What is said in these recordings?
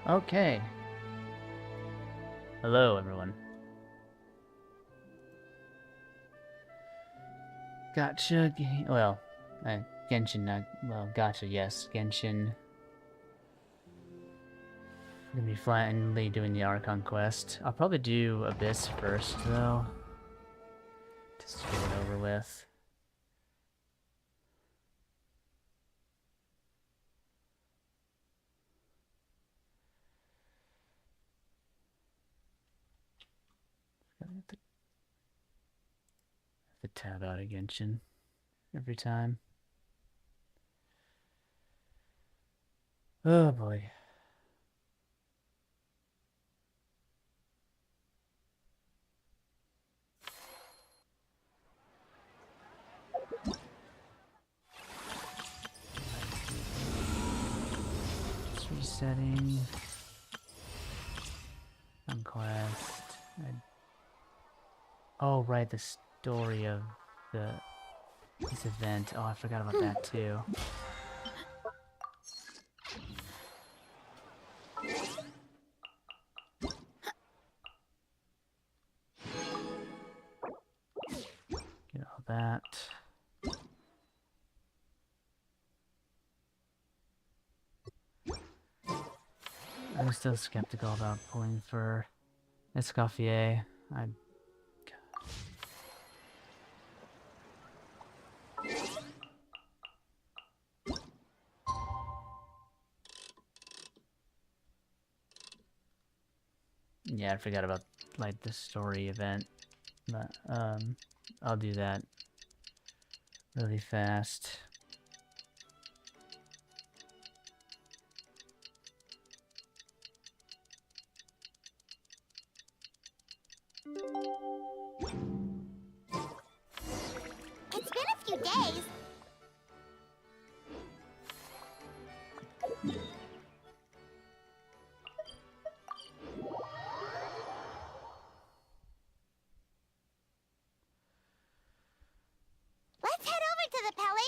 Okay. Hello, everyone. Gotcha. Well, Genshin. Well, gotcha. Yes, Genshin. Gonna be finally doing the Archon quest. I'll probably do Abyss first, though, just to get it over with. Have to tab out of Genshin every time. Oh boy. It's resetting. Conquest. Oh right, the story of this event. Oh, I forgot about that too. Get all that. I'm still skeptical about pulling for Escoffier. Yeah, I forgot about like the story event, but I'll do that really fast. It's been a few days. Let's head over to the Palais.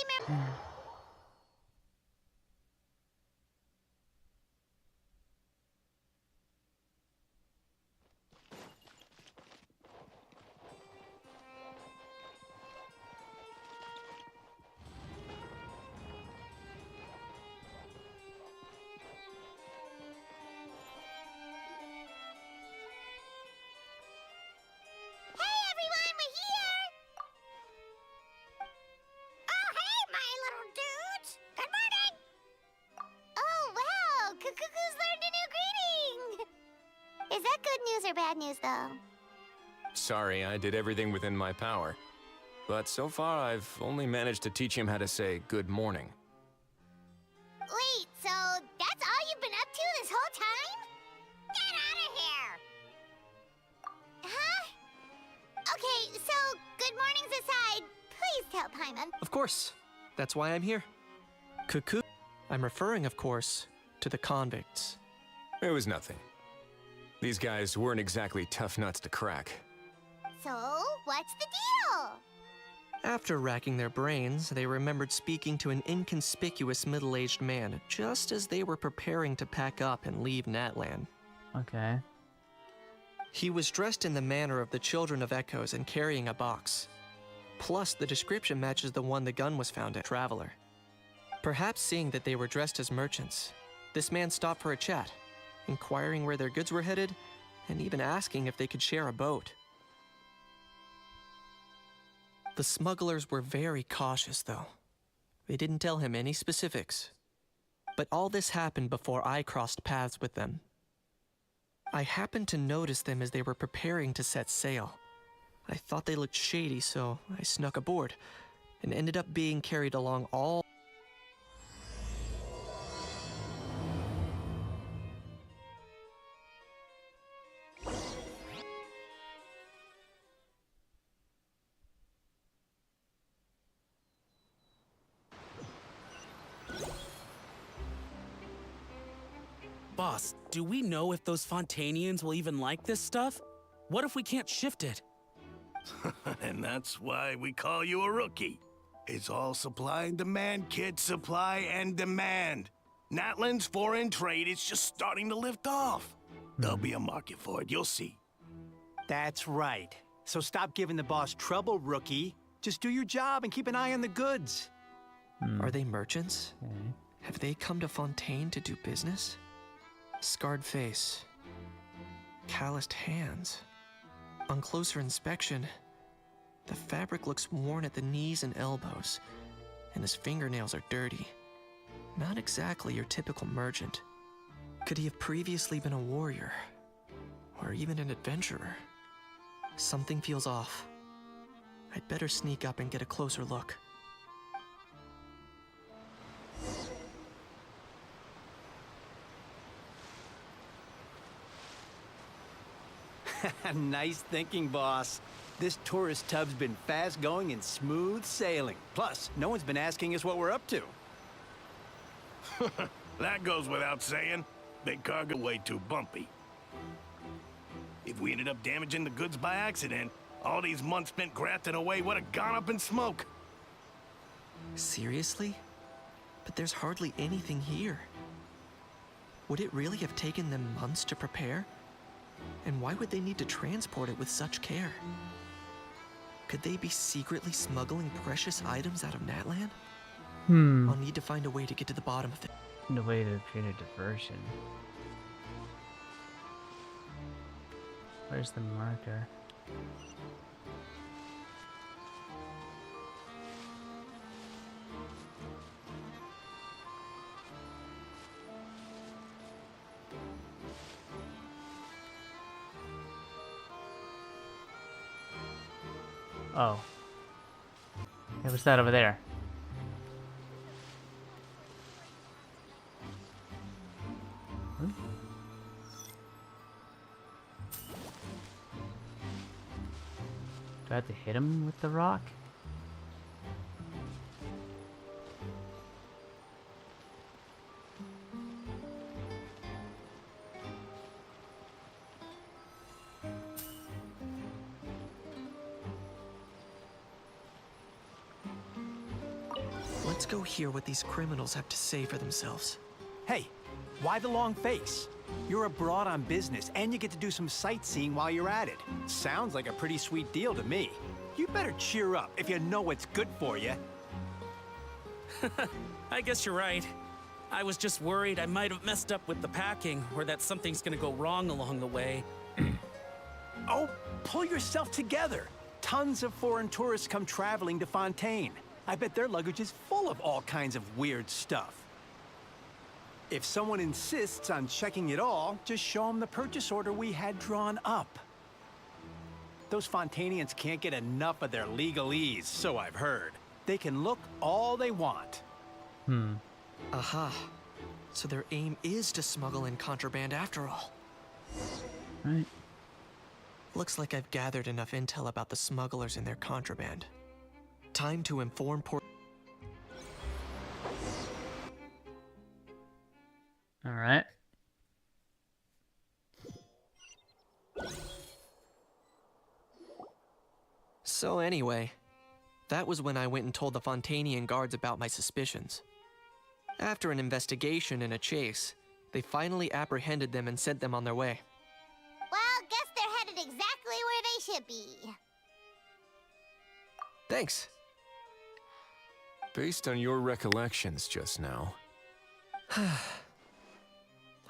Hey everyone, we're here! Oh hey, my little dudes! Good morning! Oh wow, Cuckoo's learned a new greeting! Is that good news or bad news though? Sorry, I did everything within my power. But so far, I've only managed to teach him how to say good morning. Wait, so that's all you've been up to this whole time? Get out of here! Huh? Okay, so good mornings aside, please tell Paimon. Of course. That's why I'm here. Cuckoo. I'm referring, of course, to the convicts. It was nothing. These guys weren't exactly tough nuts to crack. So, what's the deal? After racking their brains, they remembered speaking to an inconspicuous middle-aged man just as they were preparing to pack up and leave Natlan. Okay. He was dressed in the manner of the Children of Echoes and carrying a box. Plus, the description matches the one the gun was found at. Traveler. Perhaps seeing that they were dressed as merchants, this man stopped for a chat, inquiring where their goods were headed, and even asking if they could share a boat. The smugglers were very cautious, though. They didn't tell him any specifics. But all this happened before I crossed paths with them. I happened to notice them as they were preparing to set sail. I thought they looked shady, so I snuck aboard, and ended up being carried along all... Boss, do we know if those Fontanians will even like this stuff? What if we can't shift it? And that's why we call you a rookie. It's all supply and demand, kid. Supply and demand. Natland's foreign trade is just starting to lift off. There'll be a market for it, you'll see. That's right. So stop giving the boss trouble, rookie. Just do your job and keep an eye on the goods. Are they merchants? Okay. Have they come to Fontaine to do business? Scarred face. Calloused hands. On closer inspection, the fabric looks worn at the knees and elbows, and his fingernails are dirty. Not exactly your typical merchant. Could he have previously been a warrior? Or even an adventurer? Something feels off. I'd better sneak up and get a closer look. Nice thinking, boss. This tourist tub's been fast-going and smooth sailing. Plus, no one's been asking us what we're up to. That goes without saying. Big cargo way too bumpy. If we ended up damaging the goods by accident, all these months spent grafting away would have gone up in smoke. Seriously? But there's hardly anything here. Would it really have taken them months to prepare? And why would they need to transport it with such care? Could they be secretly smuggling precious items out of Natland? I'll need to find a way to get to the bottom of it. No way to create a diversion. Where's the marker? Oh. Hey, what's that over there? Hmm? Do I have to hit him with the rock? Let's go hear what these criminals have to say for themselves. Hey, why the long face? You're abroad on business, and you get to do some sightseeing while you're at it. Sounds like a pretty sweet deal to me. You better cheer up if you know what's good for you. I guess you're right. I was just worried I might have messed up with the packing, or that something's gonna go wrong along the way. Oh, pull yourself together. Tons of foreign tourists come traveling to Fontaine. I bet their luggage is full of all kinds of weird stuff. If someone insists on checking it all, just show them the purchase order we had drawn up. Those Fontainians can't get enough of their legalese, so I've heard. They can look all they want. Aha. So their aim is to smuggle in contraband after all. Right. Looks like I've gathered enough intel about the smugglers and their contraband. Time to inform Alright. So anyway, that was when I went and told the Fontainian guards about my suspicions. After an investigation and a chase, they finally apprehended them and sent them on their way. Well, guess they're headed exactly where they should be. Thanks. Based on your recollections just now,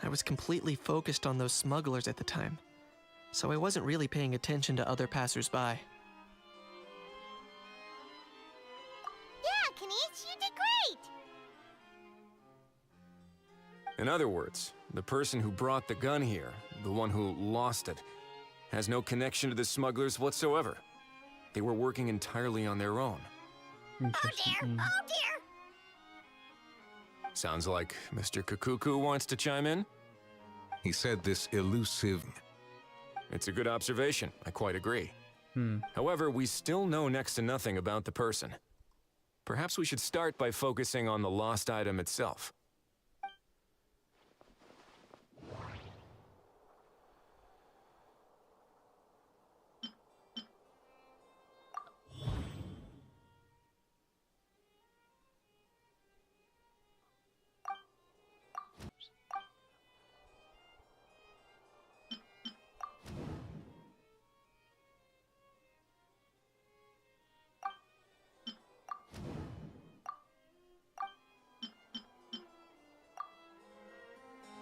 I was completely focused on those smugglers at the time, so I wasn't really paying attention to other passersby. Yeah, Kanish, you did great. in other words, the person who brought the gun here, the one who lost it, has no connection to the smugglers whatsoever. They were working entirely on their own. Oh dear, oh dear. Sounds like Mr. Kakuku wants to chime in? He said this elusive... It's a good observation. I quite agree. However, we still know next to nothing about the person. Perhaps we should start by focusing on the lost item itself.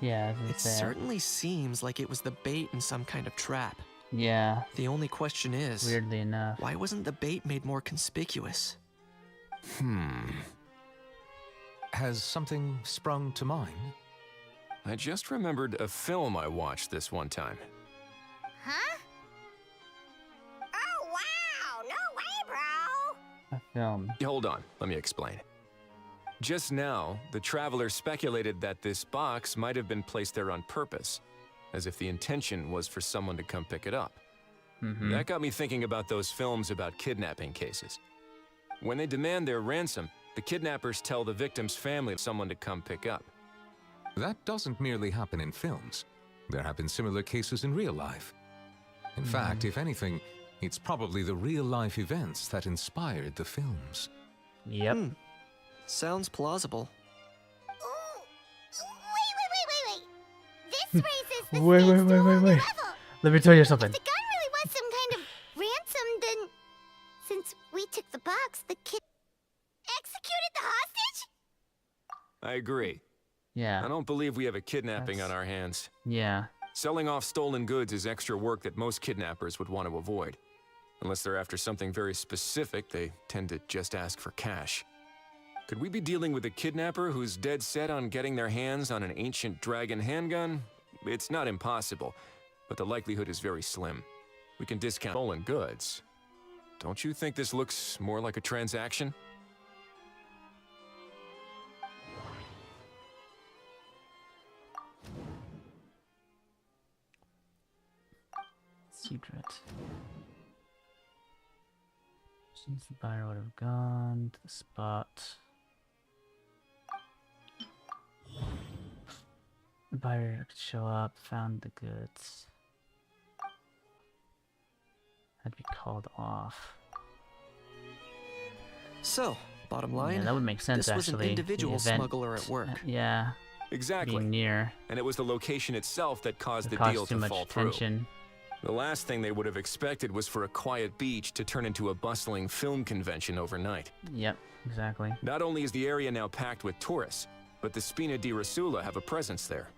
Yeah, I was It gonna say. certainly seems like it was the bait in some kind of trap. Yeah, The only question is, weirdly enough. why wasn't the bait made more conspicuous? Has something sprung to mind? I just remembered a film I watched this one time. Huh? Oh, wow! No way, bro! A film. Hold on, let me explain. Just now, the traveler speculated that this box might have been placed there on purpose, as if the intention was for someone to come pick it up. That got me thinking about those films about kidnapping cases. When they demand their ransom, the kidnappers tell the victim's family someone to come pick up. That doesn't merely happen in films. There have been similar cases in real life. In fact, if anything, it's probably the real-life events that inspired the films. Yep. Sounds plausible. Ooh. Wait. This raises the Wait, stakes to a whole new wait. level. Let me tell you If something. the gun really was some kind of ransom, then since we took the box, the kid executed the hostage? I agree. I Yeah. don't believe we have a kidnapping on our hands. Yeah. Selling off stolen goods is extra work that most kidnappers would want to avoid. Unless they're after something very specific, they tend to just ask for cash. Could we be dealing with a kidnapper who's dead set on getting their hands on an ancient dragon handgun? It's not impossible, but the likelihood is very slim. We can discount stolen goods. Don't you think this looks more like a transaction? Secret. Since the buyer would have gone to the spot. The buyer could show up, found the goods. Had to be called off. So, bottom line, Yeah, that would make sense this was actually. an individual the event, smuggler at work. Yeah, Exactly. being near. And it was the location itself that caused It the deal caused too to much fall through. tension. The last thing they would have expected was for a quiet beach to turn into a bustling film convention overnight. Yep, exactly. Not only is the area now packed with tourists, but the Spina di Rasula have a presence there.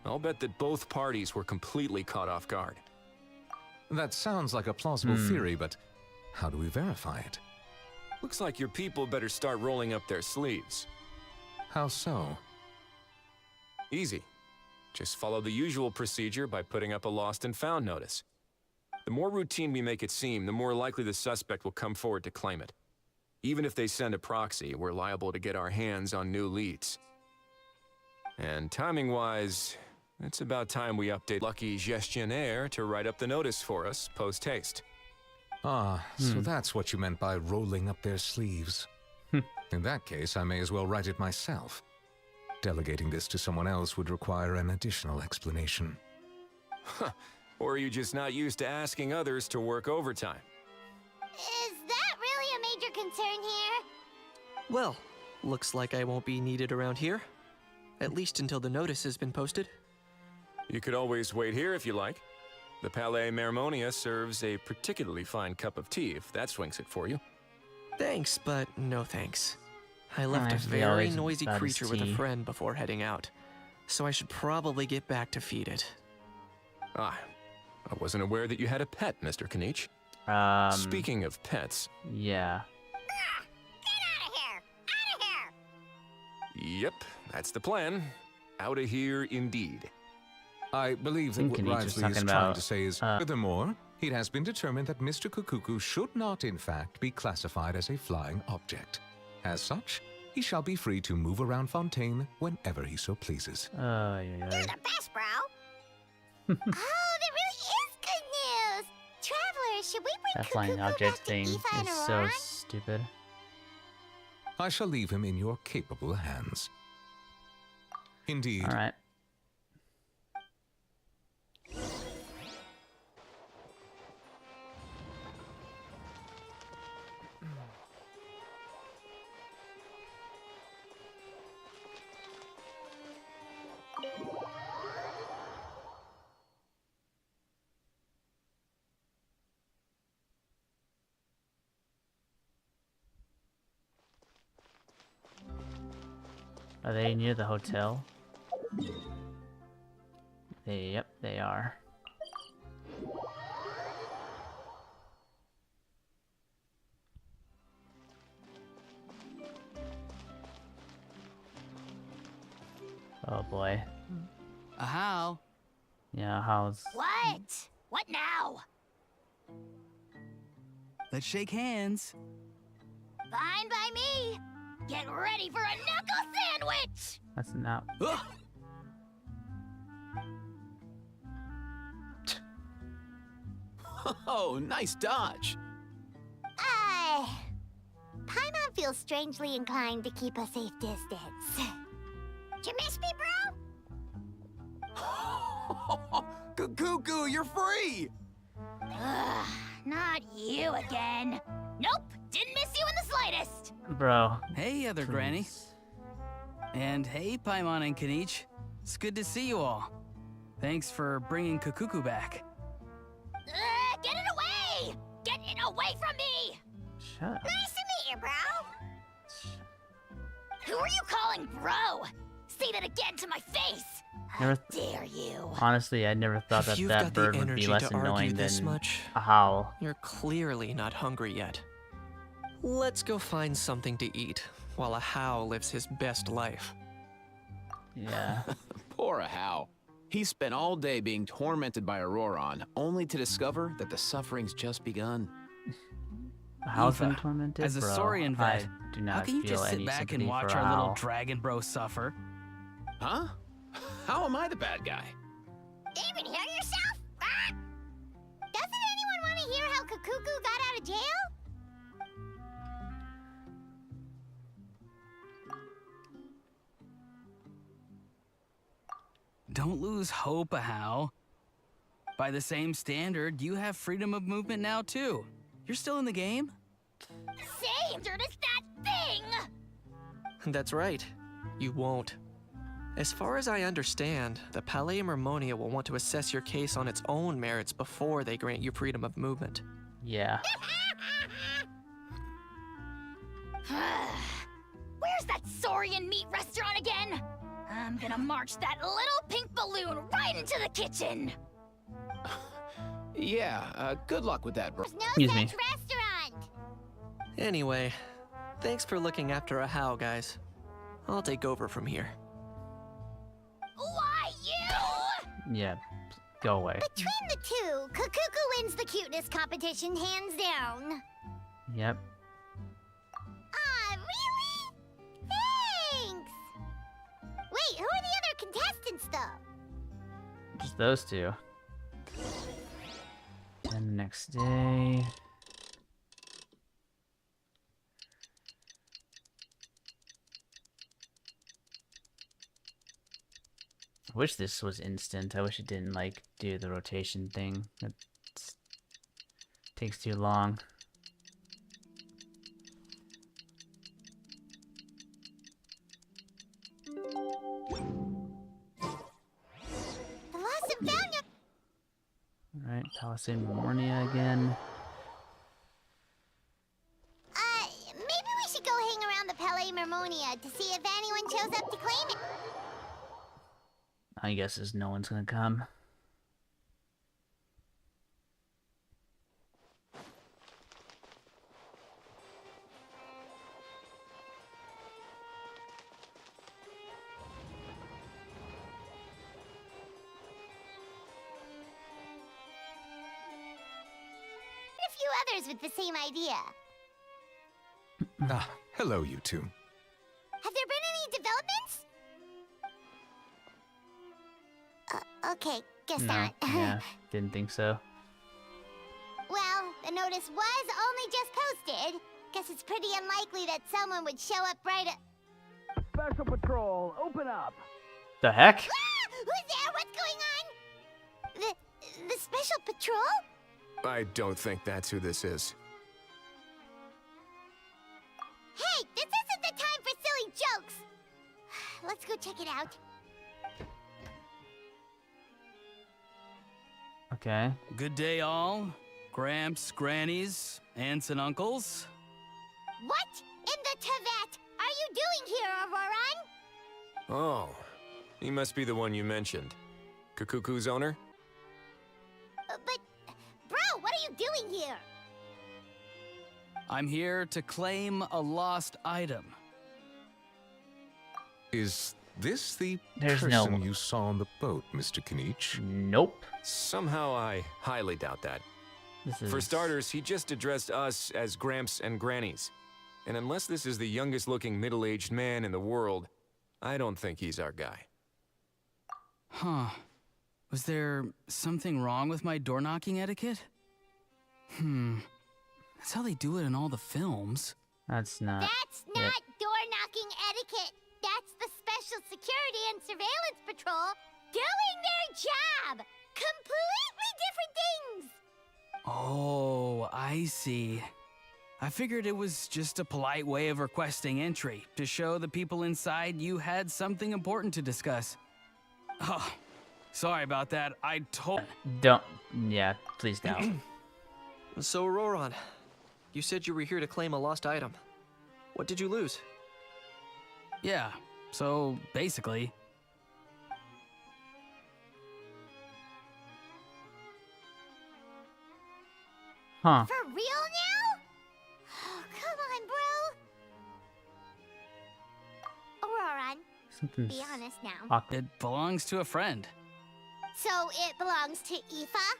I'll bet that both parties were completely caught off guard. That sounds like a plausible theory, but how do we verify it? Looks like your people better start rolling up their sleeves. How so? Easy. Just follow the usual procedure by putting up a lost and found notice. The more routine we make it seem, the more likely the suspect will come forward to claim it. Even if they send a proxy, we're liable to get our hands on new leads. And timing-wise, it's about time we update Lucky Gestionnaire to write up the notice for us post-haste. Ah, so that's what you meant by rolling up their sleeves. In that case, I may as well write it myself. Delegating this to someone else would require an additional explanation. Or are you just not used to asking others to work overtime? Is that really a major concern here? Well, looks like I won't be needed around here. At least until the notice has been posted. You could always wait here if you like. The Palais Mermonia serves a particularly fine cup of tea if that swings it for you. Thanks, but no thanks. I left a Actually, very always noisy about his creature with a tea. friend before heading out, so I should probably get back to feed it. Ah, I wasn't aware that you had a pet, Mr. Kanich. Speaking of pets, Yeah. Get out of here! Out of here! yep, that's the plan. Out of here indeed. I believe that think what Kanich was Risley is talking trying about, to say is, furthermore, it has been determined that Mr. Kukuku should not, in fact, be classified as a flying object. As such, he shall be free to move around Fontaine whenever he so pleases. Yeah. You're the best, bro. Oh, that really is good news. Travelers, should we bring That flying Kukuku object back to thing Aoife and is so Aurora? stupid. I shall leave him in your capable hands. Indeed. All right. Are they near the hotel? Yep, they are. Oh boy. How? Yeah, how's... What? What now? Let's shake hands. Fine by me. Get ready for a knuckle sandwich! That's not... Ugh. Oh, nice dodge. Paimon feels strangely inclined to keep a safe distance. Did you miss me, bro? Cuckoo, you're free! Ugh, not you again. Nope, didn't miss you in the slightest. Bro. Hey, other granny. please. And hey, Paimon and Kanich. It's good to see you all. Thanks for bringing Kukuku back. Get it away! Get it away from me! Shut up. Nice to meet you, bro. Who are you calling bro? Say that again to my face. Never How dare you? Honestly, I never thought If that you've that got the bird would be energy less to argue annoying this than much, a howl. you're clearly not hungry yet. Let's go find something to eat while a How lives his best life. Yeah. Poor Ahau. He spent all day being tormented by Auroron, only to discover that the suffering's just begun. How's been Eva, tormented, as a bro? Saurian vet, I do not How can you feel just sit any back sympathy and watch for our little Howl. dragon bro suffer? Huh? How am I the bad guy? Did you even hear yourself? Ah! Doesn't anyone want to hear how Kukuku got out of jail? Don't lose hope, Ahau. By the same standard, you have freedom of movement now, too. You're still in the game? Same dirt as that thing! That's right. You won't. As far as I understand, the Palais Mermonia will want to assess your case on its own merits before they grant you freedom of movement. Yeah. Where's that Saurian meat restaurant again? I'm gonna march that little pink balloon right into the kitchen! Yeah, good luck with that, bro. There's no Excuse me. such restaurant! Anyway, thanks for looking after a How, guys. I'll take over from here. Why you? Yeah. Go away. Between the two, Kukuku wins the cuteness competition hands down. Yep. Ah, really? Thanks! Wait, who are the other contestants, though? Just those two. And the next day. I wish this was instant. I wish it didn't like do the rotation thing. It takes too long. The lost and found. Alright, Palisade Memornia again. Maybe we should go hang around the Palais Mermonia to see if anyone shows up to claim it. I guess no one's gonna come. A few others with the same idea. Ah, hello, you two. Have there been any developments? Okay, guess No, not. yeah, didn't think so. Well, the notice was only just posted. Guess it's pretty unlikely that someone would show up right at... Special Patrol, open up! The heck? Ah! Who's there? What's going on? The Special Patrol? I don't think that's who this is. Hey, this isn't the time for silly jokes! Let's go check it out. Okay. Good day, all. Gramps, grannies, aunts, and uncles. What in the Tevat are you doing here, Auroron? Oh, he must be the one you mentioned. Kakuku's owner? But, bro, what are you doing here? I'm here to claim a lost item. Is this the There's person no- you saw on the boat, Mr. Kinich? Nope. Somehow I highly doubt that. This is... For starters, he just addressed us as Gramps and Grannies. And unless this is the youngest looking middle-aged man in the world, I don't think he's our guy. Huh. Was there something wrong with my door-knocking etiquette? That's how they do it in all the films. That's not... That's not door-knocking etiquette. That's the Special Security and Surveillance Patrol doing their job. Completely different things. Oh, I see. I figured it was just a polite way of requesting entry to show the people inside you had something important to discuss. Oh, sorry about that. I told... Don't... Yeah, please don't. So, Auroron, you said you were here to claim a lost item. What did you lose? Yeah, so basically... Huh. For real now? Oh, come on, bro. Auroron, Something's be honest now. awkward. It belongs to a friend. So it belongs to Aoife?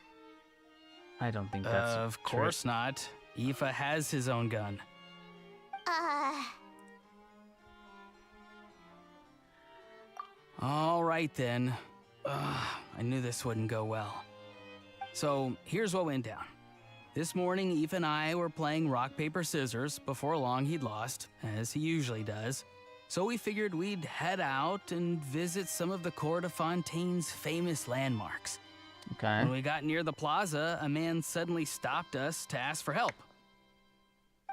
I don't think that's Of true. course not. Aoife has his own gun. All right then. I knew this wouldn't go well. So here's what went down. This morning, Eve and I were playing rock, paper, scissors. Before long, he'd lost, as he usually does. So we figured we'd head out and visit some of the Cour de Fontaine's famous landmarks. Okay. When we got near the plaza, a man suddenly stopped us to ask for help.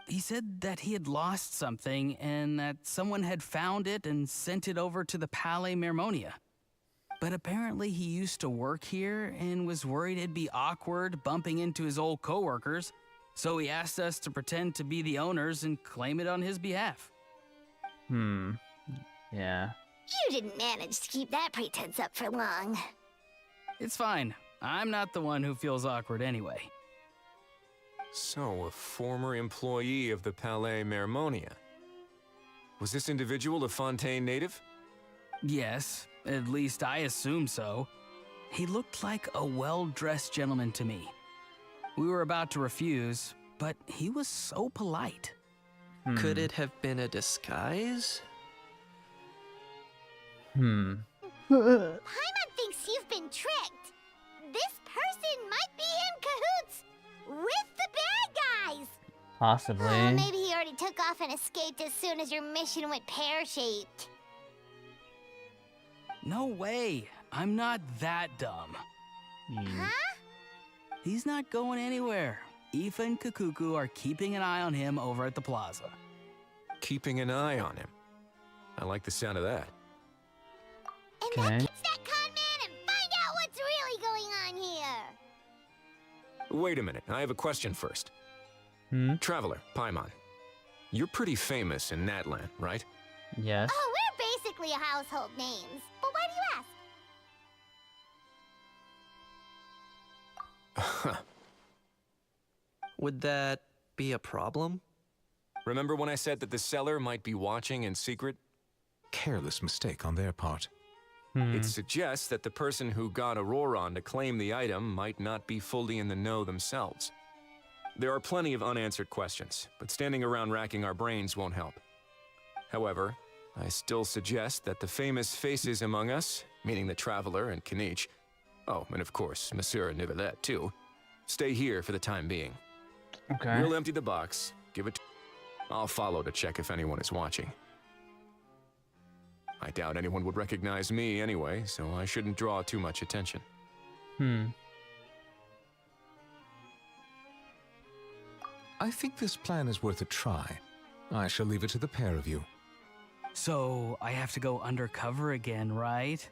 He said that he had lost something and that someone had found it and sent it over to the Palais Mermonia. But apparently he used to work here and was worried it'd be awkward bumping into his old coworkers, so he asked us to pretend to be the owners and claim it on his behalf. Yeah. You didn't manage to keep that pretense up for long. It's fine. I'm not the one who feels awkward anyway. So, a former employee of the Palais Mermonia. Was this individual a Fontaine native? Yes, at least I assume so. He looked like a well-dressed gentleman to me. We were about to refuse, but he was so polite. Could it have been a disguise? Paimon thinks you've been tricked. This person might be in cahoots with the bad guys. Possibly. Oh, maybe he already took off and escaped as soon as your mission went pear-shaped. No way. I'm not that dumb. Huh? He's not going anywhere. Aoife and Kakuku are keeping an eye on him over at the plaza. Keeping an eye on him. I like the sound of that. And Okay. then catch that con man and find out what's really going on here. Wait a minute, I have a question first. Traveler, Paimon. You're pretty famous in Natlan, right? Yes. Oh, we're basically household names. But why do you ask? Would that be a problem? Remember when I said that the seller might be watching in secret? Careless mistake on their part. It suggests that the person who got Auroron to claim the item might not be fully in the know themselves. There are plenty of unanswered questions, but standing around racking our brains won't help. However, I still suggest that the famous faces among us, meaning the Traveler and Kinich, oh, and of course, Monsieur Nivelet too, stay here for the time being. Okay. We'll empty the box, give it to... I'll follow to check if anyone is watching. I doubt anyone would recognize me anyway, so I shouldn't draw too much attention. I think this plan is worth a try. I shall leave it to the pair of you. So I have to go undercover again, right?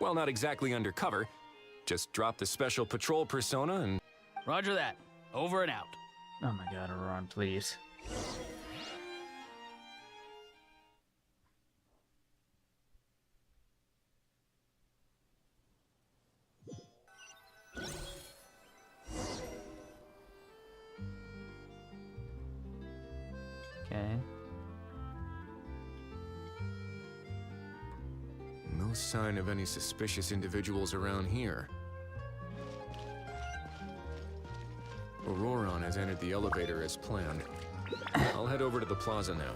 Well, not exactly undercover. Just drop the special patrol persona and... Roger that. Over and out. Oh my god, Auroron, please. No sign of any suspicious individuals around here. Auroron has entered the elevator as planned. I'll head over to the plaza now.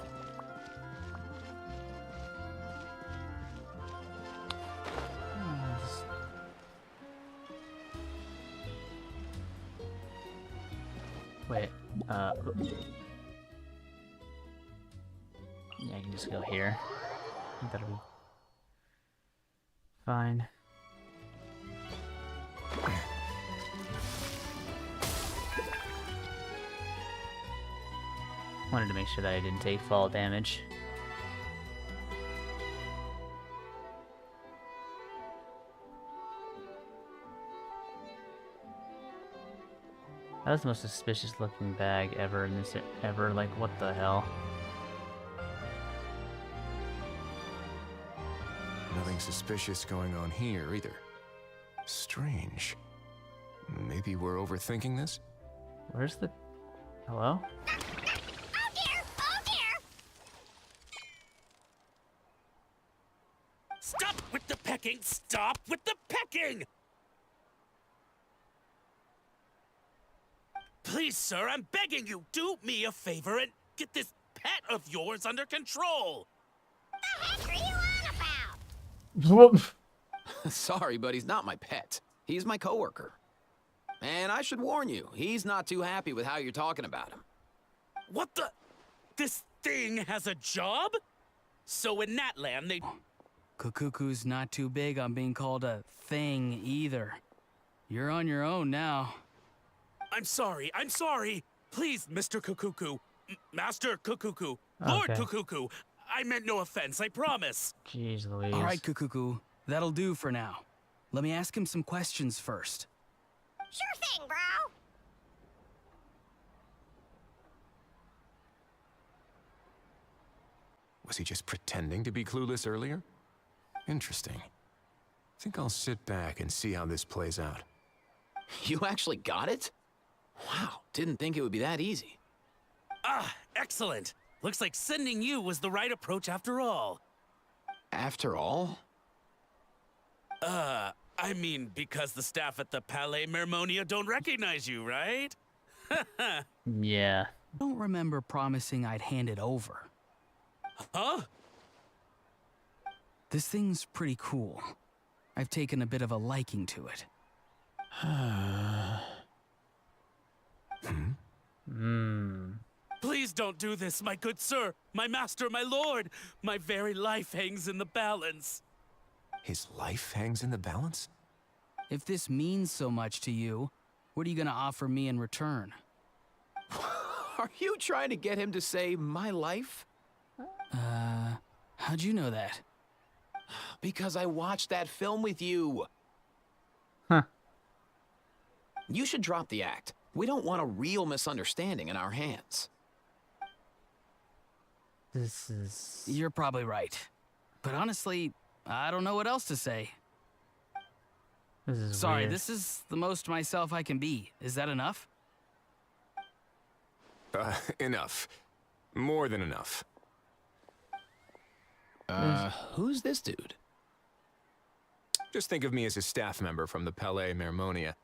Wait, yeah, I can just go here. I think that'll be fine. Wanted to make sure that I didn't take fall damage. That was the most suspicious looking bag ever in this ever. Like, what the hell? Nothing suspicious going on here either. Strange. Maybe we're overthinking this? Where's the... Hello? Oh dear! Oh dear! Stop with the pecking! Stop with the pecking! Please, sir, I'm begging you, do me a favor and get this pet of yours under control. The heck are you on about? Sorry, but he's not my pet. He's my coworker. And I should warn you, he's not too happy with how you're talking about him. What the? This thing has a job? So in that land, they... Kukuku's not too big on being called a thing either. You're on your own now. I'm sorry. Please, Mr. Kukuku. Master Kukuku. Lord Okay. Kukuku. I meant no offense, I promise. Jeez Louise. All right, Kukuku. That'll do for now. Let me ask him some questions first. Sure thing, bro. Was he just pretending to be clueless earlier? Interesting. I think I'll sit back and see how this plays out. You actually got it? Wow, didn't think it would be that easy. Ah, excellent. Looks like sending you was the right approach after all. After all? I mean, because the staff at the Palais Mermonia don't recognize you, right? Yeah. I don't remember promising I'd hand it over. Huh? This thing's pretty cool. I've taken a bit of a liking to it. Please don't do this, my good sir, my master, my lord. My very life hangs in the balance. His life hangs in the balance? If this means so much to you, what are you gonna offer me in return? Are you trying to get him to say my life? How'd you know that? Because I watched that film with you. Huh. You should drop the act. We don't want a real misunderstanding in our hands. This is... You're probably right. But honestly, I don't know what else to say. This is Sorry, weird. this is the most myself I can be. Is that enough? Enough. More than enough. Who's this dude? Just think of me as a staff member from the Palais Mermonia.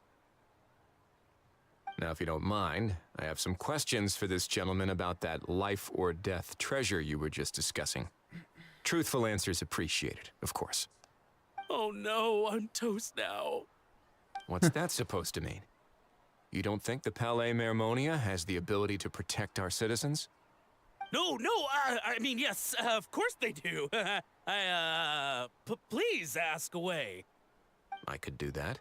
Now, if you don't mind, I have some questions for this gentleman about that life or death treasure you were just discussing. Truthful answers appreciated, of course. Oh no, I'm toast now. What's that supposed to mean? You don't think the Palais Mermonia has the ability to protect our citizens? No, I mean, yes, of course they do. Please ask away. I could do that.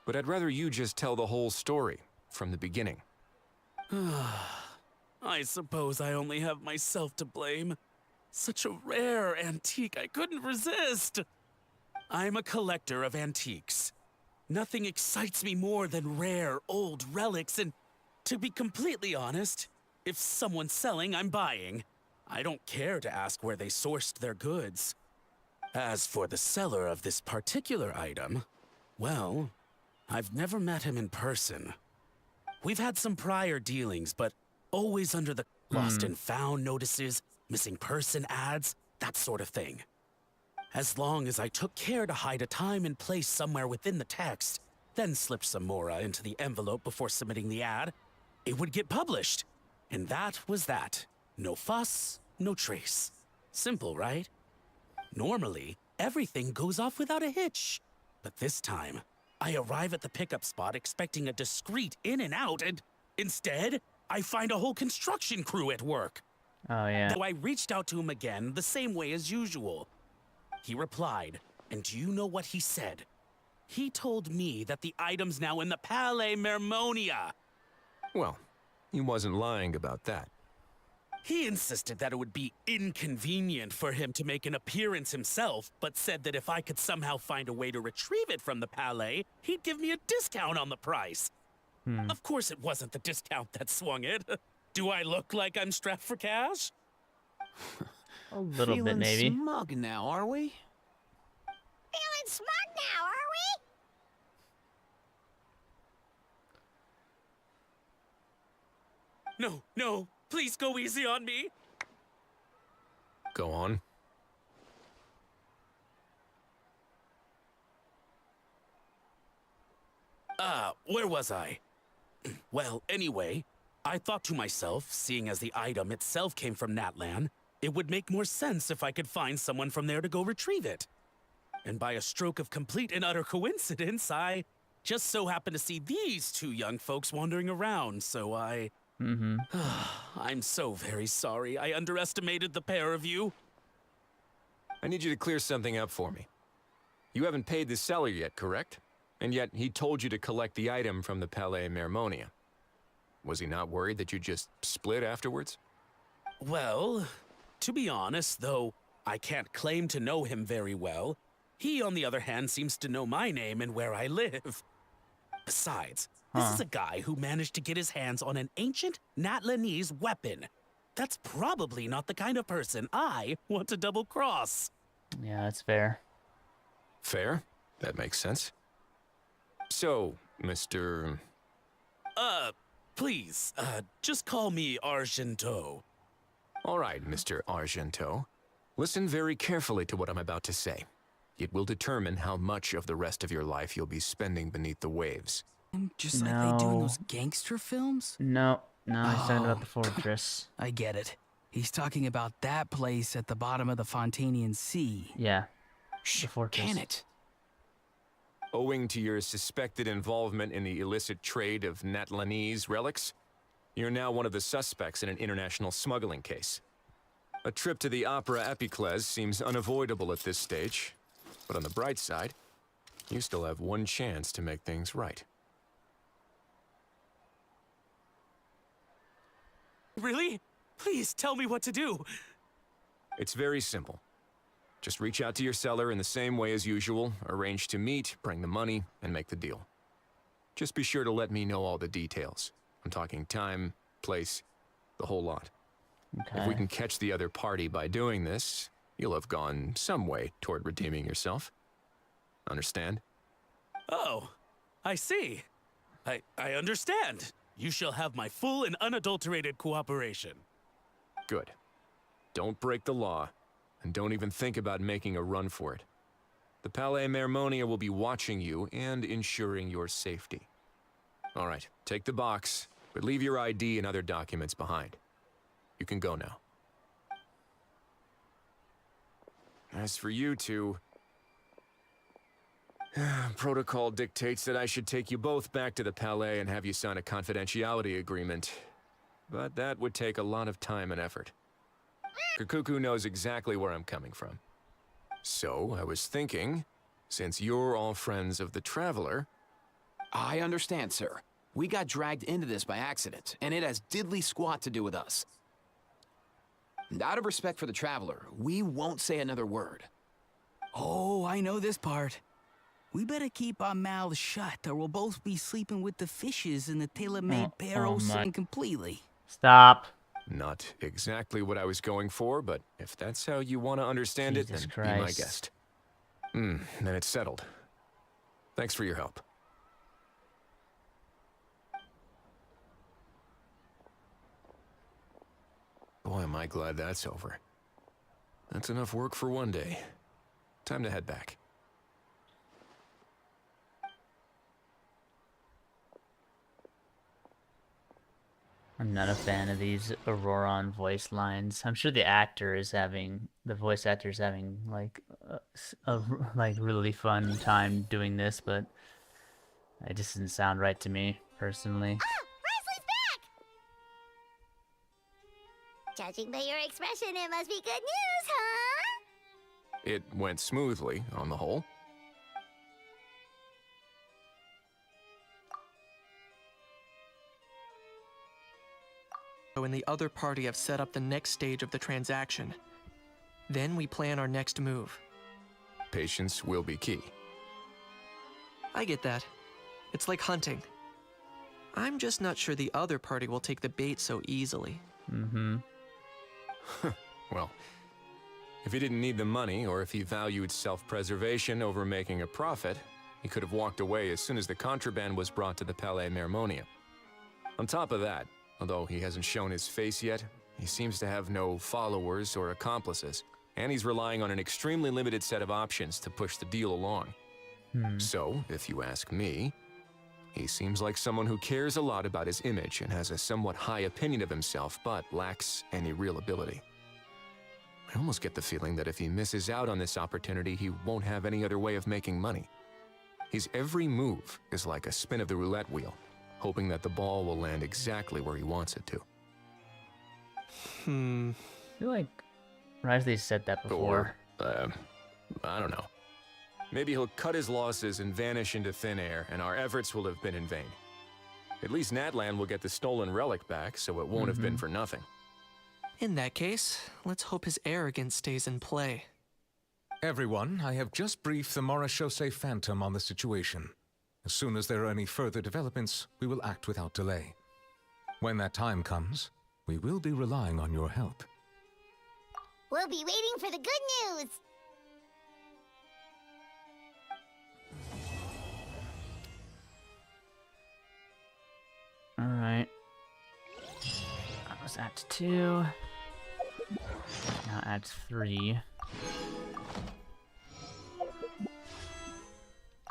But I'd rather you just tell the whole story, from the beginning. I suppose I only have myself to blame. Such a rare antique, I couldn't resist. I'm a collector of antiques. Nothing excites me more than rare, old relics, and to be completely honest, if someone's selling, I'm buying. I don't care to ask where they sourced their goods. As for the seller of this particular item, well, I've never met him in person. We've had some prior dealings, but always under the lost and found notices, missing person ads, that sort of thing. as long as I took care to hide a time and place somewhere within the text, then slip some mora into the envelope before submitting the ad, it would get published. And that was that. No fuss, no trace. Simple, right? Normally, everything goes off without a hitch. But this time, I arrive at the pickup spot expecting a discreet in and out, and instead, I find a whole construction crew at work. Oh, yeah. So I reached out to him again the same way as usual. He replied, and do you know what he said? He told me that the item's now in the Palais Mermonia. Well, he wasn't lying about that. He insisted that it would be inconvenient for him to make an appearance himself, but said that if I could somehow find a way to retrieve it from the Palais, he'd give me a discount on the price. Of course it wasn't the discount that swung it. Do I look like I'm strapped for cash? A little bit, Feeling maybe. smug now, are we? Feeling smug now, are we? No, no, please go easy on me. Go on. Where was I? Well, anyway, I thought to myself, seeing as the item itself came from Natlan, it would make more sense if I could find someone from there to go retrieve it. And by a stroke of complete and utter coincidence, I just so happened to see these two young folks wandering around, so I... I'm so very sorry. I underestimated the pair of you. I need you to clear something up for me. You haven't paid the seller yet, correct? And yet he told you to collect the item from the Palais Mermonia. Was he not worried that you'd just split afterwards? Well, to be honest, though I can't claim to know him very well, he, on the other hand, seems to know my name and where I live. Besides, this is a guy who managed to get his hands on an ancient Natlanese weapon. That's probably not the kind of person I want to double-cross. Yeah, that's fair. Fair. That makes sense. So, Mr... Please, just call me Argento. All right, Mr. Argento. Listen very carefully to what I'm about to say. It will determine how much of the rest of your life you'll be spending beneath the waves. Just like they do in those gangster films? No, he's talking about the fortress. I get it. He's talking about that place at the bottom of the Fontanian Sea. Yeah, Shh, the fortress. can it? Owing to your suspected involvement in the illicit trade of Natlanese relics, you're now one of the suspects in an international smuggling case. A trip to the Opera Epiclese seems unavoidable at this stage, but on the bright side, you still have one chance to make things right. Really? Please tell me what to do. It's very simple. Just reach out to your seller in the same way as usual, arrange to meet, bring the money, and make the deal. Just be sure to let me know all the details. I'm talking time, place, the whole lot. Okay. If we can catch the other party by doing this, you'll have gone some way toward redeeming yourself. Understand? Oh, I see. I understand. You shall have my full and unadulterated cooperation. Good. Don't break the law, and don't even think about making a run for it. The Palais Mermonia will be watching you and ensuring your safety. All right, take the box, but leave your ID and other documents behind. You can go now. As for you two, protocol dictates that I should take you both back to the Palais and have you sign a confidentiality agreement. But that would take a lot of time and effort. Kukuku knows exactly where I'm coming from. So, I was thinking, since you're all friends of the Traveler... I understand, sir. We got dragged into this by accident, and it has diddly squat to do with us. And out of respect for the Traveler, we won't say another word. Oh, I know this part. We better keep our mouths shut, or we'll both be sleeping with the fishes in the tailor-made barrow scene completely. Stop. Not exactly what I was going for, but if that's how you want to understand it, then Jesus be my Christ. guest. Then it's settled. Thanks for your help. Boy, am I glad that's over. That's enough work for one day. Time to head back. I'm not a fan of these Auroron voice lines. I'm sure the voice actor is having like like really fun time doing this, but it just didn't sound right to me personally. Ah, Wesley's back! Judging by your expression, it must be good news, huh? It went smoothly, on the whole. And the other party have set up the next stage of the transaction. Then we plan our next move. Patience will be key. I get that. It's like hunting. I'm just not sure the other party will take the bait so easily. Mm-hmm. Well, if he didn't need the money, or if he valued self-preservation over making a profit, he could have walked away as soon as the contraband was brought to the Palais Mermonia. On top of that, although he hasn't shown his face yet, he seems to have no followers or accomplices, and he's relying on an extremely limited set of options to push the deal along. So, if you ask me, he seems like someone who cares a lot about his image and has a somewhat high opinion of himself, but lacks any real ability. I almost get the feeling that if he misses out on this opportunity, he won't have any other way of making money. His every move is like a spin of the roulette wheel, hoping that the ball will land exactly where he wants it to. I feel like Risley said that before. Or, I don't know. Maybe he'll cut his losses and vanish into thin air, and our efforts will have been in vain. At least Natlan will get the stolen relic back, so it won't have been for nothing. In that case, let's hope his arrogance stays in play. Everyone, I have just briefed the Marechaussee Phantom on the situation. As soon as there are any further developments, we will act without delay. When that time comes, we will be relying on your help. We'll be waiting for the good news. Alright. That was Act 2. Now Act 3.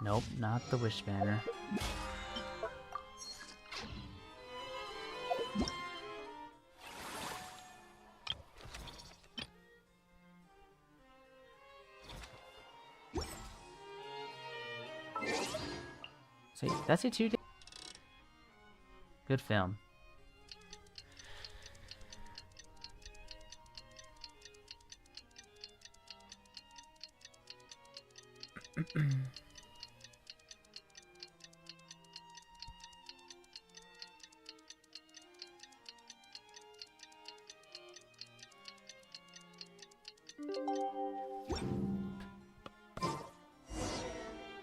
Nope, not the Wish Banner. See, that's it, 2 days. Good film.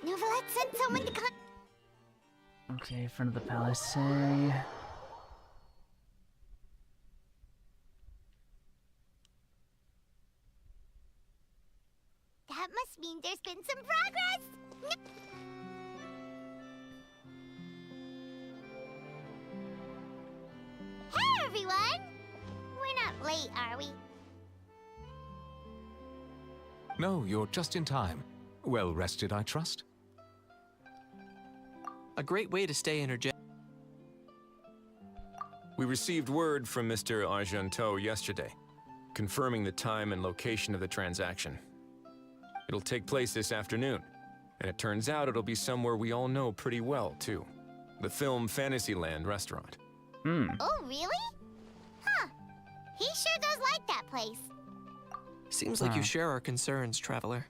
Novelette sent someone to con- Okay, in front of the palace. That must mean there's been some progress. Hey, everyone! We're not late, are we? No, you're just in time. Well rested, I trust? A great way to stay energetic. We received word from Mr. Argenteau yesterday, confirming the time and location of the transaction. It'll take place this afternoon, and it turns out it'll be somewhere we all know pretty well, too. The Film Fantasyland restaurant. Oh, really? Huh. He sure does like that place. Seems like you share our concerns, Traveler.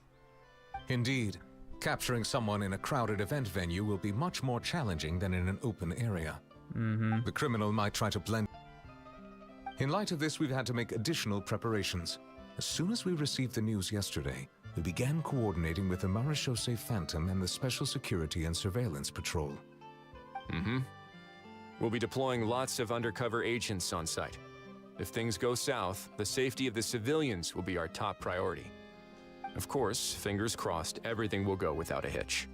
Indeed. Capturing someone in a crowded event venue will be much more challenging than in an open area. The criminal might try to blend. In light of this, we've had to make additional preparations. As soon as we received the news yesterday, we began coordinating with the Marechaussee Phantom and the Special Security and Surveillance Patrol. We'll be deploying lots of undercover agents on site. If things go south, the safety of the civilians will be our top priority. Of course, fingers crossed, everything will go without a hitch.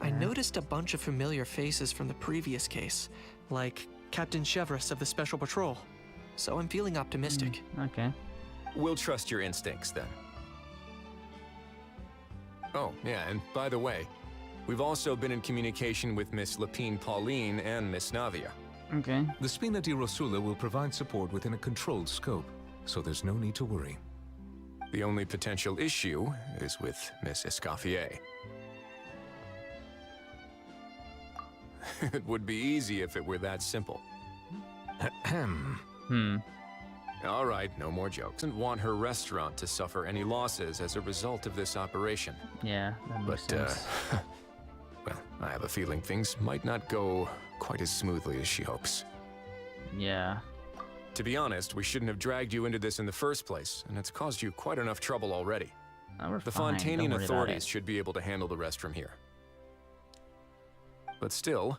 I noticed a bunch of familiar faces from the previous case, like Captain Chevrolet of the Special Patrol. So I'm feeling optimistic. Okay. We'll trust your instincts, then. Oh, yeah, and by the way, we've also been in communication with Miss Lapine Pauline and Miss Navia. Okay. The Spina di Rosula will provide support within a controlled scope, so there's no need to worry. The only potential issue is with Miss Escoffier. It would be easy if it were that simple. All right, no more jokes. Doesn't want her restaurant to suffer any losses as a result of this operation. Yeah, that makes But, sense. well, I have a feeling things might not go quite as smoothly as she hopes. Yeah. To be honest, we shouldn't have dragged you into this in the first place, and it's caused you quite enough trouble already. Oh, we're The fine. Don't Fontanian worry about authorities it. should be able to handle the rest from here. But still,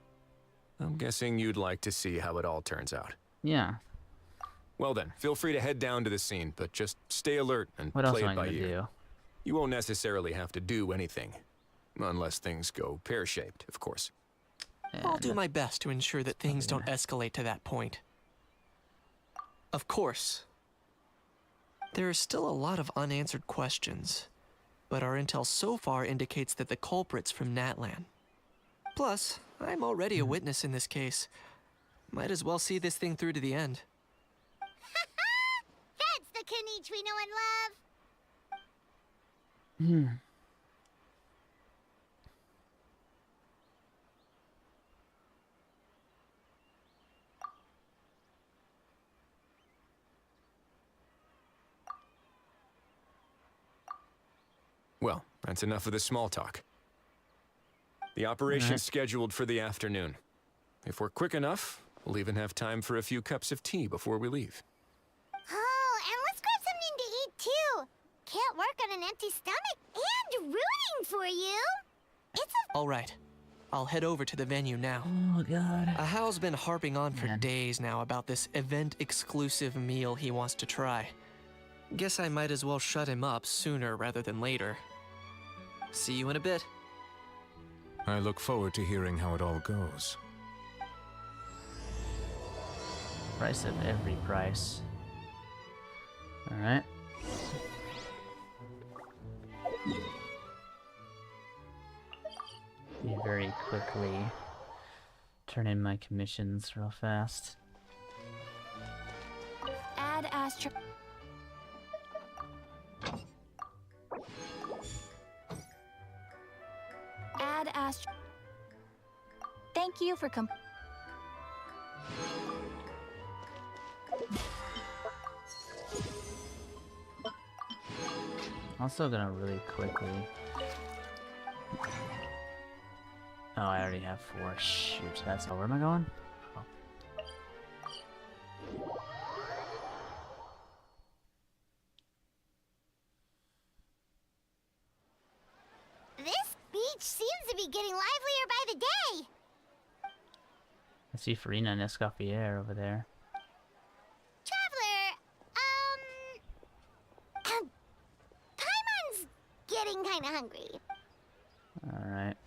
I'm guessing you'd like to see how it all turns out. Yeah. Well then, feel free to head down to the scene, but just stay alert and What else play am it I by gonna ear. do? You won't necessarily have to do anything. Unless things go pear-shaped, of course. I'll do my best to ensure that things don't escalate to that point. Of course. There are still a lot of unanswered questions, but our intel so far indicates that the culprit's from Natlan. Plus, I'm already a witness in this case. Might as well see this thing through to the end. That's the Kanichi we know and love. Well, that's enough of the small talk. The operation's scheduled for the afternoon. If we're quick enough, we'll even have time for a few cups of tea before we leave. Oh, and let's grab something to eat too. Can't work on an empty stomach and rooting for you. It's a All right. I'll head over to the venue now. Oh, God. Ahao's been harping on for Man. days now about this event-exclusive meal he wants to try. Guess I might as well shut him up sooner rather than later. See you in a bit. I look forward to hearing how it all goes. Price of every price. Alright. Be very quickly turn in my commissions real fast. add Astro. Add Astro. Thank you for Also gonna really quickly. Oh, I already have 4. Shoot, that's where am I going? Oh. This beach seems to be getting livelier by the day. I see Farina and Escoffier over there. Traveler, Paimon's getting kinda hungry. Alright.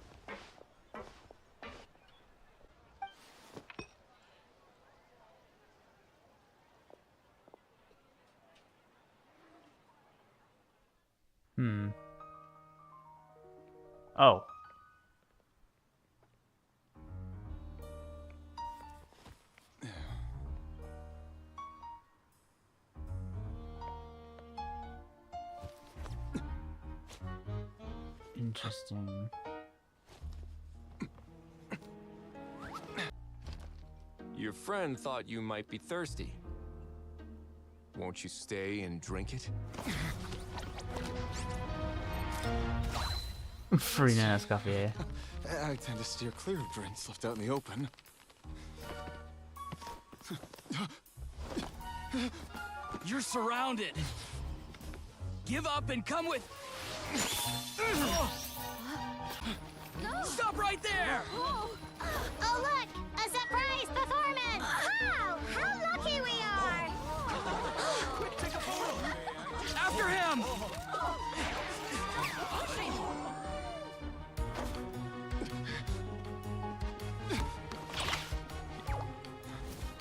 Oh. Interesting. Your friend thought you might be thirsty. Won't you stay and drink it? Farina and Escoffier. I tend to steer clear of drinks left out in the open. You're surrounded. Give up and come with. Stop right there! Oh, look! A surprise performance! Wow! How lucky we are! After him!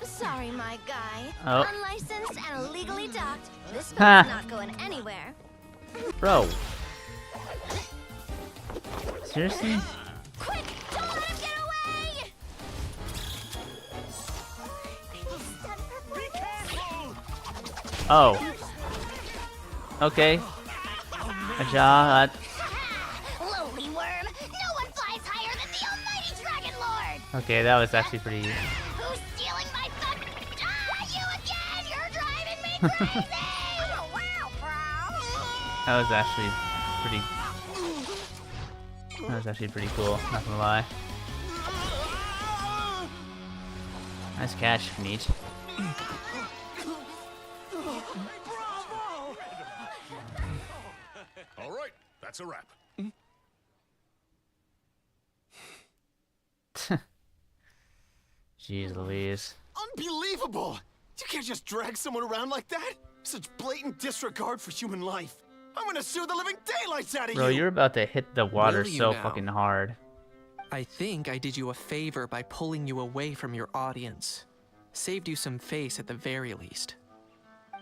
Sorry, my guy. Oh. Unlicensed and illegally docked. This Ha. boat's not going anywhere. Bro. Seriously? Quick, don't let him get away! Oh. Okay. Aja, Lowly worm, no one flies higher than the almighty Dragon Lord! okay, that was actually pretty. Who's stealing my fun? Ah, you again! You're driving me crazy! That was actually pretty. That was actually pretty cool. Not gonna lie. Nice catch, neat. All right, that's a wrap. Jeez Louise. Unbelievable! You can't just drag someone around like that. Such blatant disregard for human life. I'm gonna sue the living daylights out of Bro, you. you're about to hit the water Will you so now? fucking hard. I think I did you a favor by pulling you away from your audience. Saved you some face at the very least.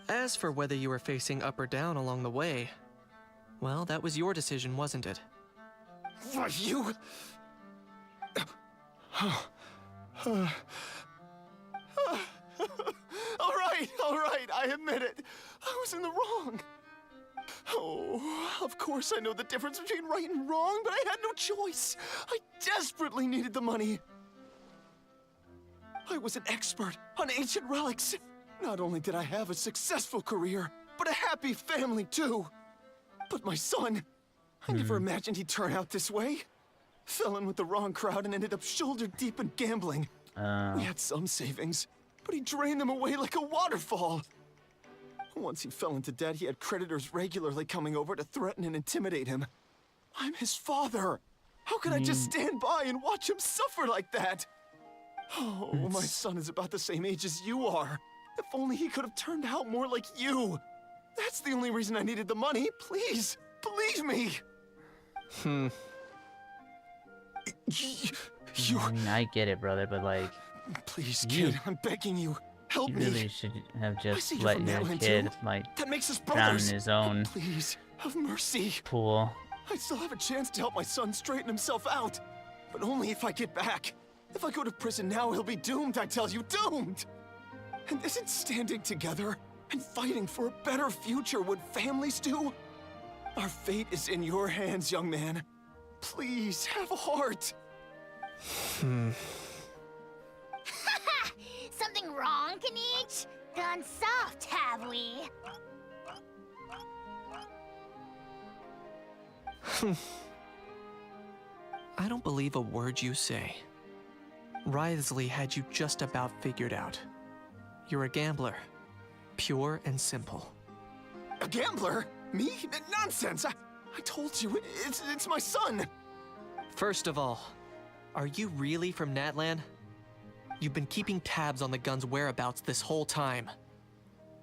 As for whether you were facing up or down along the way, well, that was your decision, wasn't it? Why, you... all right, I admit it. I was in the wrong. Oh, of course I know the difference between right and wrong, but I had no choice. I desperately needed the money. I was an expert on ancient relics. Not only did I have a successful career, but a happy family too. But my son, I never imagined he'd turn out this way. Fell in with the wrong crowd and ended up shoulder deep in gambling. We had some savings, but he drained them away like a waterfall. Once he fell into debt, he had creditors regularly coming over to threaten and intimidate him. I'm his father. How could I just stand by and watch him suffer like that? Oh, my son is about the same age as you are. If only he could have turned out more like you. That's the only reason I needed the money. Please, believe me. You... I mean, I get it, brother, but like, Please, You- kid, I'm begging you. Help you me. really should have I just see you're let from your Maryland, kid too. like That makes us drown brothers. in his own Please, have mercy. pool. I still have a chance to help my son straighten himself out. But only if I get back. If I go to prison now, he'll be doomed, I tell you, doomed! And isn't standing together and fighting for a better future what families do? Our fate is in your hands, young man. Please, have a heart. Something wrong, Kanich? Gone soft, have we? I don't believe a word you say. Wriothesley had you just about figured out. You're a gambler. Pure and simple. A gambler? Me? Nonsense! I told you, it's my son! First of all, are you really from Natlan? You've been keeping tabs on the gun's whereabouts this whole time.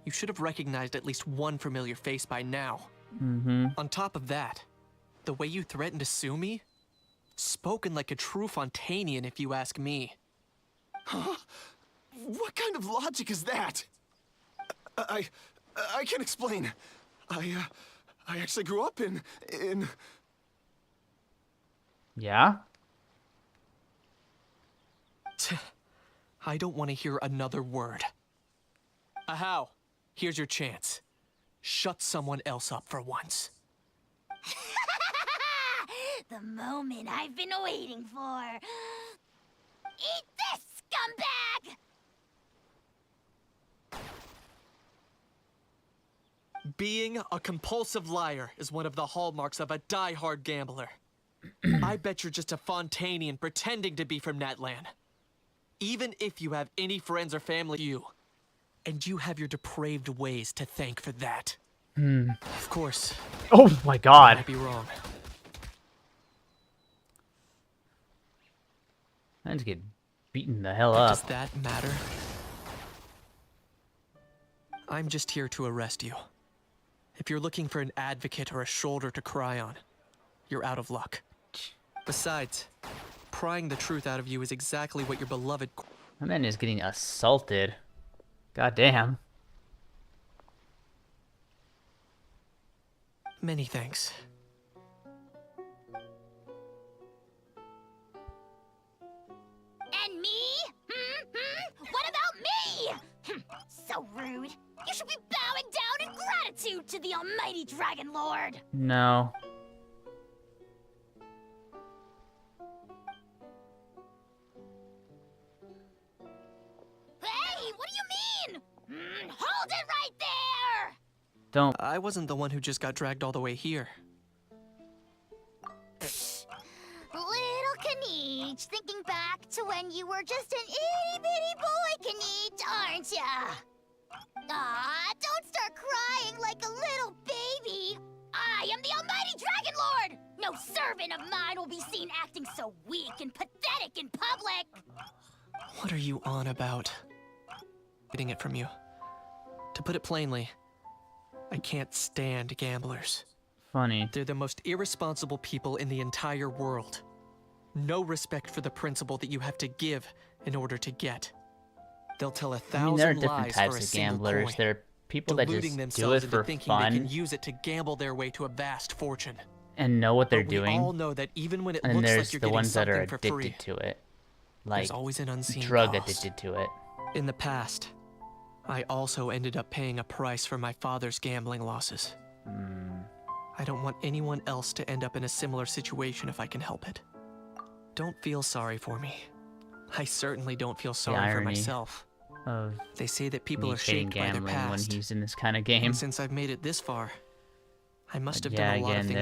You should have recognized at least one familiar face by now. On top of that, the way you threatened to sue me? Spoken like a true Fontanian, if you ask me. Huh? What kind of logic is that? I can explain. I actually grew up in... Yeah? I don't want to hear another word. Ahow, here's your chance. Shut someone else up for once. The moment I've been waiting for. Eat this, scumbag! Being a compulsive liar is one of the hallmarks of a die-hard gambler. I bet you're just a Fontanian pretending to be from Natlan. Even if you have any friends or family, and you have your depraved ways to thank for that. Of course, Oh my I god. might be wrong. I just get beaten the hell But up. does that matter? I'm just here to arrest you. If you're looking for an advocate or a shoulder to cry on, you're out of luck. Besides, prying the truth out of you is exactly what your beloved... My man is getting assaulted. God damn. Many thanks. to the almighty Dragon Lord. No. Hey, what do you mean? Hold it right there! Don't. I wasn't the one who just got dragged all the way here. Little Kniech, thinking back to when you were just an itty-bitty boy, Kniech, aren't ya? Aw, don't start crying like a little baby. I am the almighty Dragon Lord! No servant of mine will be seen acting so weak and pathetic in public! What are you on about? Getting it from you. To put it plainly, I can't stand gamblers. Funny. They're the most irresponsible people in the entire world. No respect for the principle that you have to give in order to get. They'll tell I 1,000 mean, there are different lies for a types of single gamblers. coin, There are people that deluding just do themselves it into for thinking they can fun use it to gamble their way to a vast fortune. and know what they're But we doing. all know that even when it And then looks there's like you're the getting ones that are something for addicted free, to it. there's Like always an unseen drug cost. addicted to it. In the past, I also ended up paying a price for my father's gambling losses. I don't want anyone else to end up in a similar situation if I can help it. Don't feel sorry for me. I certainly don't feel sorry for irony myself. Of They say that people me are hating shaped by their gambling when past. he's in this kind of game. And since I've made it this far, I must have Yeah, done a lot of again, things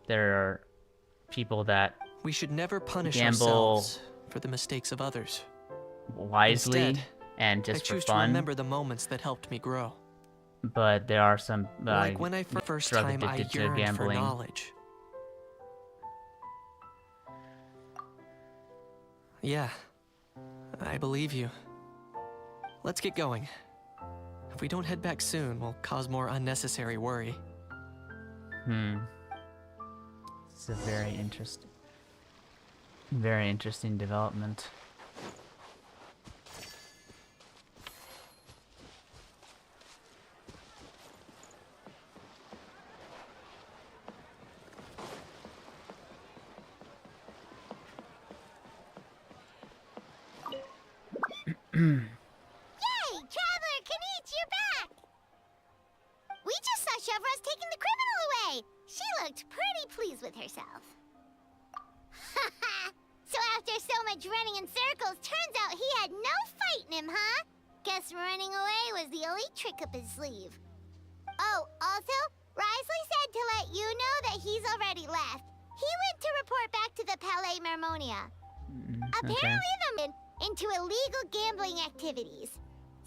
there are people that We should never punish gamble ourselves for the mistakes of others. wisely Instead, and I just for choose to fun. remember the moments that helped me grow. But there are some Like when I first drug time I addicted to yearned for gambling. knowledge. Yeah, I believe you. Let's get going. If we don't head back soon, we'll cause more unnecessary worry. It's a very interesting development. Yay! Traveler Kniech, you're back! We just saw Chevro's taking the criminal away. She looked pretty pleased with herself. So after so much running in circles, turns out he had no fight in him, huh? Guess running away was the elite trick up his sleeve. Oh, also, Risley said to let you know that he's already left. He went to report back to the Palais Mermonia. Apparently they're into illegal gambling activities.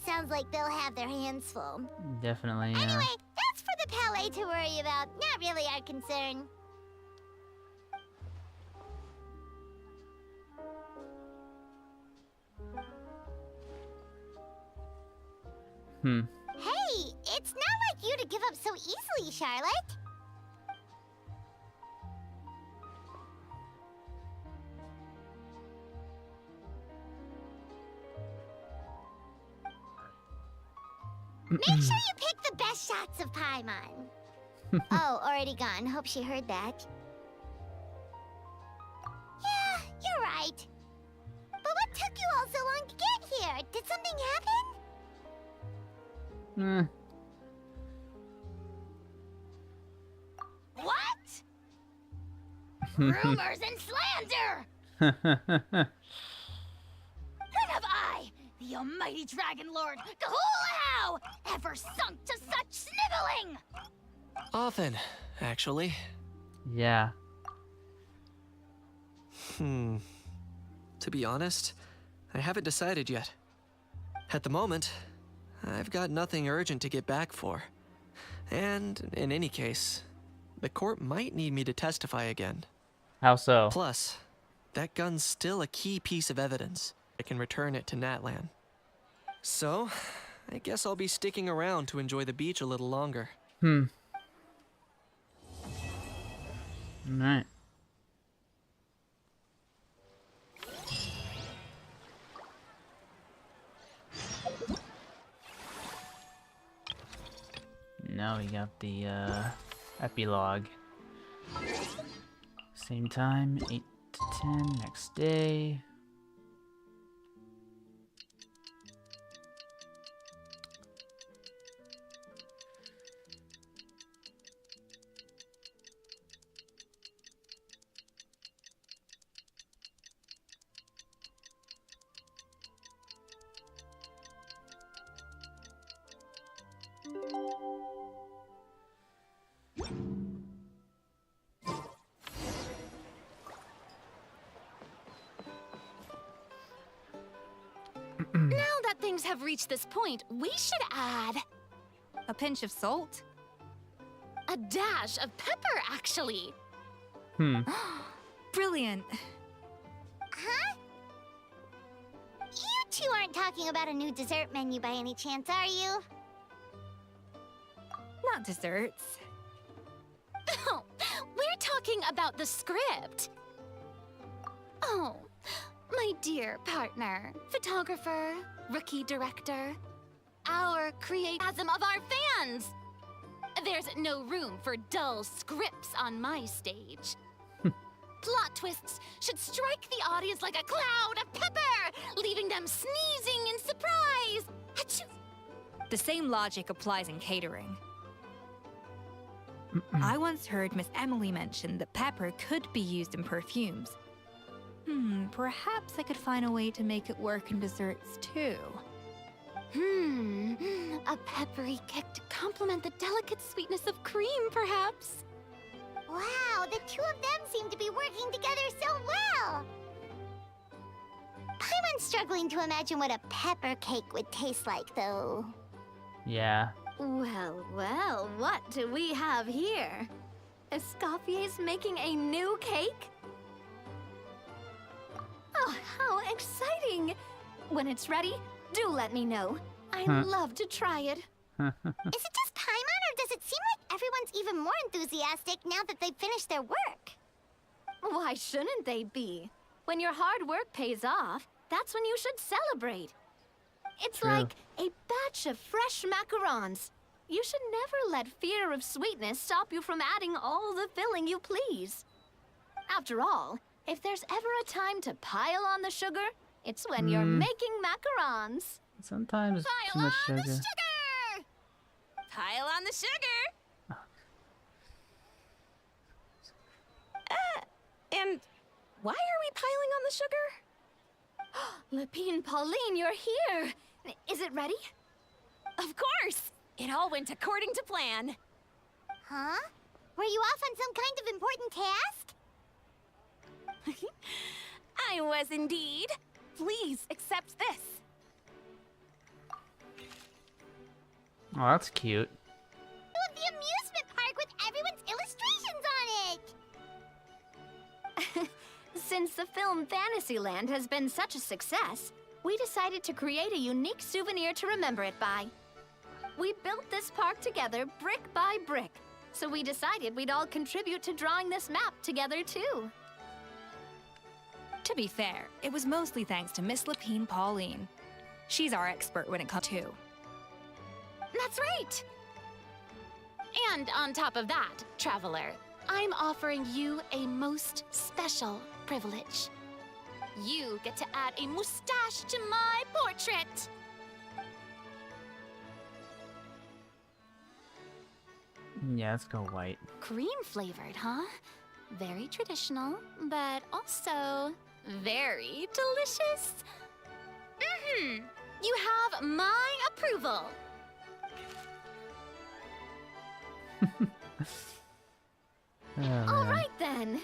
Sounds like they'll have their hands full. Definitely. Anyway, that's for the Palais to worry about. Not really our concern. Hey, it's not like you to give up so easily, Charlotte. Make sure you pick the best shots of Paimon. Oh, already gone. Hope she heard that. Yeah, you're right. But what took you all so long to get here? Did something happen? What? Rumors and slander! When have I, the almighty Dragon Lord, Kahulahau, ever sunk to such sniveling? Often, actually. Yeah. To be honest, I haven't decided yet. At the moment, I've got nothing urgent to get back for. And in any case, the court might need me to testify again. How so? Plus, that gun's still a key piece of evidence. I can return it to Natlan. So, I guess I'll be sticking around to enjoy the beach a little longer. Alright. Now we got the epilogue. Same time, 8 to 10 next day. Now that things have reached this point, we should add A pinch of salt? a dash of pepper, actually. Brilliant. Huh? You two aren't talking about a new dessert menu by any chance, are you? Not desserts. Oh, we're talking about the script. Oh, my dear partner, photographer, rookie director, our creatism of our fans. There's no room for dull scripts on my stage. Plot twists should strike the audience like a cloud of pepper, leaving them sneezing in surprise. Achoo! The same logic applies in catering. I once heard Miss Emily mention that pepper could be used in perfumes. Perhaps I could find a way to make it work in desserts too. A peppery kick to complement the delicate sweetness of cream, perhaps. Wow, the two of them seem to be working together so well. Paimon's struggling to imagine what a pepper cake would taste like, though. Yeah. Well, well, what do we have here? Escoffier's making a new cake? Oh, how exciting! When it's ready, do let me know. I'd love to try it. Is it just Paimon, or does it seem like everyone's even more enthusiastic now that they've finished their work? Why shouldn't they be? When your hard work pays off, that's when you should celebrate. It's True. like a batch of fresh macarons. You should never let fear of sweetness stop you from adding all the filling you please. After all, if there's ever a time to pile on the sugar, it's when you're making macarons. Sometimes too Pile much on the sugar. sugar! Pile on the sugar! And why are we piling on the sugar? Lepine Pauline, you're here! Is it ready? Of course! It all went according to plan. Huh? Were you off on some kind of important task? I was indeed. Please accept this. Oh, that's cute. To the amusement park with everyone's illustrations on it! Since the film Fantasyland has been such a success, we decided to create a unique souvenir to remember it by. We built this park together brick by brick, so we decided we'd all contribute to drawing this map together too. To be fair, it was mostly thanks to Miss Lepine Pauline. She's our expert when it comes to. That's right! And on top of that, Traveler, I'm offering you a most special privilege. You get to add a mustache to my portrait! Yeah, let's go white. Cream flavored, huh? Very traditional, but also very delicious. You have my approval. All right then.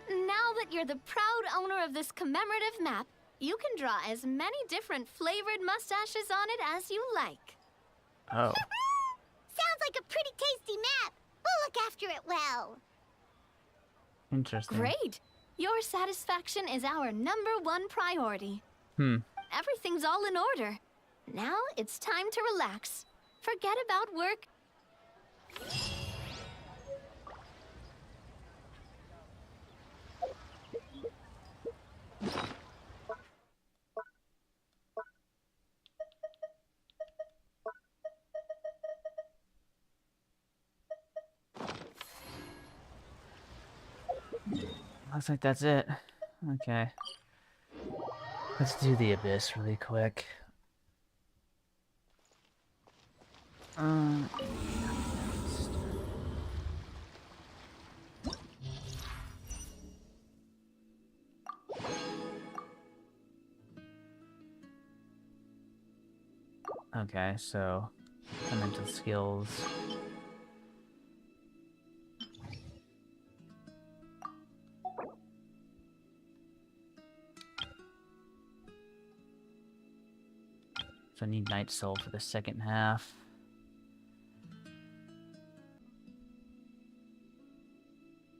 Now that you're the proud owner of this commemorative map, you can draw as many different flavored mustaches on it as you like. Oh. Sounds like a pretty tasty map. We'll look after it well. Interesting. Great. Your satisfaction is our #1 priority. Everything's all in order. Now it's time to relax. Forget about work. Looks like that's it. Okay. Let's do the abyss really quick. Okay, so elemental skills. So I need Night Soul for the second half.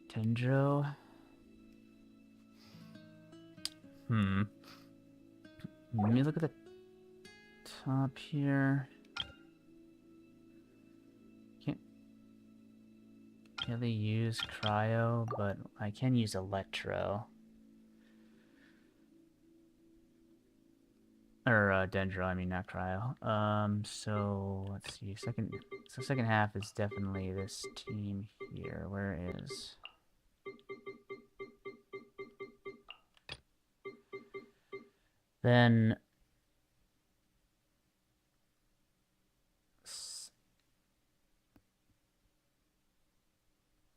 Tendro. Let me look at the top here. Can't really use Cryo, but I can use Electro. Or Dendro, I mean, not Cryo. So let's see. Second half is definitely this team here. Where is? Then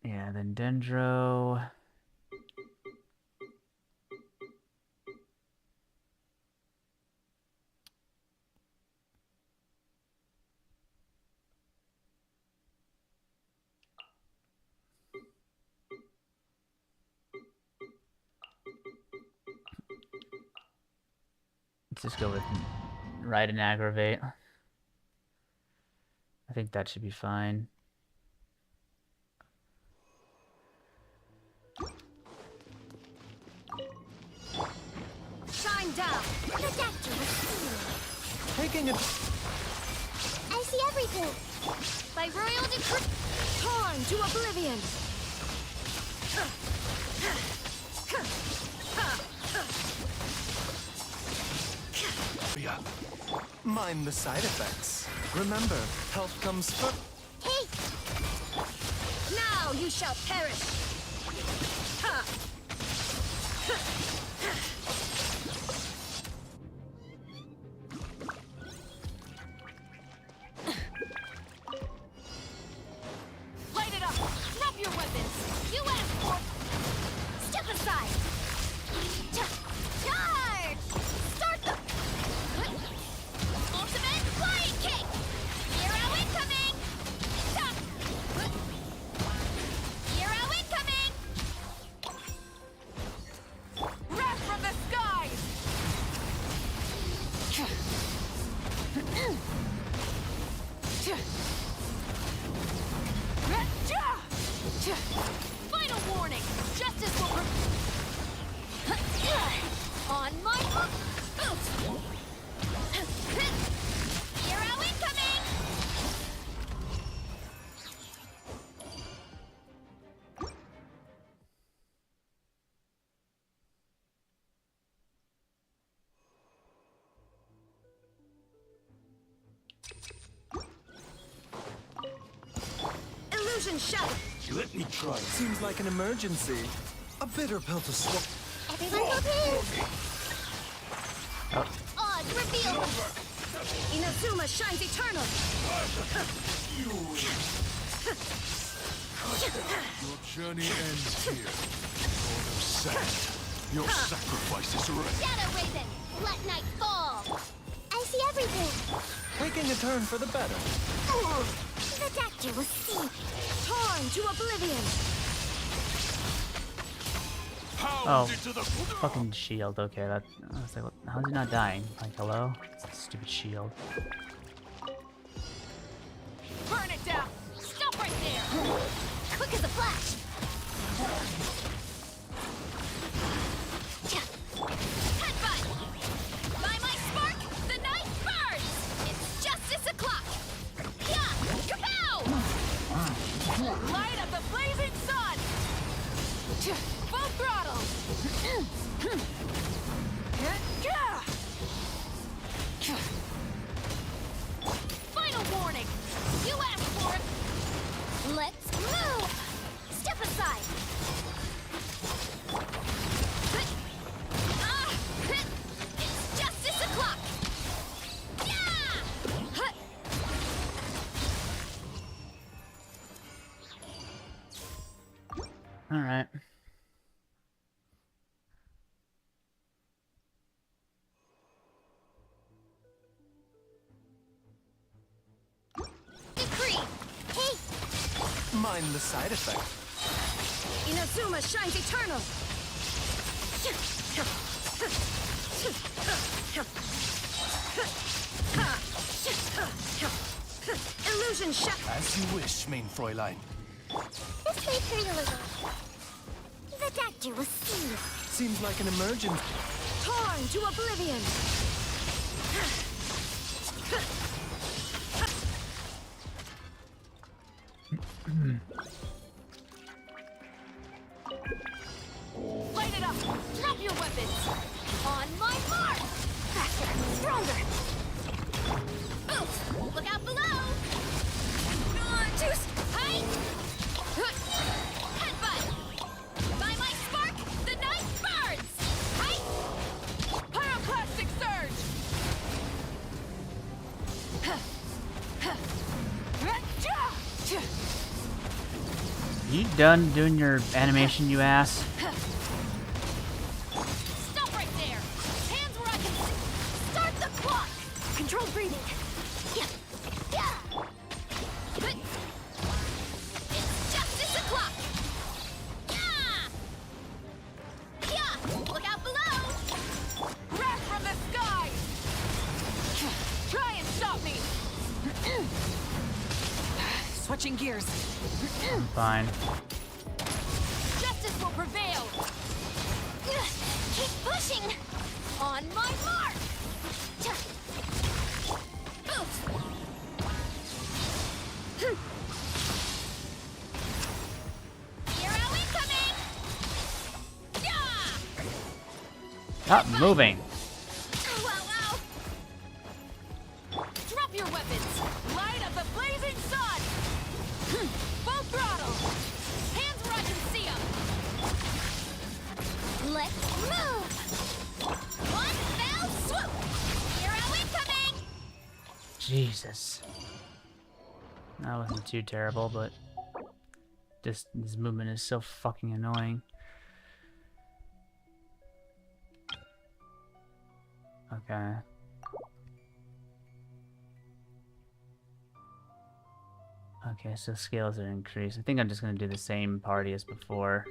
yeah, then Dendro. Let's just go with Ride and Aggravate. I think that should be fine. Shine down. Taking a... I see everything. By royal decree, torn to oblivion. Mind the side effects. Remember, health comes first. Hey! Now you shall perish. Light it up! Drop your weapons! You asked for... Step aside. Charge! Start the... Ultimate flying kick! Hero incoming! Stop! Hero incoming! Wrath from the skies! Final warning! Justice will... On my... Hero incoming! Illusion shot. Let me try. Seems like an emergency. A bitter pill to swallow. Everyone prepare. Odds revealed. Inazuma shines eternal. Your journey ends here. Lord of Sand. Your sacrifice is ready. Shadow Raven, let night fall. I see everything. Taking a turn for the better. Oh, the doctor will see. Torn to oblivion. Oh, fucking shield. Okay, that. I was like, how's he not dying? Like, hello? Stupid shield. Burn it down! Stop right there! Quick as a flash. Headbutt! By my spark, the night burns! It's justice o'clock! Yeah! Kapow! Light up the blazing sun! Full throttle! Final warning! You asked for it! Let's move. Step aside. It's justice o'clock! Yeah! All right. Decree. Hey, Mind the side effect. Inazuma shines eternal. Explosion shot. As you wish, main Fräulein. This may hurt a little. The doctor will see you. Seems like an emergency. Torn to oblivion. Light it up. Drop your weapons. On my mark. Faster. Stronger. Oof. Look out below. Juice. Height. Headbutt. By my spark, the night burns. Height. Pyroclastic surge. You done doing your animation, you ass? Stop right there. Hands where I can start the clock. Controlled breathing. Yeah. It's justice o'clock. Yeah. Look out below. Wrath from the sky. Try and stop me. Switching gears. I'm fine. Justice will prevail. Keep pushing. On my mark. Oof. Hero incoming. Yeah. Stop moving. Wow. Drop your weapons. Light of the blazing sun. Full throttle. Hands where I can see them. Let's move. One fell swoop. Hero incoming. Jesus. That wasn't too terrible, but just this movement is so fucking annoying. Okay. Okay, so scales are increased. I think I'm just gonna do the same party as before.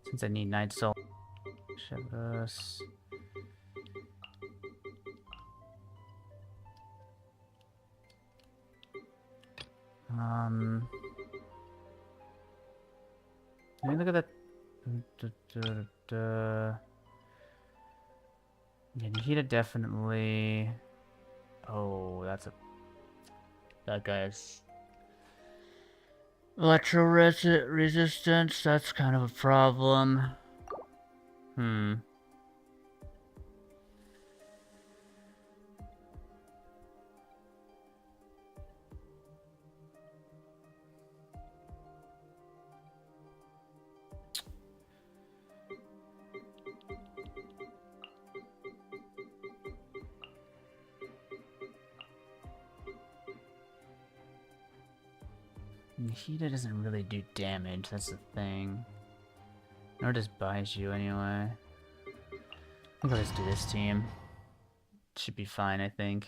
Since I need Night Soul. Shavos. Let me look at that. Yeah, Nikita definitely. Oh, that's a. That guy's electro resistance. That's kind of a problem. Nikita doesn't really do damage, that's the thing. Nor does Baiju anyway. I think I'll just do this team. Should be fine, I think.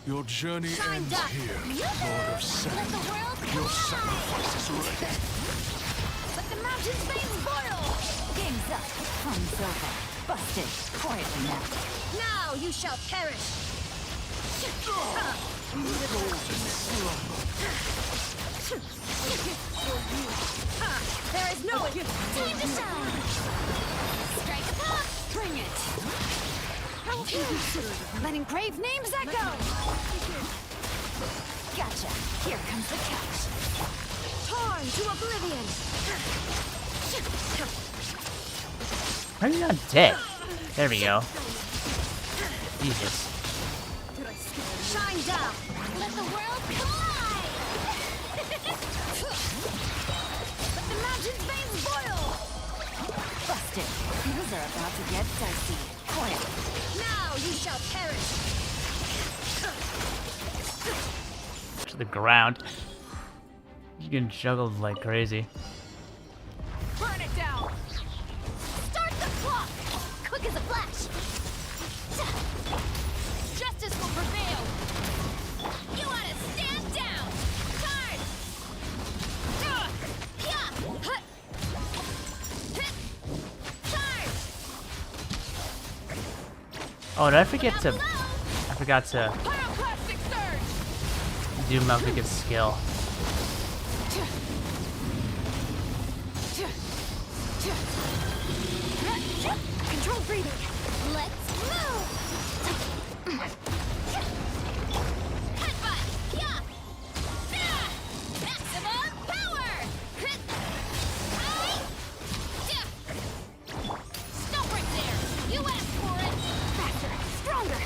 Your journey ends here, Lord of Sand. Let the world come Your alive. sacrifice is ready. Let the mountain's veins boil. Game's up. Fun's over. Busted. Quietly now. Now you shall perish. There is no time to shine. Strike a pop. Bring it. Letting grave names echo. Gotcha. Here comes the catch. Torn to oblivion. How are you not dead? There we go. Jesus. Shine down. Let the world collide. Let the mountain's veins boil. Busted. Things are about to get dicey. Quiet. Now you shall perish. To the ground. You can juggle like crazy. Burn it down. Start the clock. Quick as a flash. Justice will prevail. You want to stand down. Turn. Oh, did I forget to? I forgot to do Malvika's skill. Control breathing. Let's move. Headbutt. Yeah. Maximum power. Stop right there. You asked for it. Faster, stronger.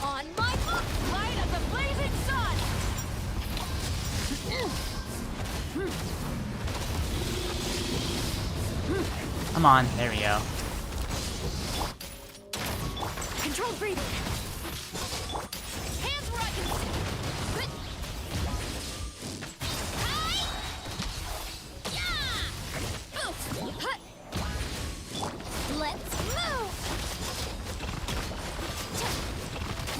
On my mark. Light of the blazing sun. Come on, there we go. Control breathing. Hands where I can see. Let's move.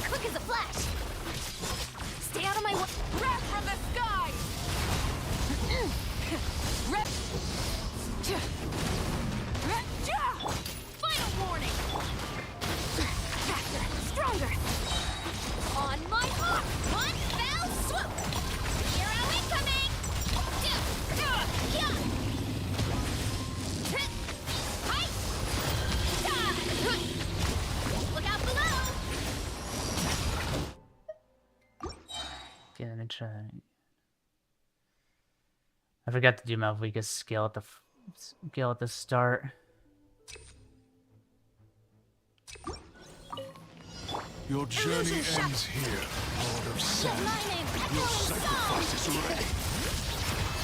Quick as a flash. Stay out of my way. Wrath from the sky. Final warning. Faster, stronger. On my mark. One fell swoop. Hero incoming. Look out below. Okay, let me try. I forgot to do Malvika's skill at the start. Your journey ends here, Lord of Sand. Your sacrifice is ready.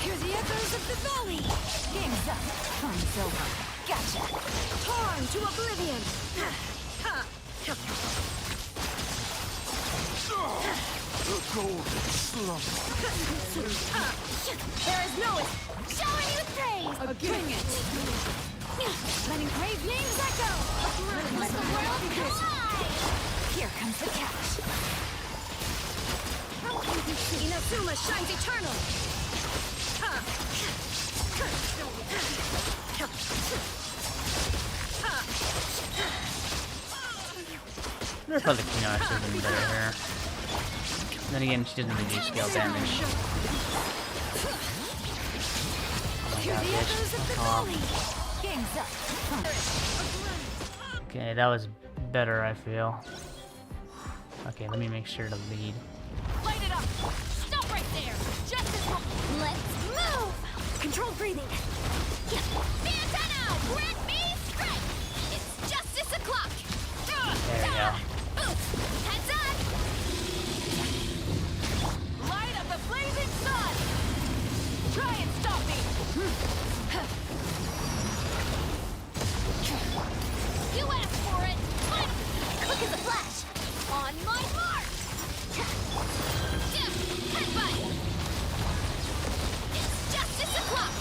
Hear the echoes of the valley. Game's up. Fun's over. Gotcha. Torn to oblivion. The golden slumber. There is no it. Showing you praise. Bring it. Letting brave names echo. Let the world collide. Here comes the catch. Inazuma shines eternal. I thought the Kino actually would have been better here. Then again, she doesn't really do scale damage. Oh my god, bitch. Fuck off. Okay, that was better, I feel. Okay, let me make sure to lead. Light it up! Stop right there! Justice will... Let's move! Control breathing. Santana! Grant me strength! It's justice o'clock! There we go. Heads on! Light of the blazing sun! Try and stop me! You asked for it! Fight! Quick as a flash! On my mark! Headbutt! It's justice o'clock!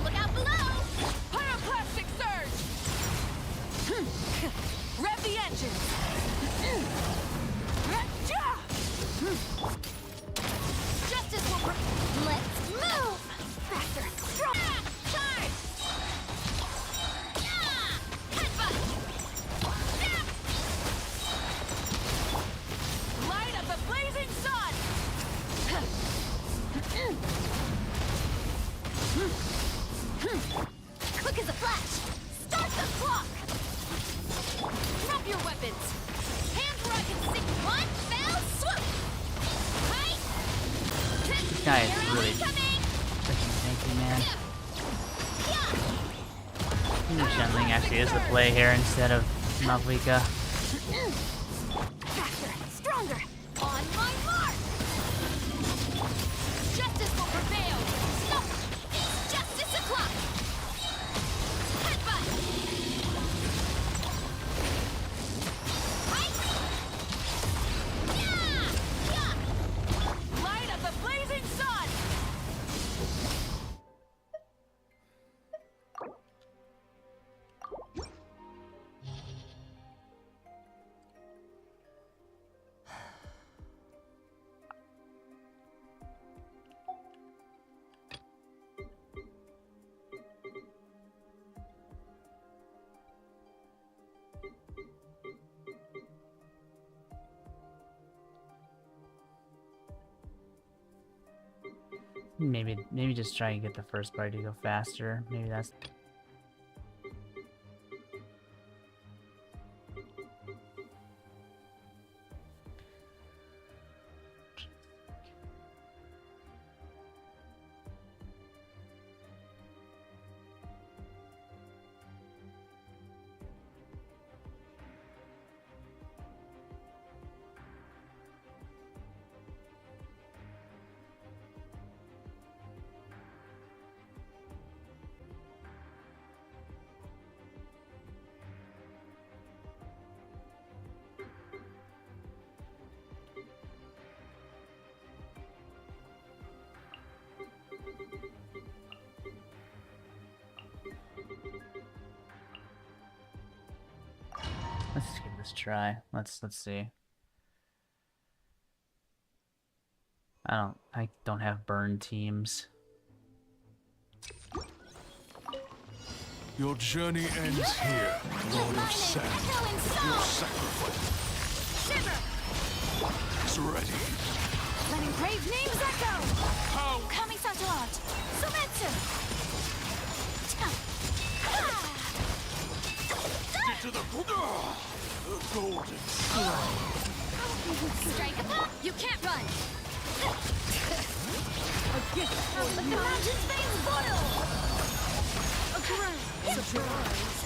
Look out below! Pyroclastic surge! Rev the engine! Justice will... Let's move! Faster! Strong! Charge! Headbutt! Light of the blazing sun! Quick as a flash! Start the clock! Drop your weapons! Hands where I can see! One fell swoop! Right! This guy is really freaking tanky, man. Shenling actually is the play here instead of Malvika. Faster! Stronger! On my mark! Justice will prevail! Stop! It's justice o'clock! Headbutt! Light of the blazing sun! Maybe just try and get the first party to go faster. Maybe that's. Let's give this a try. Let's see. I don't have burn teams. Your journey ends here, Lord of Sand. Your sacrifice is ready. Letting brave names echo! How? Kami-Satorat! Sumetsu! Get to the golden sun. Strike upon! You can't run! A gift from the mountain's veins boil! A grand surprise!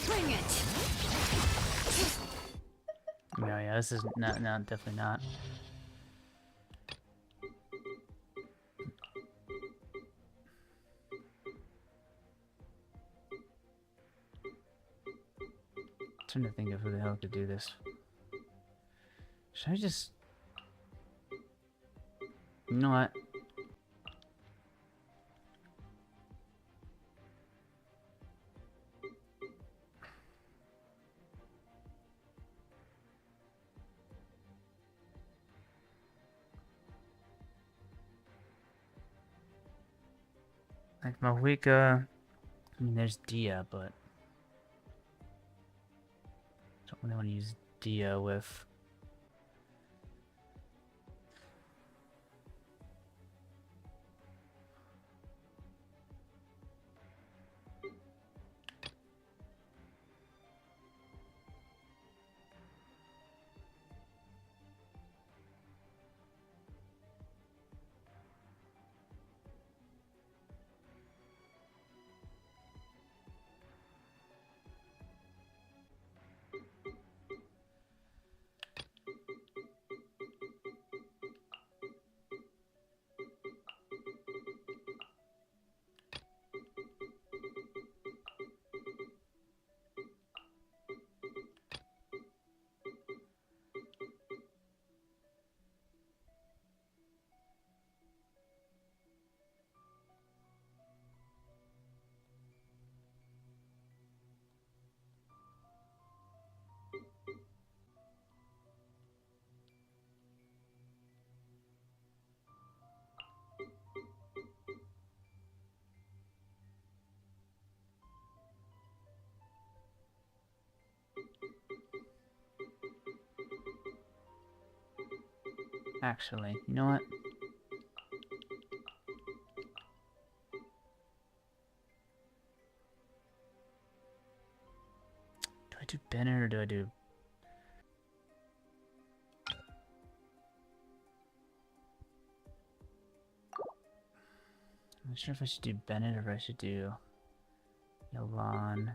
Bring it! No, yeah, this is not, definitely not. I'm trying to think of who the hell could do this. Should I just... You know what? Like Mahwika, I mean, there's Dia, but don't really want to use Dia with. Actually, you know what? Do I do Bennett or do I do... I'm not sure if I should do Bennett or if I should do Yolan.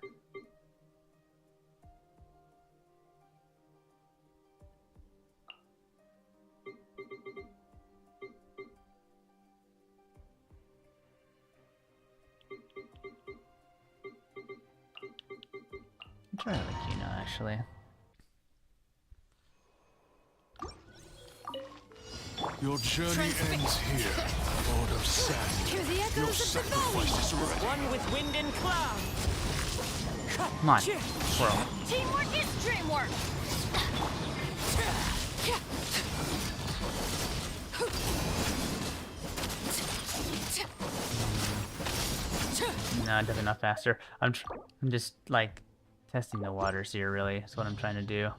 I'm trying to like Yuna, actually. Your journey ends here, Lord of Sand. Hear the echoes Your of the sacrifice is ready. One with wind and cloud. Come on, bro. Teamwork is dreamwork! No, definitely not faster. I'm just like Testing the waters here, really, is what I'm trying to do.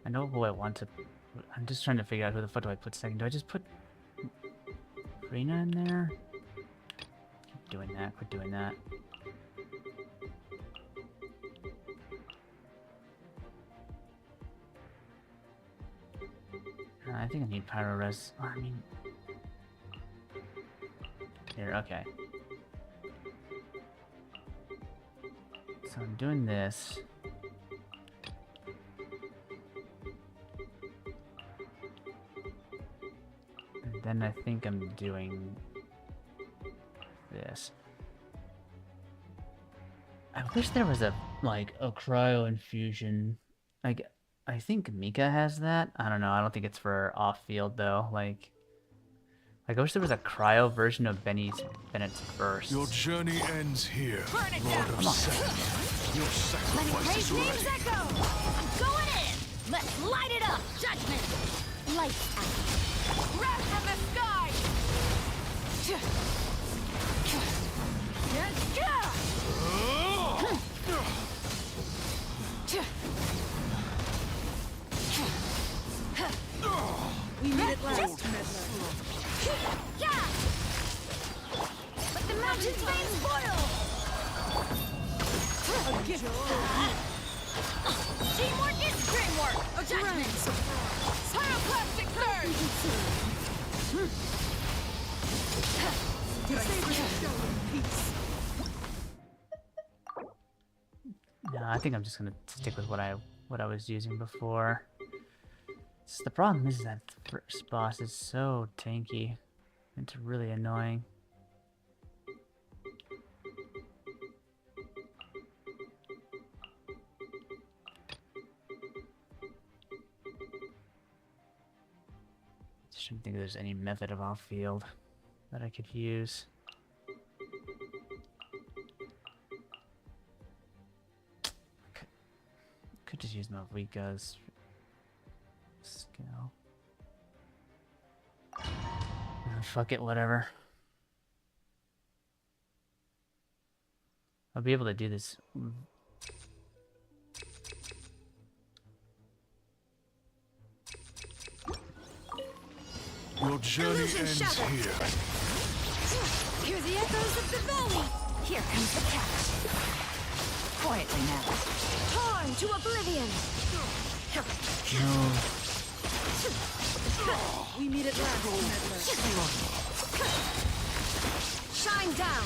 I know who I want to. I'm just trying to figure out who the fuck do I put second. Do I just put Rena in there? Keep doing that. Quit doing that. I think I need Pyro Res. I mean, here. Okay. So I'm doing this. Then I think I'm doing this. I wish there was a cryo infusion. Like, I think Mika has that. I don't know. I don't think it's for off field though. Like I wish there was a cryo version of Bennett's burst. Your journey ends here, Burn it Lord down. of Sand. Your sacrifice is ready. Echo! I'm going in! Let's light it up! Judgment! Lights out. Wrath from the sky! We made it last, meddler. But the mountain's veins boil! Teamwork is dreamwork! Judgment! Pyroclastic No, I think I'm just gonna stick with what I was using before. The problem is that the first boss is so tanky. It's really annoying. Shouldn't think there's any method of off-field that I could use. Could just use Malvika's skill. Fuck it, whatever. I'll be able to do this. Your journey ends here. Hear the echoes of the valley! Here comes the cat. Quietly now. Torn to oblivion! No. We meet at last, meddler. Shine down!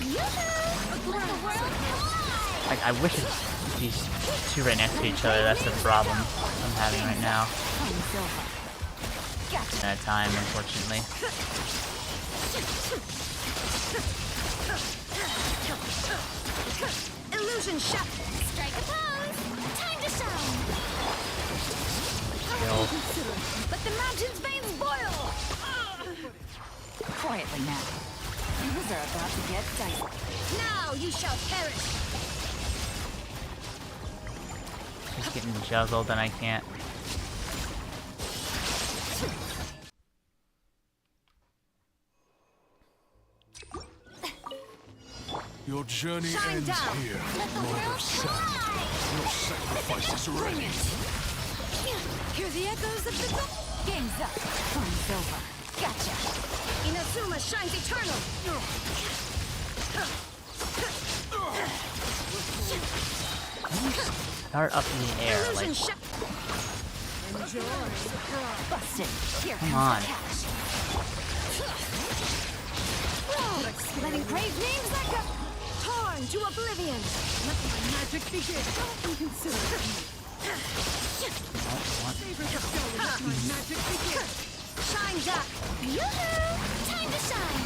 Yoo-hoo! Let the world collide! Like, I wish these two right next to each other. That's the problem I'm having right now. At a time, unfortunately. Illusion shot! Strike a pose! Time to shine! Kill. But the mountain's veins boil! Quietly now. Things are about to get dicey. Now you shall perish! Just getting juggled and I can't. Your journey Shine ends down. here, Lord of Sand. Your sacrifice is ready. Hear the echoes of the game's up. Fun's over. Gotcha. Inazuma shines eternal. Start up in the air, like. Busted. Here Come comes on. the catch. Letting praise names echo. Torn to oblivion. Let my magic begin. Don't consider it. Let my magic begin. Shine die. Yoo-hoo! Time to shine.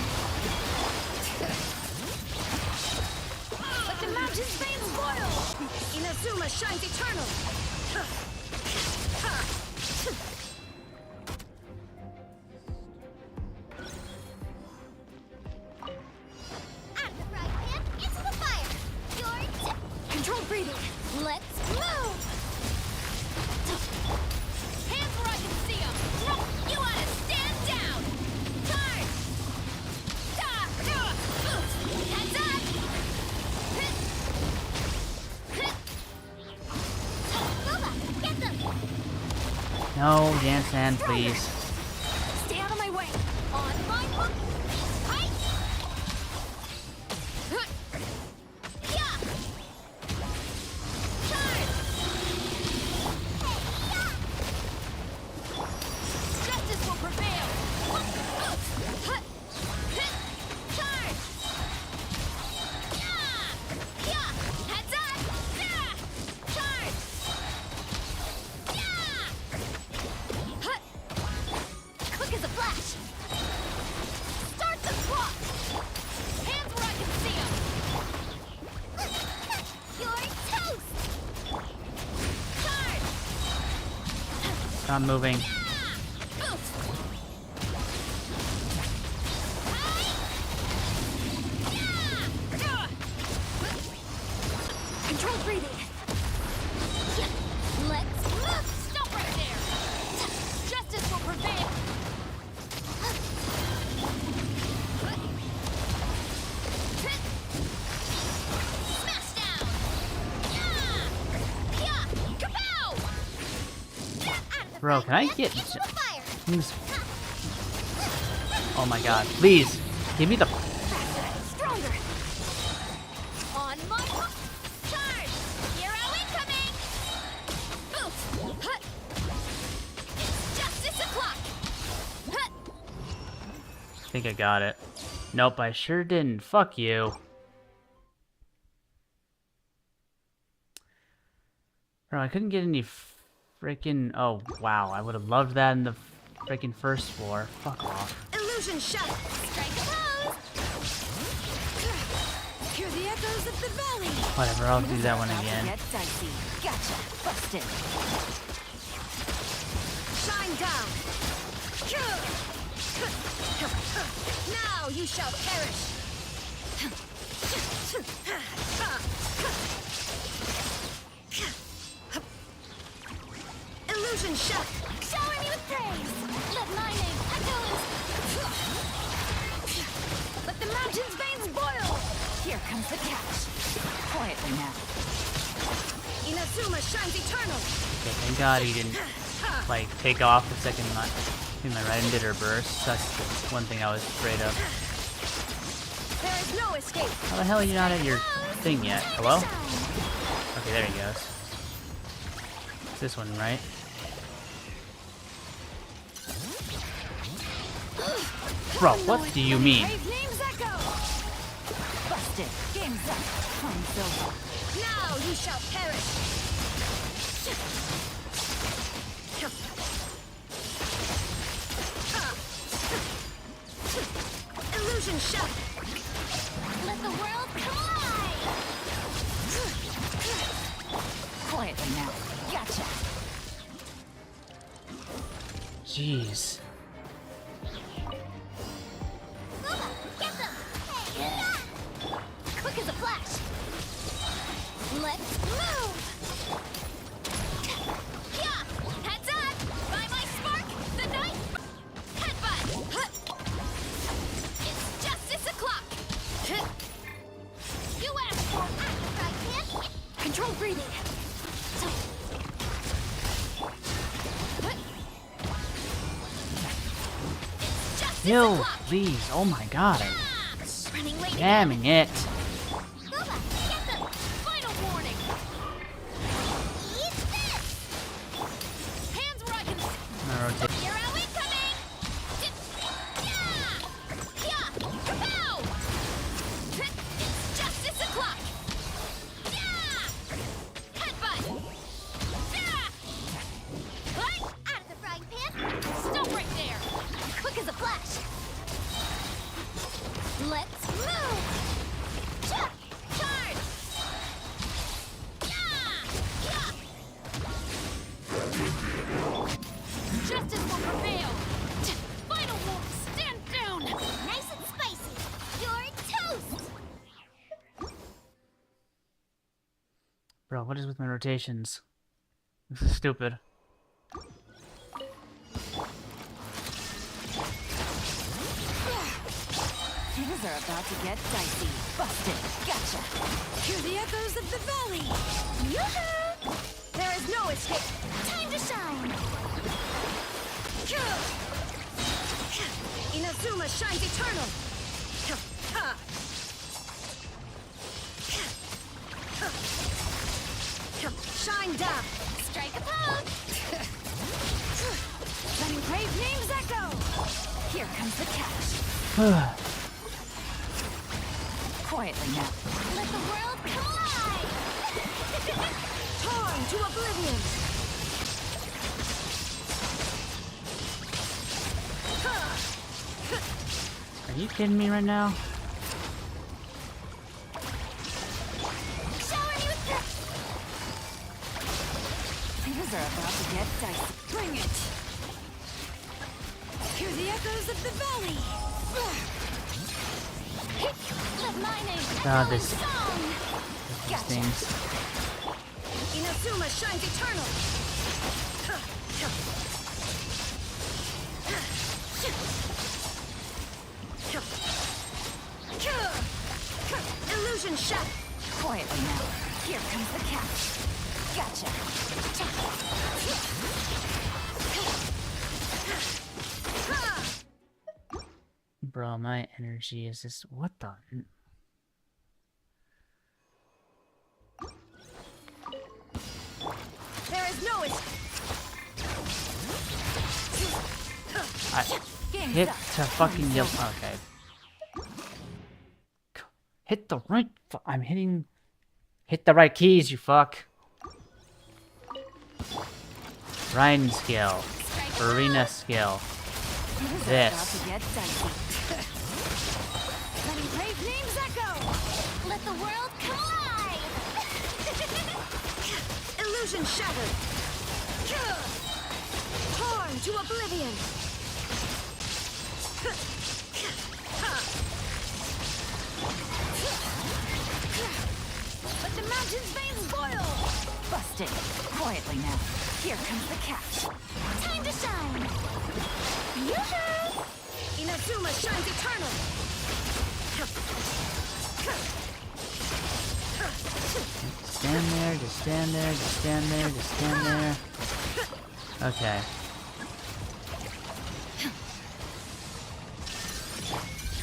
Let the mountain's veins boil. Inazuma shines eternal. Out of the frying pan, into the fire. Controlled breathing. Let's move. Hands where I can see them. You ought to stand down. Charge. Heads up. Lola, get them. No, dance hand, please. Stay out of my way. On my hook. Right. Yeah. Charge. Justice will prevail. Charge. Yeah. Heads up. Charge. Quick as a flash. Start the clock. Hands where I can see them. You're toast. Charge. Stop moving. Controlled breathing. Let's move. Stop right there. Justice will prevail. Smash down. Yeah. Kapow! Bro, can I get... Into the fire. Who's... Oh my god. Please! Give me the... Stronger. On my hook. Charge. Hero incoming. It's justice o'clock. I think I got it. Nope, I sure didn't. Fuck you. Bro, I couldn't get any freaking... Oh, wow. I would have loved that in the freaking first floor. Fuck off. Illusion shut. Strike a pose. Hear the echoes of the valley. Whatever, I'll do that one again. Get dicey. Gotcha. Busted. Shine down. Now you shall perish. Illusion shut. Shower me with praise. Let my name echo Let the mountain's veins boil. Here comes the catch. Quietly now. Inazuma shines eternal. Okay, thank god he didn't, like, take off the second my right and did her burst. That's one thing I was afraid of. There is no escape. How the hell are you not at your thing yet? Hello? Okay, there he goes. It's this one, right? Bro, what do you mean? Brave names echo. Busted. Game's up. Time's over. Now you shall perish. Illusion shut. Let the world collide. Quietly now. Gotcha. Jeez. Lola, get them. Quick as a flash. Let's move. Yeah. Heads up. By my spark, the night. Headbutt. It's justice o'clock. You asked for it, right, kid? Control breathing. No, please. Oh my god. Running late. Damn it. Lola, get them. Final warning. Eat this. Hands where I can see. I'm gonna rotate. Hero incoming. Yeah. Kapow! It's justice o'clock. Yeah. Headbutt. Yeah. What? Out of the frying pan. Stop right there. Quick Let's move! Charge! Justice will prevail! Final wolf, stand down! Nice and spicy. You're toast. Bro, what is with my rotations? This is stupid. Things are about to get dicey. Busted. Gotcha. Hear the echoes of the valley. Yoo-hoo! There is no escape. Time to shine. Inazuma shines eternal. Shine down. Strike a pose! Letting brave names echo. Here comes the catch. Quietly now. Let the world collide. Torn to oblivion. Are you kidding me right now? Shower me with the... Things are about to get dicey. Bring it. Hear the echoes of the valley. Let my name God, echo in this song! things. Inazuma shines eternal. Illusion shot. Quietly now. Here comes the catch. Gotcha. Bro, my energy is just what the. There is no I hit the fucking yellow. Okay. Hit the right. I'm hitting. Hit the right keys, you fuck. Ryan skill. Arena skill. This. Letting brave names echo. Let the world collide. Illusion shattered. Torn to oblivion. Let the mountain's veins boil. Busted. Quietly now. Here comes the catch. Time to shine. Yoo-hoo! Inazuma shines eternal. Stand there, just stand there, just stand there, just stand there. Okay.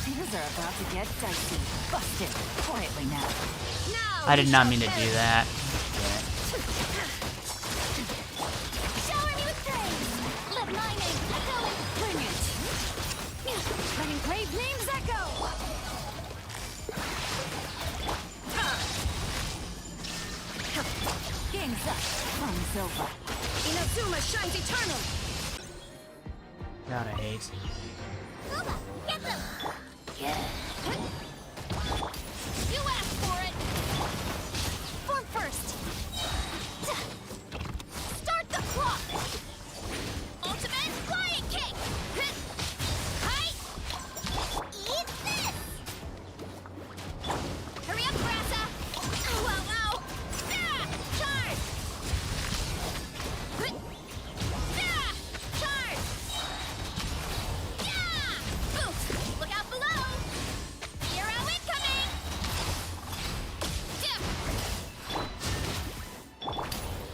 Things are about to get dicey. Busted. Quietly now. I did not mean to do that. Shower me with praise. Let my name echo and Bring it. Letting brave names echo. Game's up. Fun's over. Inazuma shines eternal. God, I hate. Uma, get them. You asked for it! Form first. Start the clock! Ultimate flying kick! Hi! Eat this. Hurry up, Grassa! Ow, ow, ow! Ah! Charge! Ah! Charge! Yeah! Boost! Look out below! Hero incoming! Dip!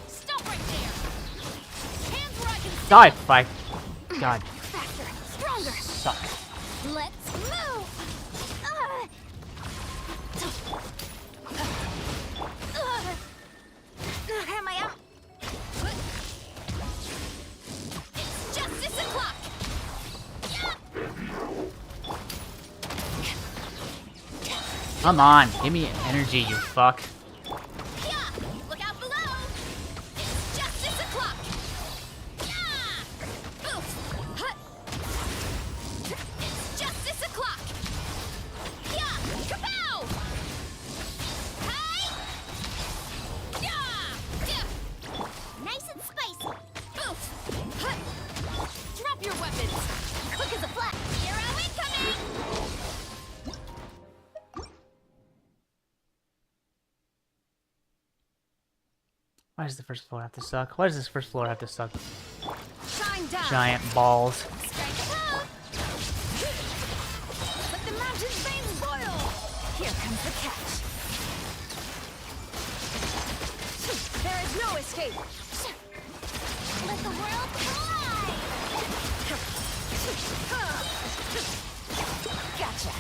Stop right there! Hands where I can see! Die, fight. God, Faster! Stronger! suck. Let's move. Am I out? It's justice o'clock! Come on, give me energy, you fuck. Yeah! Look out below! It's justice o'clock! Yeah! Boost! Hut! It's justice o'clock! Why does the first floor have to suck? Why does this first floor have to suck? Shine down. Giant balls. Strike a blow. Let the mountain's veins boil. Here comes the catch. There is no escape. Let the world collide! Gotcha.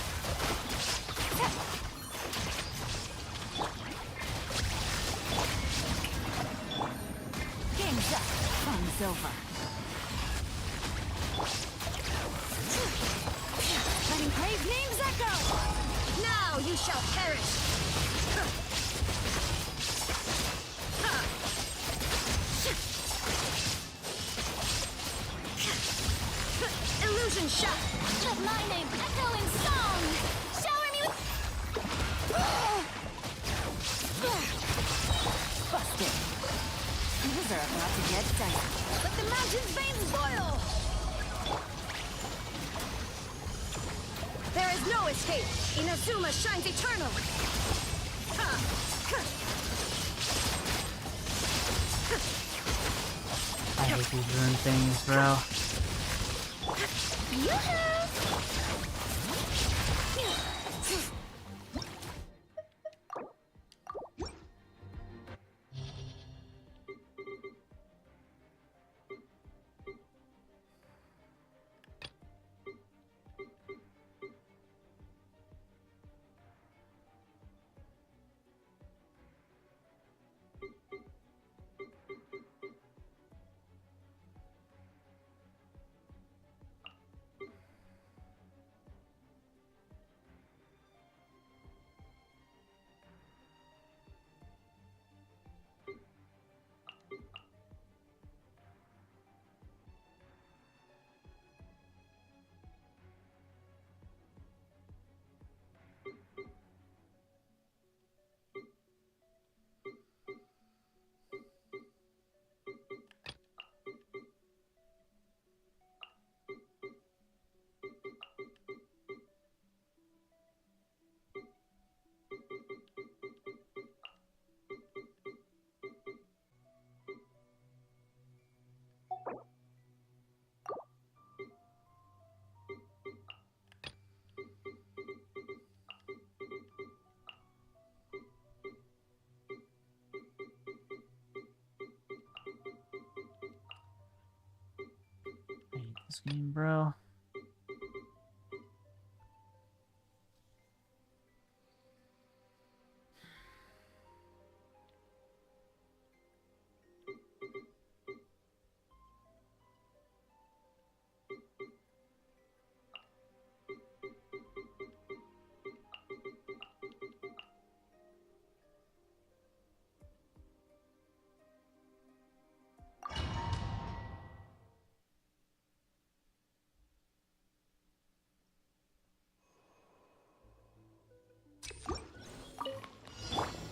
Game's up. Fun's over. Letting brave names echo. Now you shall perish. Illusion shot. Let my name echo in song! Shower me with... Busted. You deserve not to get dicey. Let the mountain's veins boil. There is no escape. Inazuma shines eternal. I hate these rune things, bro. I hate this game, bro.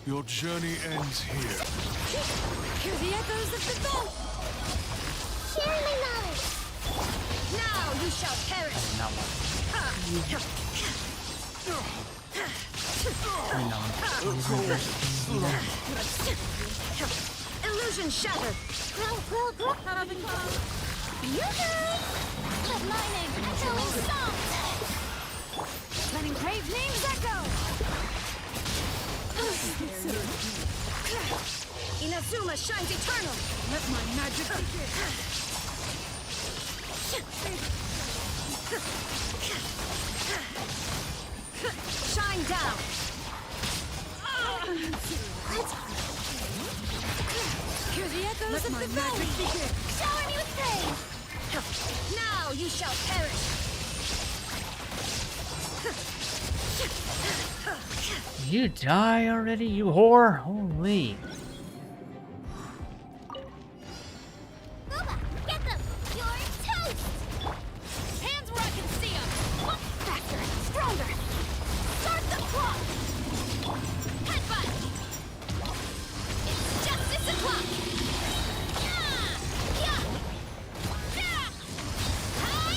Your journey ends here. Hear the echoes of the boat. Share my knowledge! Now you shall perish. Not one. Illusion shattered. Let my name echo in song! Letting brave names echo. Inazuma shines eternal. Let my magic begin. Shine down. Hear the echoes of the valley. Shower me with praise! Now you shall perish. You die already, you whore? Holy. Booba, get them! You're toast! Hands where I can see them! Faster! Stronger! Start the clock! Headbutt! It's justice o'clock! Yeah! Yeah! Yeah! Hi!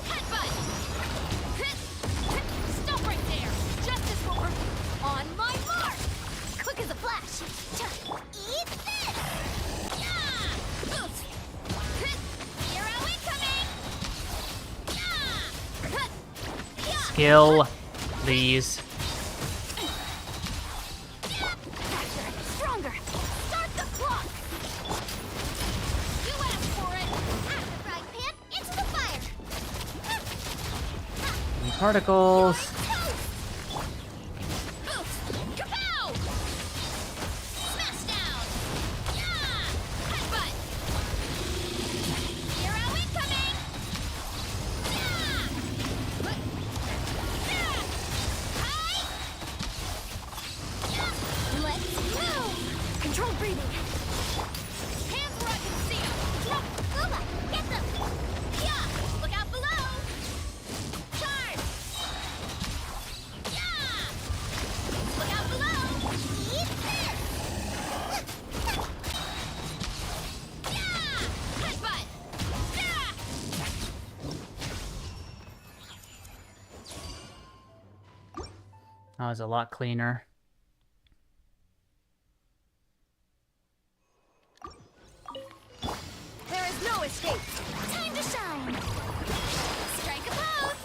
Headbutt! Stop right there! Justice will skill, please. Stronger. Start the clock. You asked for it. Out of the frying pan, into the fire. Particles. Kapow! Smash down. Yeah! Headbutt. Hero incoming. Yeah! Hi! Let's move. Control breathing. Hands where I can see them. Uma, get them. Yeah! Look out below. Charge. Yeah! Look out below. Eat this. Yeah! Headbutt. Yeah! That was a lot cleaner. There is no escape. Time to shine. Strike a pose.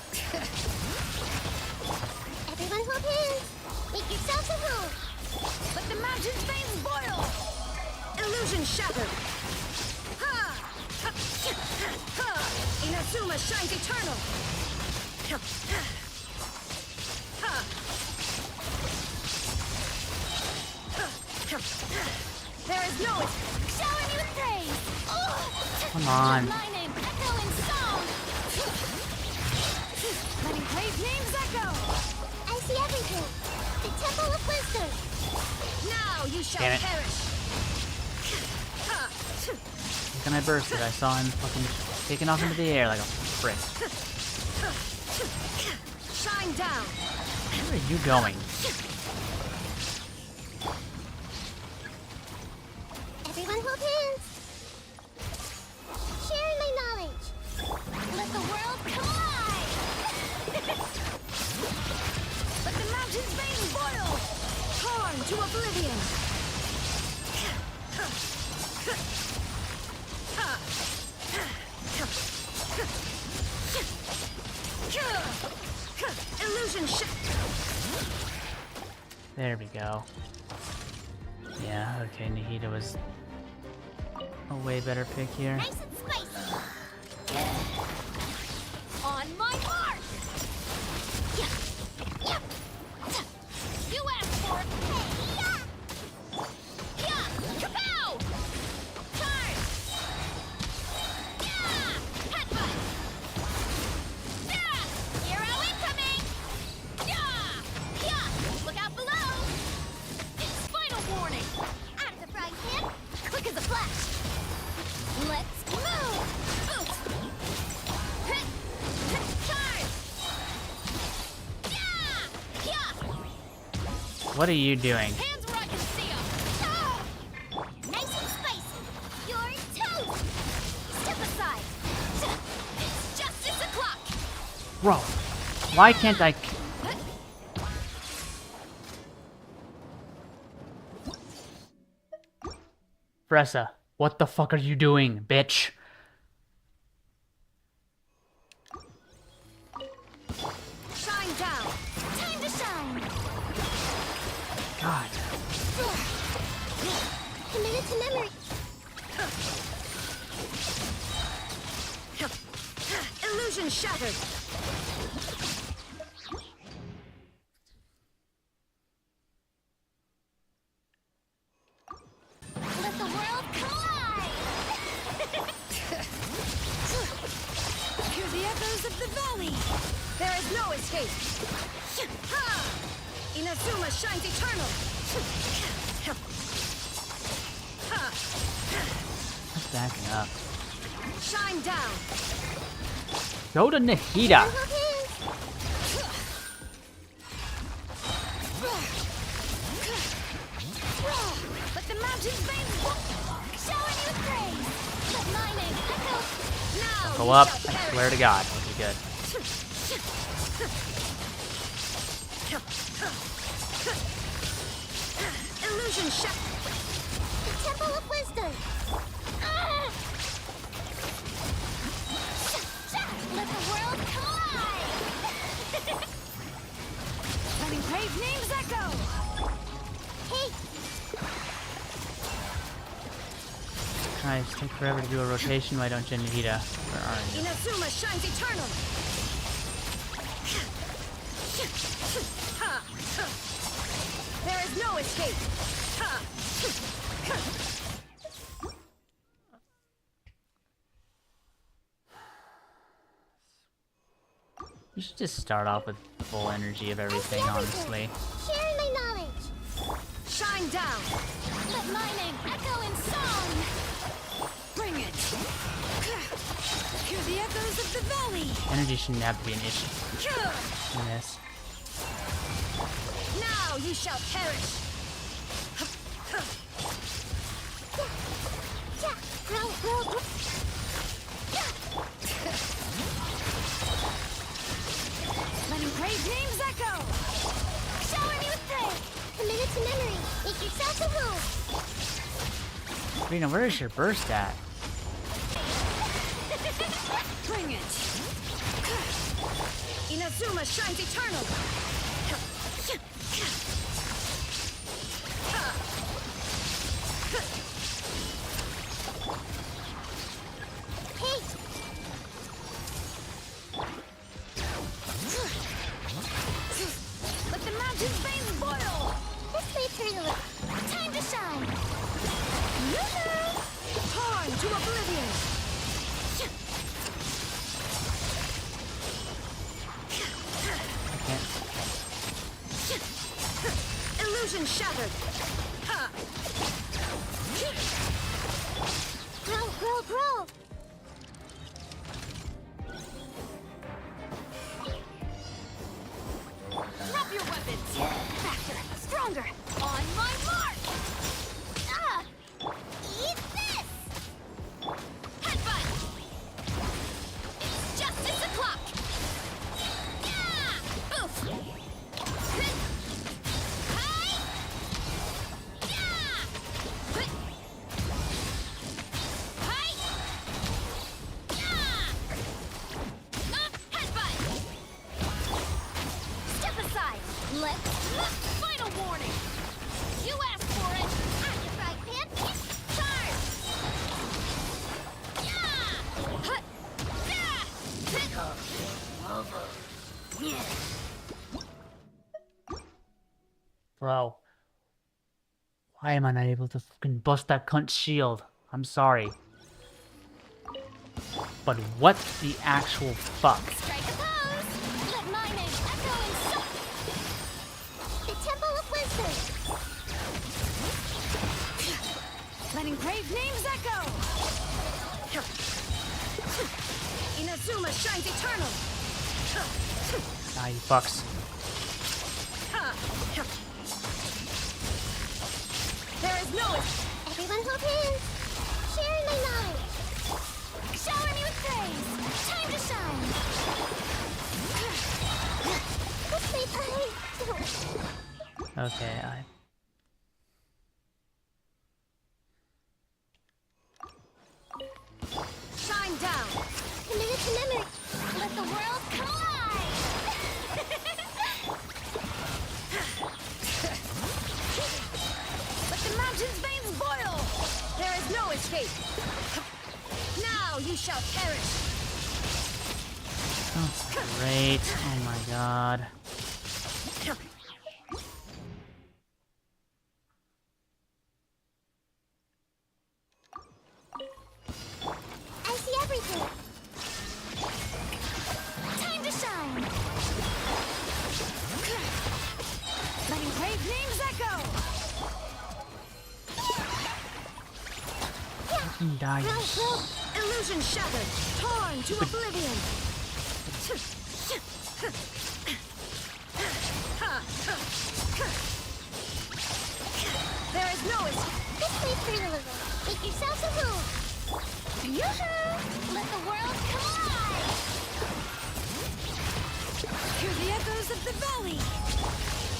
Everyone hold hands. Make yourselves at home. Let the mountain's veins boil. Illusion shattered. Ha! Ha! Ha! Inazuma shines eternal. Ha! Ha! There is no escape. Showering you with praise. Come on. My name echo in song. Letting praise names echo. I see everything. The Temple of Wisdom. Now you shall Damn it. perish. Look at my bursted. I saw him fucking taking off into the air like a frick. Shine down. Where are you going? Everyone hold hands. Sharing my knowledge. Let the world collide. Let the mountain's veins boil. Torn to oblivion. Illusion There we go. Yeah, okay, Nihida was a way better pick here. nice and spicy. On my mark. Yeah. Yeah. You asked for it. Hey, yeah. Yeah. Kapow! Charge. Yeah. Headbutt. Yeah. Hero incoming. Yeah. Yeah. Look out below. It's final warning. Out of the frying pan. Quick as a flash. Let's move. Oof. Hit. Hit. Charge. Yeah. Yeah. What are you doing? Hands where I can see them. Nice and spicy. You're toast. Step aside. It's justice o'clock. Bro, why can't I... Fressa, what the fuck are you doing, bitch? Shine down. Time to shine. God. Committed to memory. Illusion shattered. Let the world collide. Hear the echoes of the valley. There is no escape. Ha! Inazuma shines eternal. Ha! That's backing up. Shine down. Go to Nihida. Let the mountains veins showering you with praise. Let my name echo. Now Go you up. shall I perish. swear to God. Okay, good. Illusion shut. The Temple of Wisdom. Let the world collide. Christ, take forever to do a rotation. Why don't you, Nahida? Where are you? Inazuma shines eternal. There is no escape. You should just start off with full energy of everything, honestly. Sharing my knowledge. Shine down. Let my name echo in song! Bring it. Hear the echoes of the valley. Energy shouldn't have to be an issue in this. Now you shall perish. Letting brave names echo. Shower me with praise. Commit it to memory. Make yourself a home. Rena, where is your burst at? Bring it. Inazuma shines eternal. Let the mountain's veins boil. This way, turtle. Time to shine. Yoo-hoo! Torn to oblivion. Illusion shattered. Grow, grow, grow. Drop your weapons. Faster, stronger. On my mark! Ah! Eat this! Headbutt! It's justice o'clock! Yeah! Oof! Hi! Yeah! Hi! Yeah! Headbutt! Step aside. Let's final warning! You asked for it! At your fried pan. Charge! Yeah! Hut! Yeah! Bro. Why am I not able to fucking bust that cunt's shield? I'm sorry. But what the actual fuck? Strike a pose! Let my name echo in song! The Temple of Wisdom. Letting brave names echo. Inazuma shines eternal. Ah, you fucks. There is no Everyone hold hands. Sharing my knowledge. Shower me with praise! Time to shine! This way, Okay, shine down. Commit it to memory. Let the world collide! Let the mountain's veins boil. There is no escape. Now you shall perish. that's great. Oh my god. I see everything. Time to shine! Letting brave names echo. Fucking die, you Illusion shattered. Torn to oblivion. There is no escape. This way, turtle. Make yourselves a home. Yoo-hoo! Let the world collide! Hear the echoes of the valley.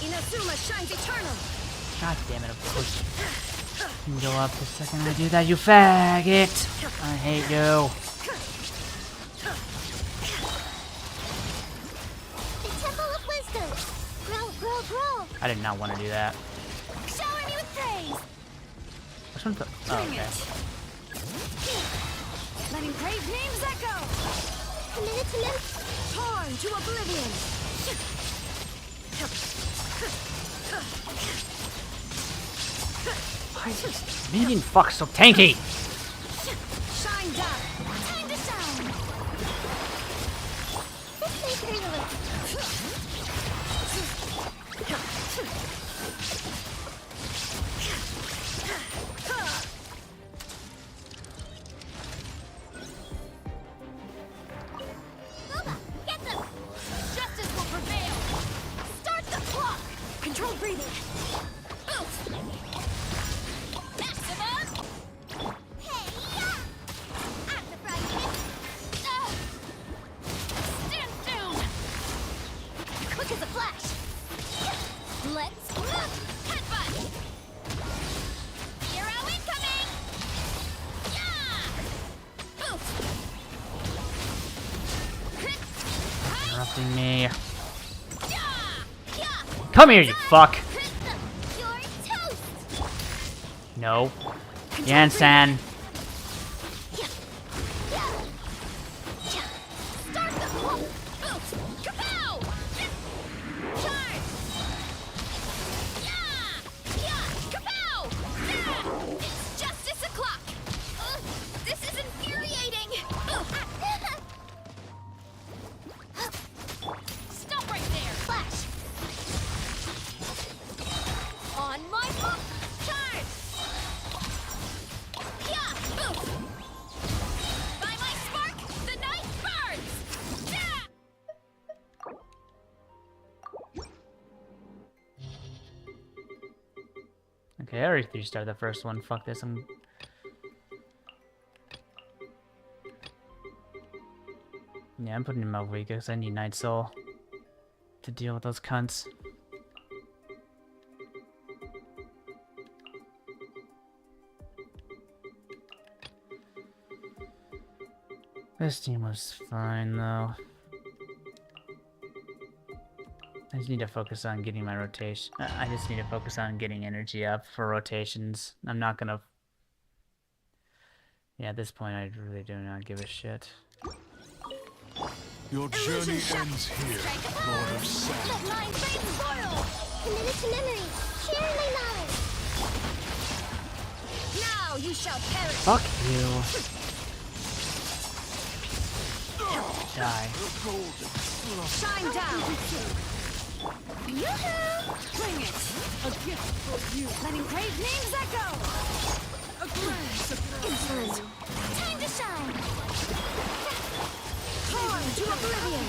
Inazuma shines eternal. God damn it, of course. You can go up the second I do that, you faggot! I hate you. The Temple of Wisdom. Grow, grow, grow. I did not want to do that. Shower me with praise! Which one's the... Oh, okay. Letting brave names echo! Committed to limb. Torn to oblivion! Why is this minion fuck so tanky? Shine down! Time to shine. Let's play through the loop. Boba, get them! Justice will prevail! Start the clock! Control breathing! Boost! Maxima! Hey, yeah! I'm the front. Stand down! Quick as a flash! Let's move! Headbutt! Hero incoming! Yeah! Boost! Interrupting me. Yeah! Yeah! Come here, you fuck. You're toast! No. Yansan. Start the clock! Boost! Kapow! Charge! Yeah! Yeah! Kapow! Yeah! It's justice o'clock! This is infuriating! Stop right there! Flash! On my mark! Charge! Yeah! Boost! By my spark, the night burns! Yeah! Okay, I already 3-starred the first one. Fuck this. Yeah, I'm putting him out weak because I need Night Soul to deal with those cunts. This team was fine though. I just need to focus on getting my rotation. I just need to focus on getting energy up for rotations. I'm not gonna. Yeah, at this point, I really do not give a shit. Your journey ends here, Lord of Sand. Let mind fade boil! Committed to memory. Sharing my knowledge. Now you shall perish! Fuck you. Die. Shine down! Yoo-hoo! Bring it! A gift for you! Letting brave names echo! A grace of Insolent. Time to shine. torn to oblivion!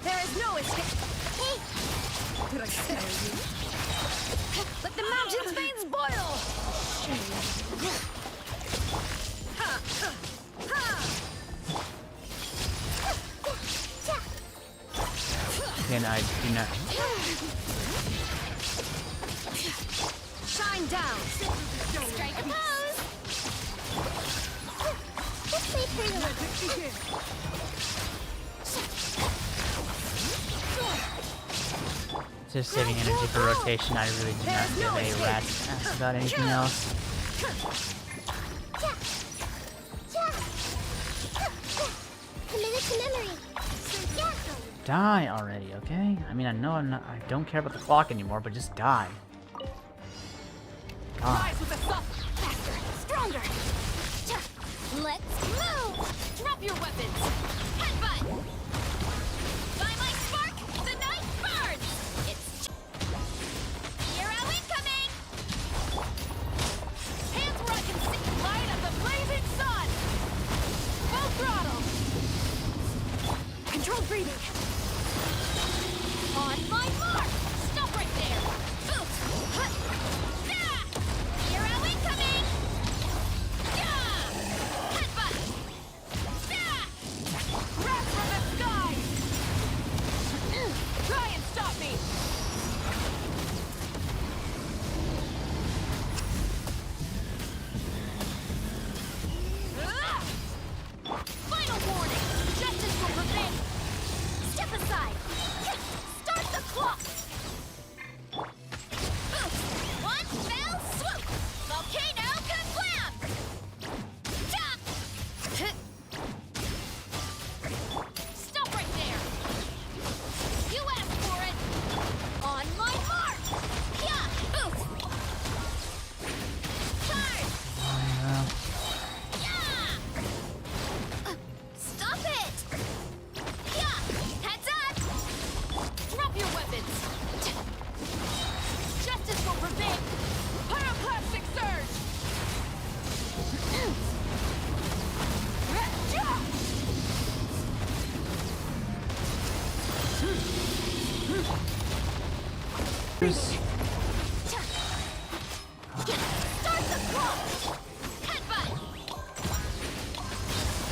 There is no escape! Hey, Did I scare you? Let the mountain's veins boil! Ha! Ha! Again, I do not. Shine down! strike a pose. Let's play through the loop. Just saving energy for rotation. I really do not give a rat's ass about anything else. Committed to memory. Yeah. Die already, okay? I mean, I know I don't care about the clock anymore, but just die. God. Rise with assault! Faster! Stronger! Let's move! Drop your weapons! Headbutt! By my spark, the night burns! It's Hero incoming. hands where I can see the light of the blazing sun! Full throttle! Control breathing! On my mark! Stop right there! Boost! Hut! Yeah! Hero incoming. Yeah! Headbutt! Yeah! for big! Pyroclastic surge! Start the clock! Headbutt!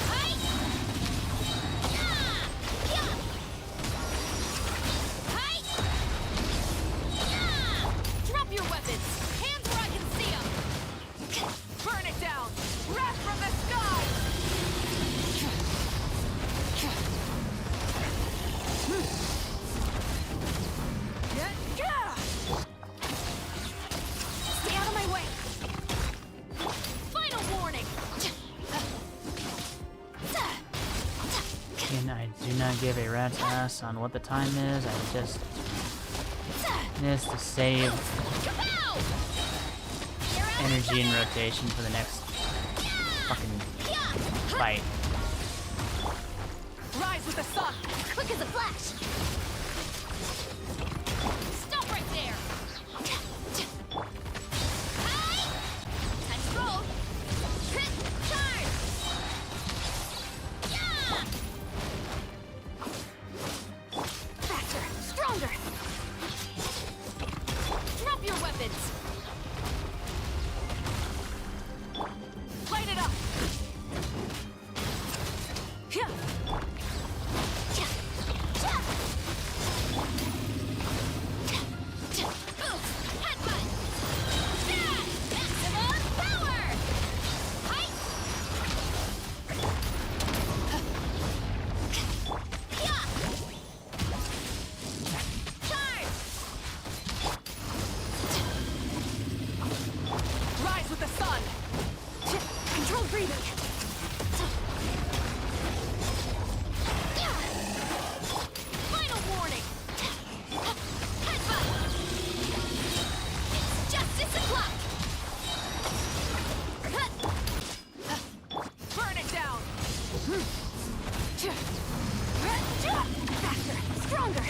Height! Yeah! Yeah! Height! Yeah! Drop your weapons! Hands where I can see them! Burn it down! Wrath from the sky! Stay out of my way! Final warning! And I do not give a rat's ass on what the time is. I just miss to save energy and rotation for the next fucking fight. Rise with the sun! Quick as a flash! Stop right there! Hi! Time to roll! Hit! Charge! Yeah! Faster! Stronger! Drop your weapons! Light it up! Yeah! Rise with the sun! Controlled breathing! Final warning! Headbutt! It's justice o'clock! Burn it down! Faster! Stronger!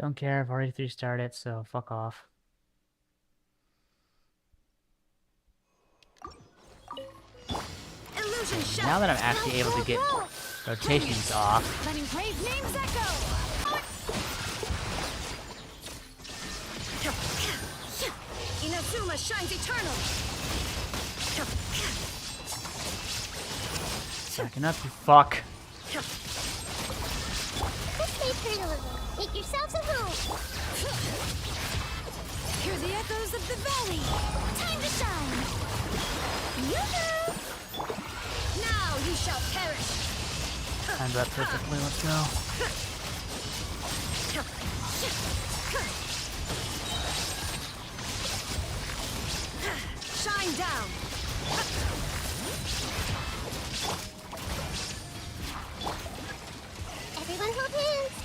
Don't care, I've already 3-starred it, so fuck off. Illusion shot! Now that I'm actually able to get rotations off, Letting brave names echo! Inazuma shines eternal! backing up, you fuck. Let's make her a little. Make yourselves at home. Hear the echoes of the valley! Time to shine! Yoo-hoo! Now you shall perish! Timed that perfectly, let's go. Shine down! Everyone hold hands.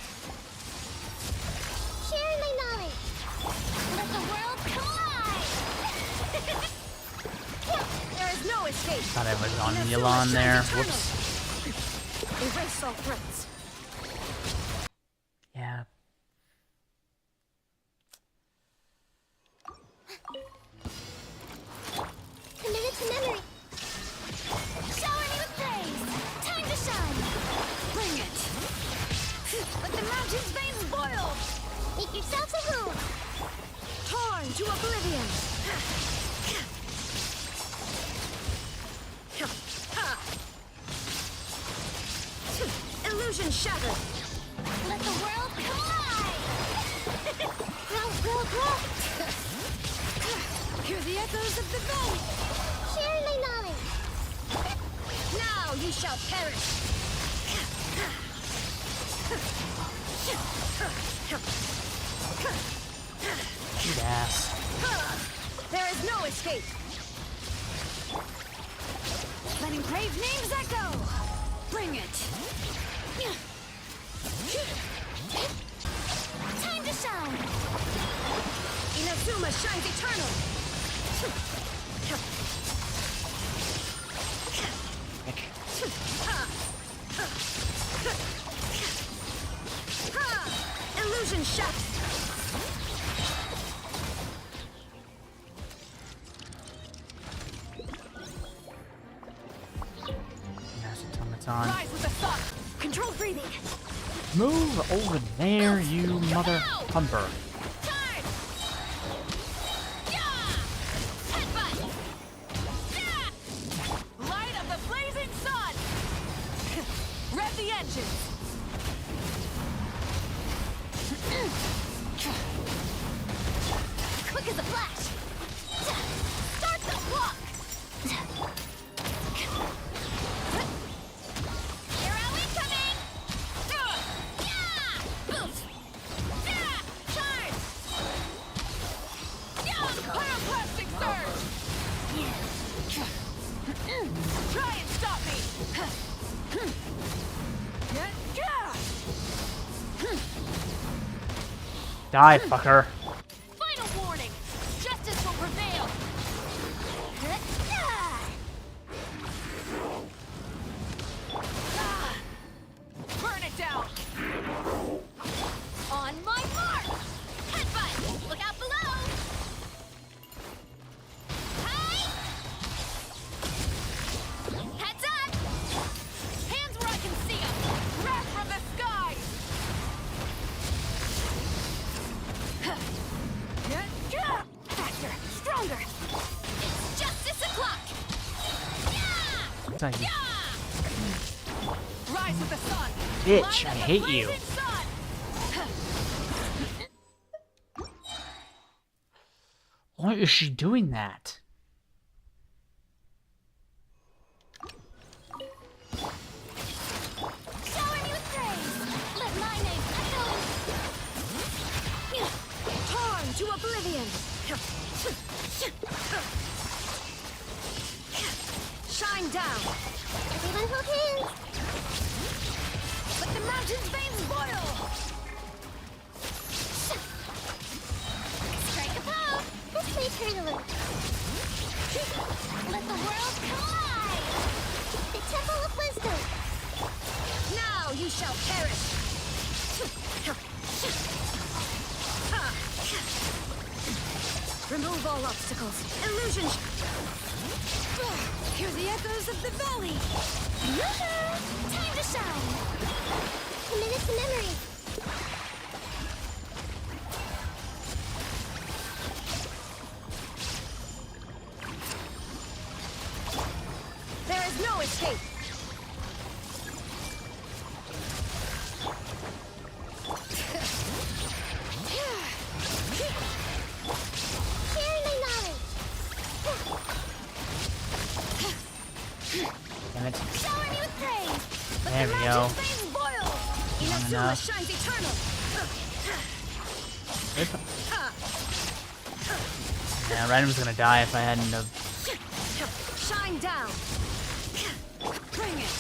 Sharing my knowledge. Let the world collide! There is no escape! Thought I was on Milan there. Whoops. Erase all threats. Yeah. Committed to memory. Shower me with praise! Time to shine! Bring it! Let the mountain's veins boil! Make yourselves at home. Torn to oblivion! Illusion shattered! Let the world collide! Grow, grow, grow. Hear the echoes of the valley! Sharing my knowledge. Now you shall perish! Eat ass. There is no escape! Letting brave names echo! Bring it! Time to shine! Inazuma shines eternal! Illusion shot. Automaton. Rise with the sun. Control breathing. Move over there, you mother humper. Charge. Yeah. Headbutt. Yeah. Light of the blazing sun. Rev the engine. Quick as a flash. Start the clock. Arrow incoming. Yeah. Boost. Yeah. Charge. Yeah. Pyroclastic surge. Try and stop me. Die, fucker. Final warning. Justice will prevail. Burn it down. On my mark. Headbutt. Look out below. Hey. Heads up. Hands where I can see them. Wrath from the sky. Faster, stronger. It's justice o'clock. Yeah. Thank you. Rise with the sun. Bitch, Line I of the hate you. blazing sun. Why is she doing that? Shower me with praise. Let my name echo. Torn to oblivion. Shine down. Everyone hold hands. Let the mountain's veins boil. Strike a pose. This may hurt a little. Let the world collide. The Temple of Wisdom. Now you shall perish. Remove all obstacles. Illusion. Hear the echoes of the valley. Time to shine. Commit it to memory. There is no escape. Sharing my knowledge. Damn it. Shower me with praise. Let There the we go. mountain's veins boil. Inazuma enough. shines eternal. Yeah, Ryan was gonna die if I hadn't have. Shine down. Bring it.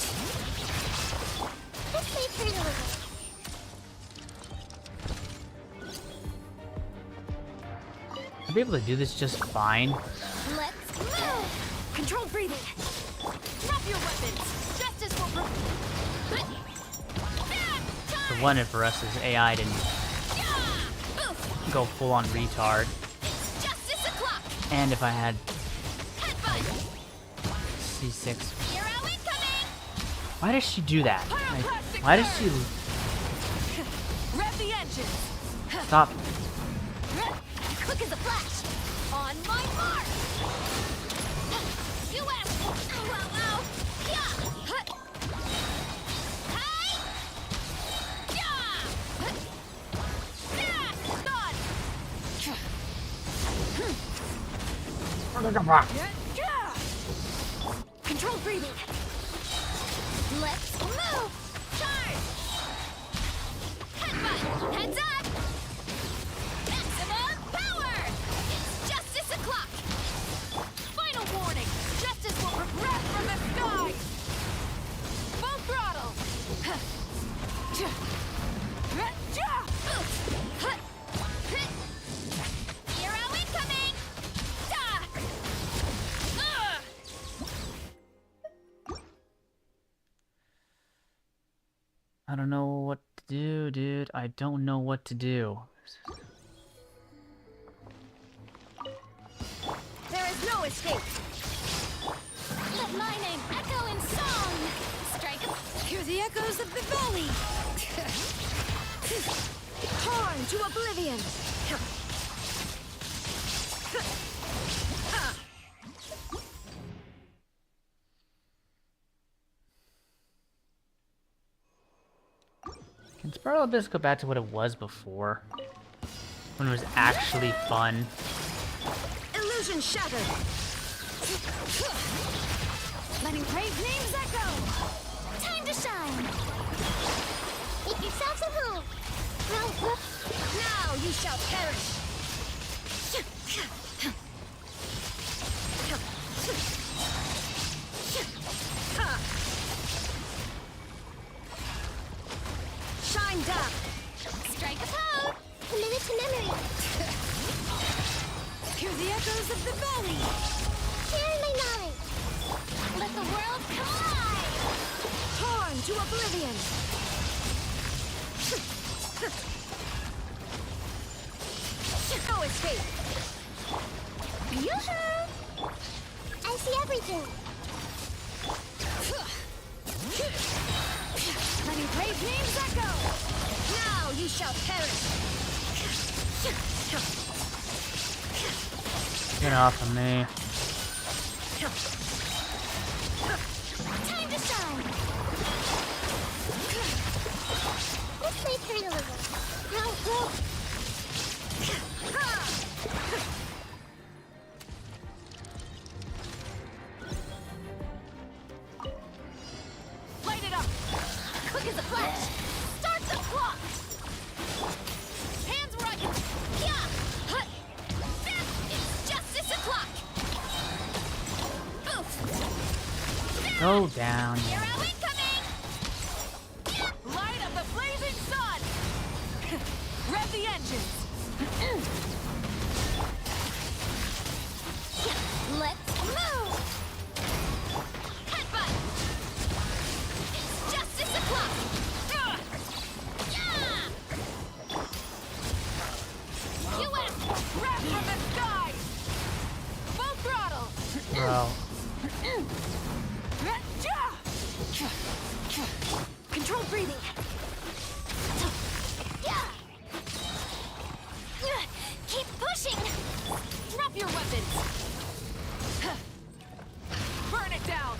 This may hurt a little. I'll be able to do this just fine. Let's move. Control breathing. Drop your weapons. Justice will The one for us is AI didn't go full on retard. It's justice o'clock. And if I had Headbutt. C6. Hero incoming. Why does she do that? Like, Pyroclastic why does she Rev the engine. stop? Quick as a flash. On my mark. You asked for. Ow, ow, ow. Yeah. Hey. Yeah. Yeah. Done. Yeah. Control breathing. Let's move. Charge. Headbutt. Heads up. Maximum power. It's justice o'clock. Final warning. Justice will progress from the sky. Full throttle. Hero incoming. I don't know what to do, dude? I don't know what to do. There is no escape. Let my name echo in song. Strike up. Hear the echoes of the valley. Torn to oblivion. Can Spiral Abyss go back to what it was before? When it was actually fun? Illusion shattered. Letting brave names echo. Time to shine. Make yourselves at home. Now you shall perish. Shine down. Strike a pose. Committed to memory. Hear the echoes of the valley. Share my knowledge. Let the world collide. Torn to oblivion. No escape. Yoo-hoo! I see everything. Letting brave names echo. Now you shall perish. Get off of me. Time to shine. Let's play turn a little. Now go. Light it up. Quick as a flash. Start the clock. Hands where I can. Yeah. Hut. It's justice o'clock. Oof. Go down. Hero incoming. Light up the blazing sun. Rev the engines. Let's move. Headbutt. It's justice o'clock. Yeah. US. Wrap from the sky. Full throttle. Bro. Control breathing. Yeah. Keep pushing. Drop your weapons. Burn it down.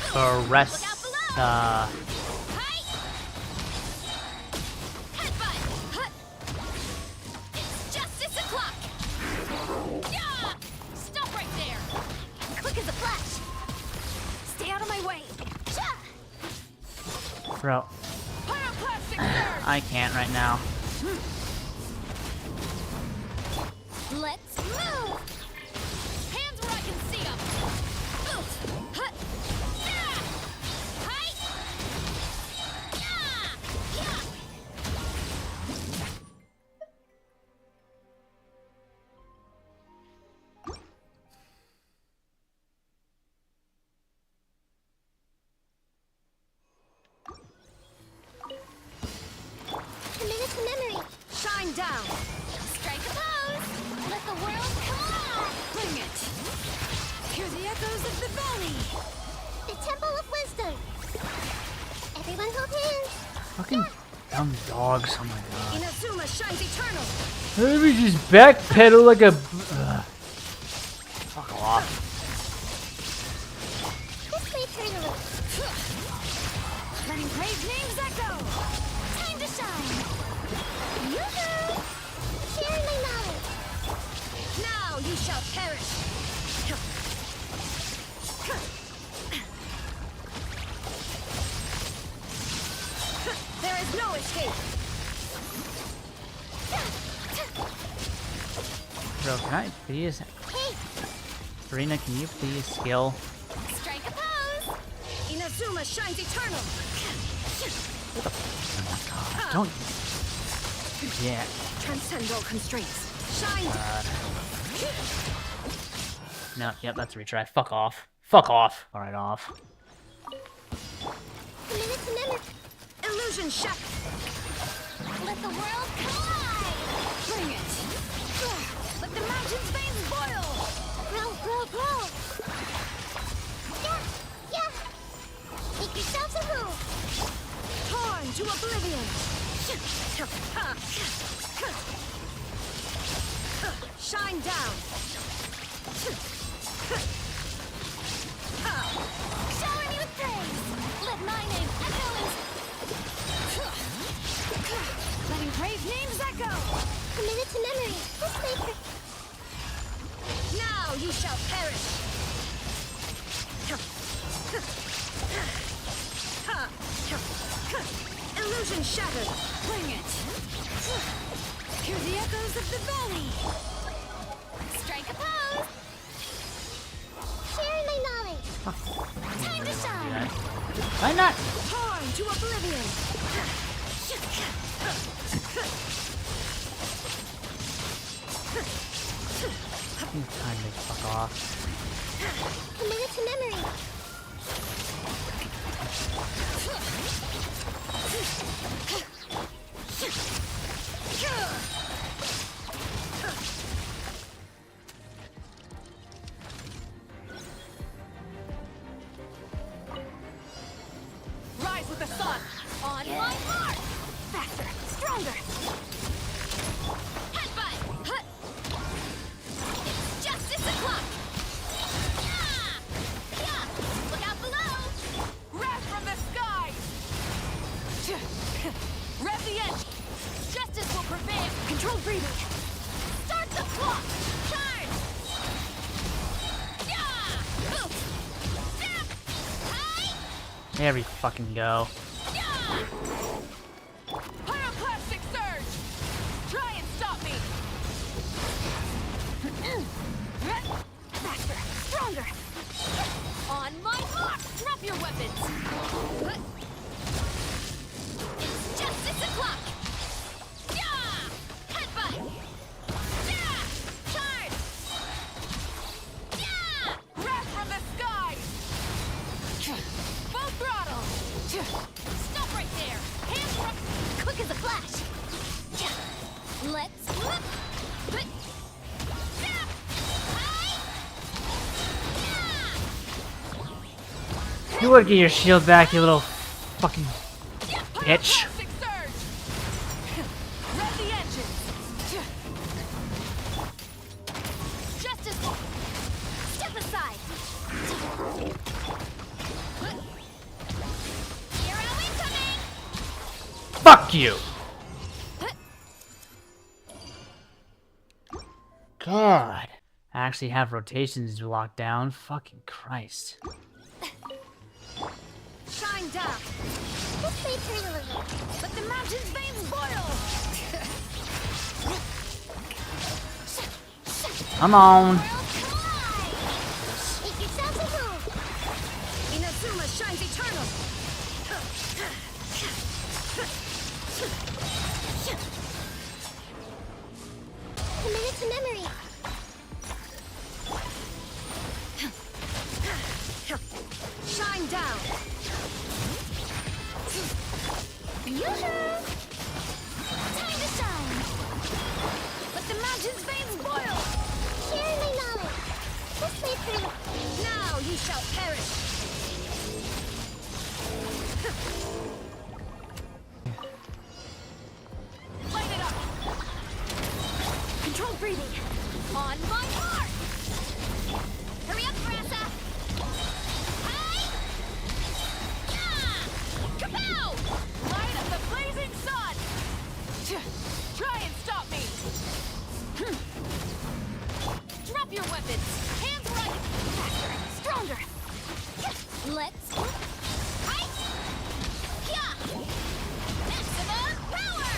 Caress. Hi. Headbutt. Hut. It's justice o'clock. Yeah. Stop right there. Quick as a flash. Stay out of my way. Bro. Pyroclastic surge. I can't right now. Let's move. Hands where I can see them. Oof. Hut. Yeah. Hi. Yeah. Yeah. Committed to memory. Shine down. Strike a pose. Let the world collide. Bring it. Hear the echoes of the valley. The Temple of Wisdom. Everyone hold hands. Fucking dumb dogs. Oh my god. Inazuma shines eternal. Let me just backpedal like a. Fuck off. Let's play turn a little. Letting brave names echo. Time to shine. Yoo-hoo! Share my knowledge. Now you shall perish. There is no escape. Bro, can I please? Serena, can you please skill? Strike a pose. Inazuma shines eternal. Oh my god. Don't. Yeah. Transcend all constraints. Shine. No, yep, that's a retry. Fuck off. Fuck off. Alright, off. Committed to memory. Illusion shot. Let the world collide. Bring it. Let the mountain's veins boil. Grow, grow, grow. Yeah, yeah. Make yourselves a move. Torn to oblivion. Shine down. Shower me with praise. Let my name echo in... Letting brave names echo. Committed to memory. Let's make her... Now you shall perish. Illusion shattered. Bring it. Hear the echoes of the valley. Strike a pose. Sharing my knowledge. Time to shine. Why not? Torn to oblivion. Time to fuck off. Committed to memory. Rise with the sun. On my mark. Faster, stronger. Headbutt. Hut. It's justice o'clock. Yeah. Yeah. Look out below. Wrath from the skies. Rev the edge. Justice will prevail. Control breathing. Start the clock. Turn. Yeah. Oof. Snap. Hi. There we fucking go. Pyroclastic surge! Try and stop me! Faster, stronger! On my mark! Drop your weapons! It's justice o'clock! Yeah! Headbutt! Yeah! Turn! Yeah! Wrath from the skies! Full throttle! Stop right there! Hands up! Quick as a flash. Let's flip! Snap! You would get your shield back, you little fucking bitch. Pyroclastic surge! Rev the engines! Justice will... Step aside! Hero incoming. Fuck you! God. I actually have rotations locked down. Fucking Christ. Shine down! Let's wait for a little. Let the mountain's veins boil! Come on. Make yourselves a move. Inazuma shines eternal! Committed to memory. Shine down! Yoo-hoo! Time to shine! Let the mountain's veins boil! Sharing my knowledge. Let's wait for a little. Now you shall perish! Light it up! Control breathing! On my mark! Hurry up, Brassa. Hi! Yeah! Kapow! Light of the blazing sun! Try and stop me! Drop your weapons! Hands right! Faster! Stronger! Let's... Hi! Yeah! Maximum power!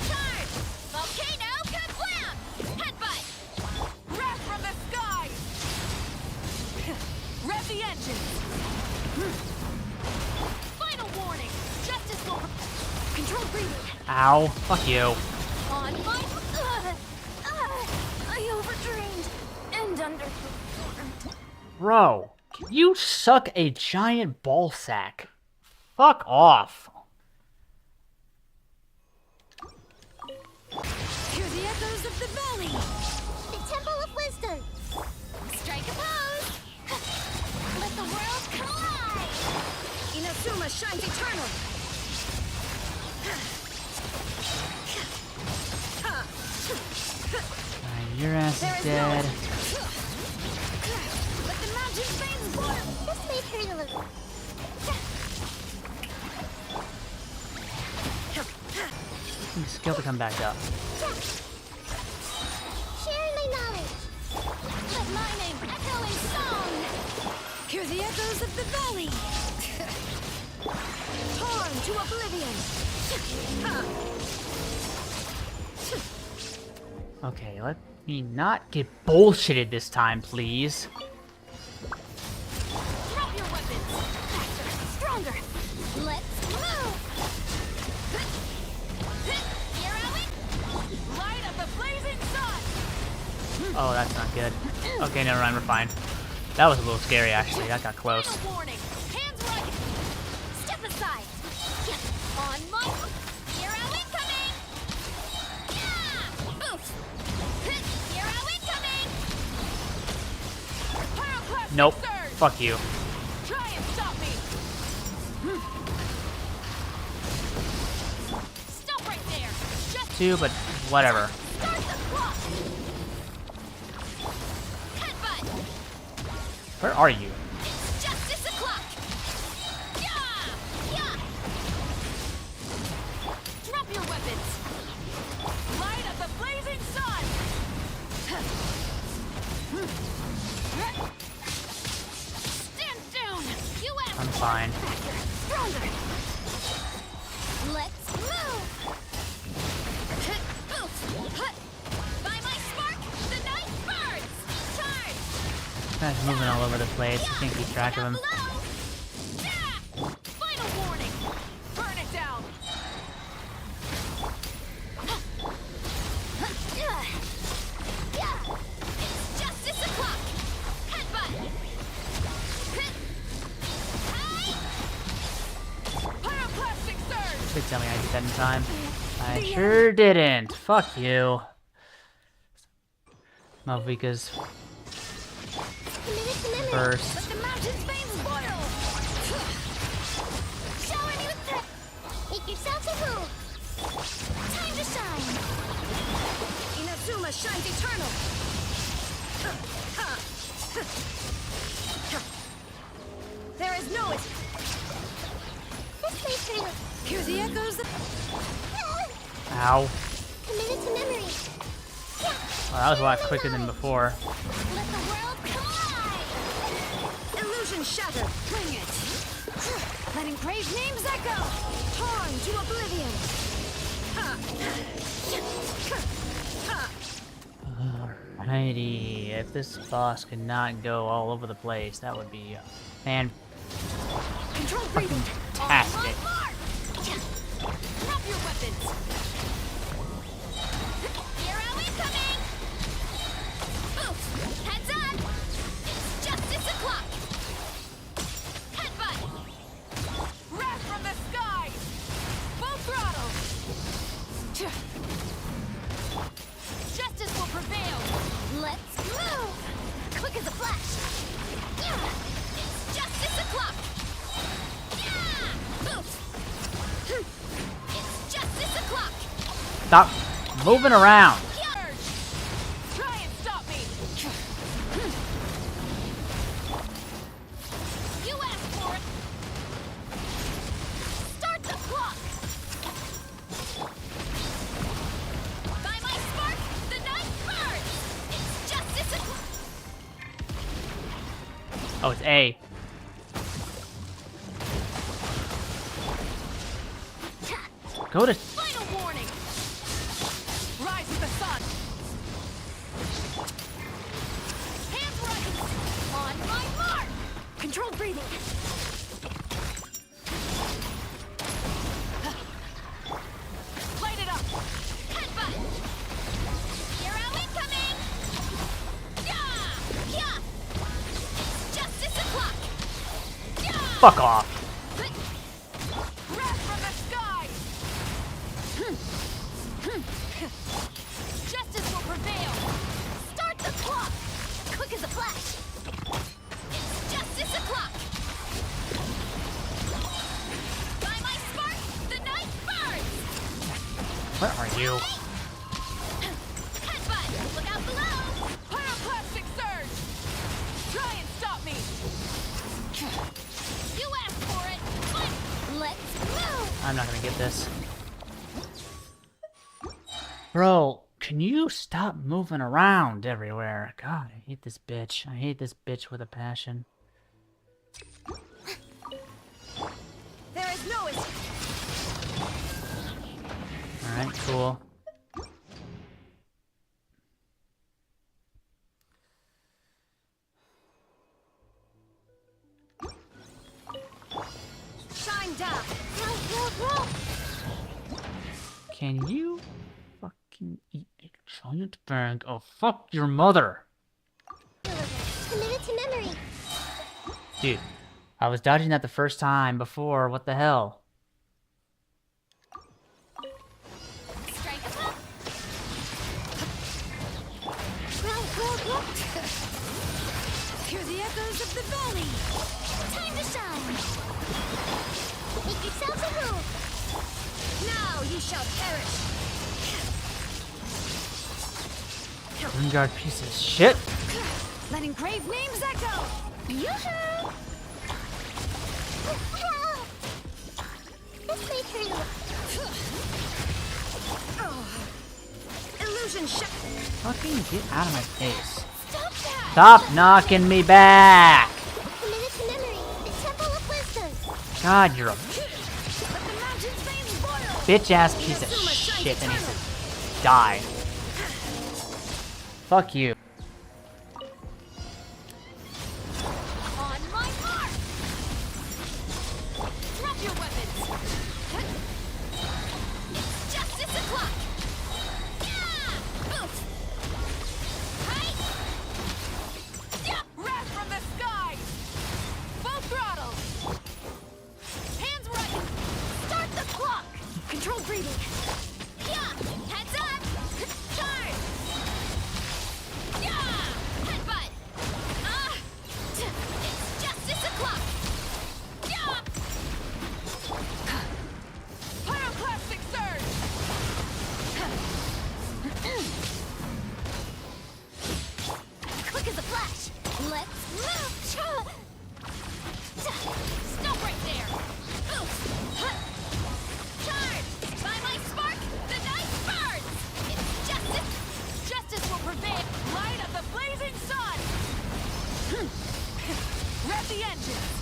Charge! Volcano kablam! Headbutt! Wrath from the skies! Rev the engine! Final warning! Justice will... Control breathing! Ow. Fuck you. On my... I overdrained and underperformed. Bro, can you suck a giant ball sack? Fuck off. Hear the echoes of the valley. The Temple of Wisdom. Strike a pose. Let the world collide. Inazuma shines eternal. Your ass is dead. Let the mountain's veins boil. This may hurt a little. Skill to come back up. Sharing my knowledge. Let my name echo in song. Hear the echoes of the valley. Torn to oblivion. Okay, let me not get bullshitted this time, please. Drop your weapons. Faster, stronger. Let's move. Here I went. Light up the blazing sun. Oh, that's not good. Okay, never mind, we're fine. That was a little scary, actually. That got close. Final warning. Hands right. Step aside. On my hero incoming. Yeah. Oof. Hero incoming. Pyroclastic Nope. surge. Fuck you. Try and stop me. Stop right there. Just Two, but whatever. start the clock. Headbutt. Where are you? It's justice o'clock. Yeah. Yeah. Drop your weapons. Light up the blazing sun. Stand down. You asked I'm for it. fine. Faster, stronger. Let's move. By my spark, the night burns. Charge. Guy's moving all over the place. I can't keep track of him. Down below. Yeah. Final warning. Burn it down. It's justice o'clock. Headbutt. Pyroclastic surge. Please tell me I did that in time. I sure didn't. Fuck you. Malvika's first. Let the mountain's veins boil. Shower me with the... Make yourself at home. Time to shine. Inazuma shines eternal. There is no it. This may hurt. Hear the echoes of... Ow. Committed to memory. Well, that was a lot quicker than before. Let the world collide. Illusion shattered. Bring it. Letting praise names echo. Torn to oblivion. Alrighty, if this boss could not go all over the place, that would be Control breathing. fantastic. On mark. Drop your weapons. Hero incoming. Oof. Heads up. It's justice o'clock. Headbutt. Wrath from the sky. Full throttle. Justice will prevail. Let's move. Quick as a flash. Yeah. It's justice o'clock. Yeah. Oof. It's justice o'clock. Stop moving around. Urge. Try and stop me. You asked for it. Start the clock. By my spark, the night burns. It's justice o'clock. Oh, it's A. Go to... Final warning. Rise with the sun. Hands right. On my mark. Controlled breathing. Light it up. Headbutt. Hero incoming. Yeah. Yeah. It's justice o'clock. Yeah. Fuck off. Where are you? Headbutt! Look out below! Pyroclastic surge! Try and stop me! You asked for it! But let's move! I'm not gonna get this. Bro, can you stop moving around everywhere? God, I hate this bitch. I hate this bitch with a passion. There is no escape! Alright, cool. Shine down! Can you fucking eat a giant bag of fuck your mother? Committed to memory. Dude, I was dodging that the first time before. What the hell? Strike a pop! Hear the echoes of the valley! Time to shine! Make yourself a move. Now you shall perish! Wingard piece of shit. Let engraved names echo! Yoo-hoo! This may turn Illusion shut! Fucking get out of my face. Stop that! Stop knocking me back! committed to memory. The Temple of Wisdom. God, you're a Let the mountain's veins boil! bitch ass piece of shit that needs to die. Fuck you. On my mark! Drop your weapons! It's justice o'clock! Yeah! Oof! Right! Yeah! Wrath from the skies! Full throttle! Hands right! Start the clock! Controlled breathing! Yeah! Heads up! Charge! Yeah! Headbutt! It's justice o'clock! Yeah! Pyroclastic surge! Quick as a flash! Let's move! Stop right there! Oof! Charge! By my spark, the night burns! It's justice! Justice will prevail! Light of the blazing sun! Rev the engines!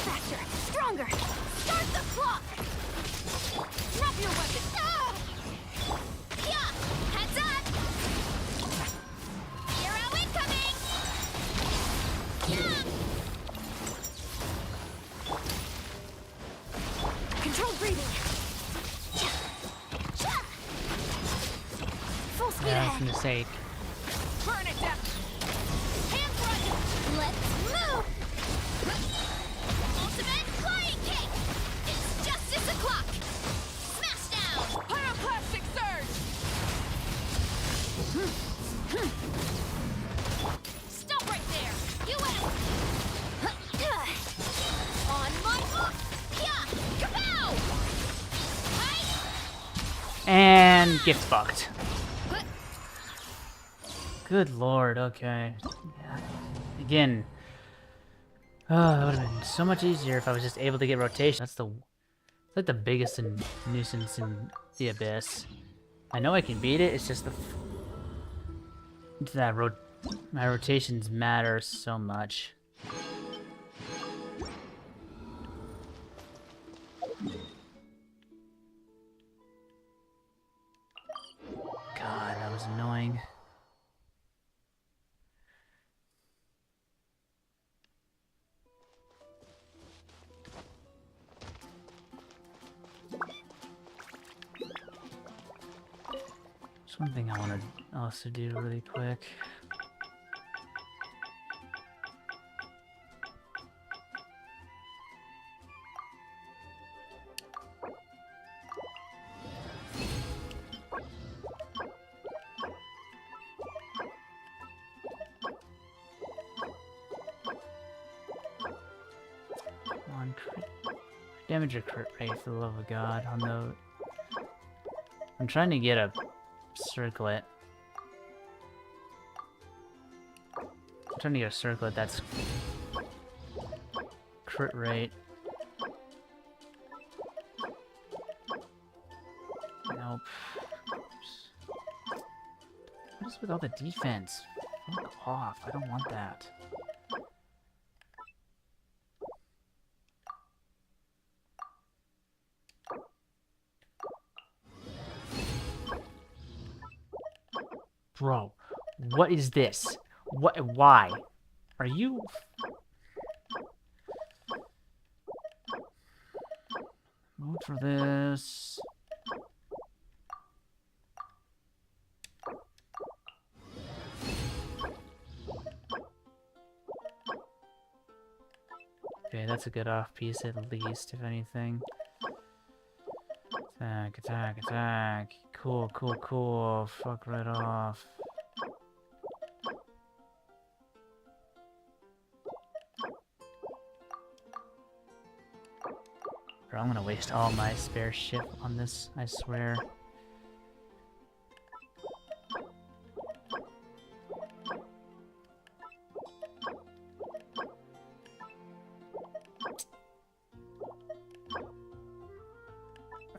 Faster! Stronger! Start the clock! Drop your weapon! Yeah! Heads up! Hero incoming! Yeah! Controlled breathing! Full speed Yeah, I was ahead! gonna say. Burn it down! Hands running! Let's move! Ultimate flying kick! It's justice o'clock! Smash down! Pyroclastic surge! Stop right there! You on my mark! Yeah! Kapow! Right? And get fucked. Good lord, okay. Again. Oh, that would have been so much easier if I was just able to get rotation. That's like the biggest nuisance in the Abyss. I know I can beat it, it's just that my rotations matter so much. God, that was annoying. There's one thing I want to also do really quick. damage or crit rate, for the love of God, on the... I'm trying to get a circlet. I'm trying to get a circlet that's crit rate. Nope. What is with all the defense? Fuck off. I don't want that. Bro, what is this? What? Why? Are you... Vote for this. Okay, that's a good off piece at least, if anything. Attack, attack, attack. Cool, cool, cool. Fuck right off. Bro, I'm gonna waste all my spare shit on this, I swear.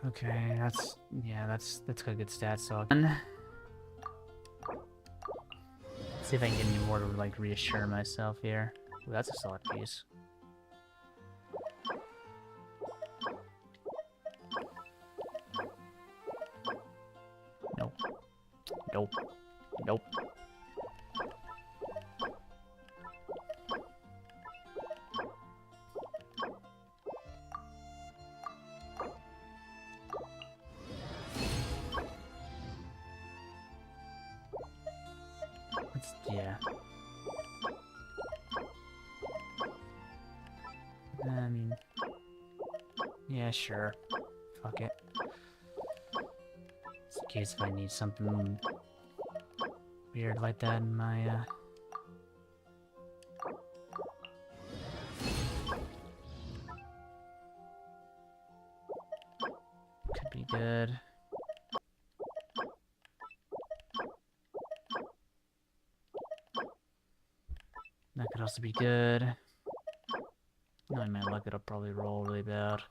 Okay, that's got good stats, so see if I can get any more to like reassure myself here. Ooh, that's a solid piece. Nope. Nope. Nope. Yeah. I mean, yeah, sure. Fuck it. Just in case if I need something weird like that in my, could be good. That could also be good. Knowing my luck, it'll probably roll really bad.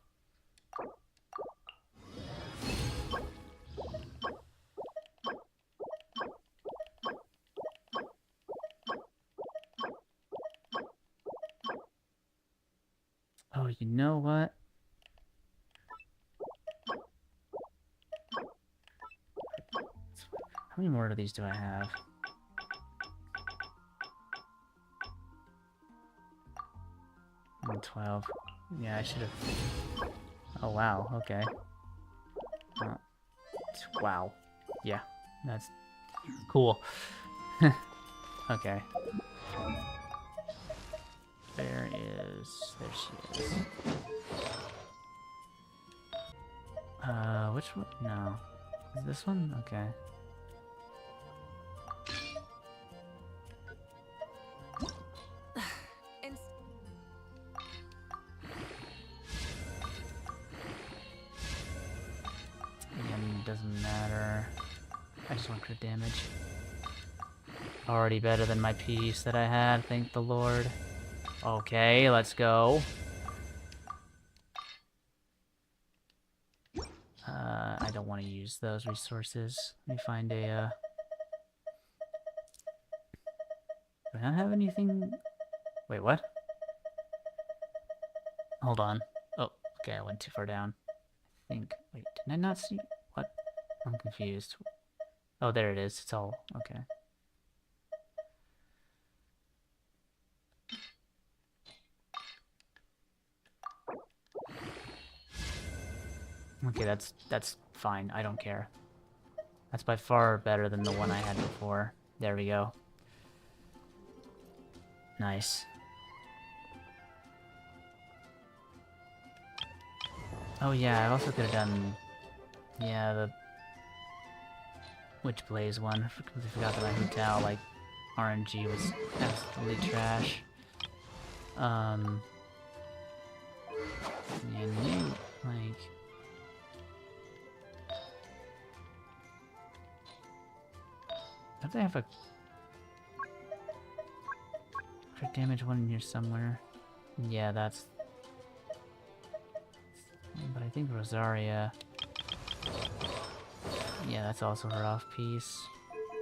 Oh, you know what? How many more of these do I have? 12. Yeah, I should have. Oh wow. Okay. Wow. Yeah, that's cool. Okay. There she is. Which one? No. Is this one? Okay. Doesn't matter. I just want crit damage. Already better than my piece that I had, thank the Lord. Okay, let's go. I don't want to use those resources. Let me find a, do I not have anything? Wait, what? Hold on. Oh, okay, I went too far down. I think, wait, did I not see? What? I'm confused. Oh, there it is. It's all okay. Okay, that's fine. I don't care. That's by far better than the one I had before. There we go. Nice. Oh yeah, I also could have done, yeah, the Witch Blaze one. I completely forgot that my Hutao, like, RNG was absolutely trash. Yeah, Like... Don't they have a crit damage one in here somewhere? Yeah, that's... But I think Rosaria... Yeah, that's also her off-piece.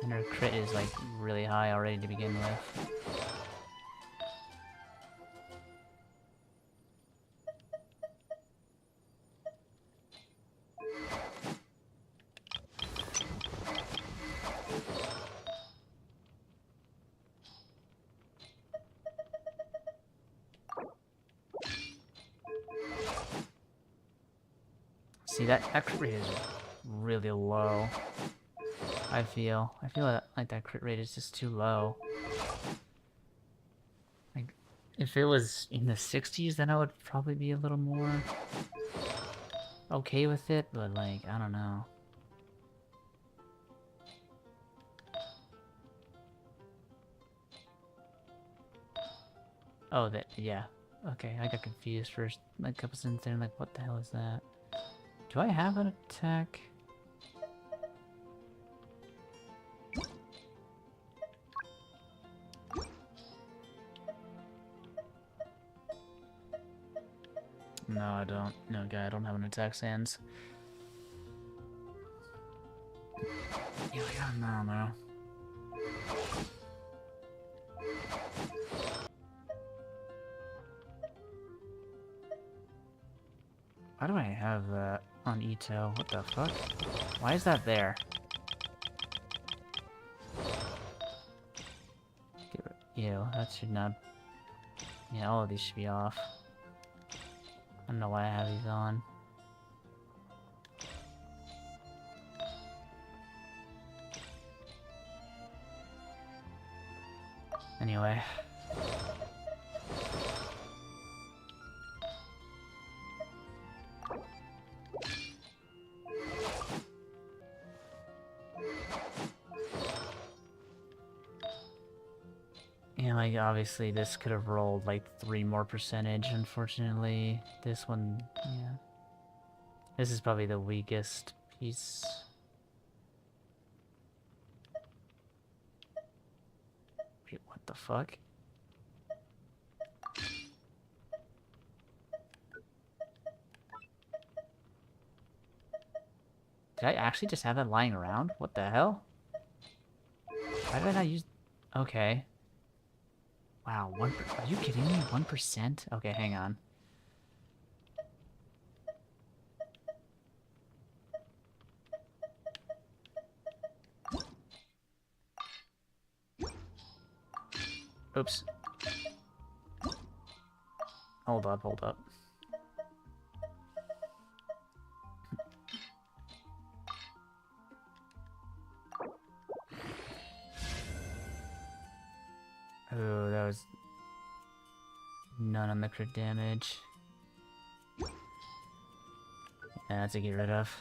And her crit is, like, really high already to begin with. See, that crit rate is really low. I feel like that crit rate is just too low. Like, if it was in the 60s, then I would probably be a little more okay with it, but like, I don't know. Oh, that, yeah. Okay, I got confused for like a couple seconds there, like, what the hell is that? Do I have an attack? No, I don't. No, guy, I don't have an attack sans. Yeah, I don't know. Why do I have that on Ito? What the fuck? Why is that there? Ew, that should not... Yeah, all of these should be off. I don't know why I have these on. Anyway. Yeah, like, obviously this could have rolled like 3 more percentage, unfortunately. This one, yeah. This is probably the weakest piece. Wait, what the fuck? Did I actually just have that lying around? What the hell? Why did I not use... Okay. Wow, are you kidding me? 1%? Okay, hang on. Oops. Hold up, hold up. Oh, that was none on the crit damage. Yeah, that's to get rid of.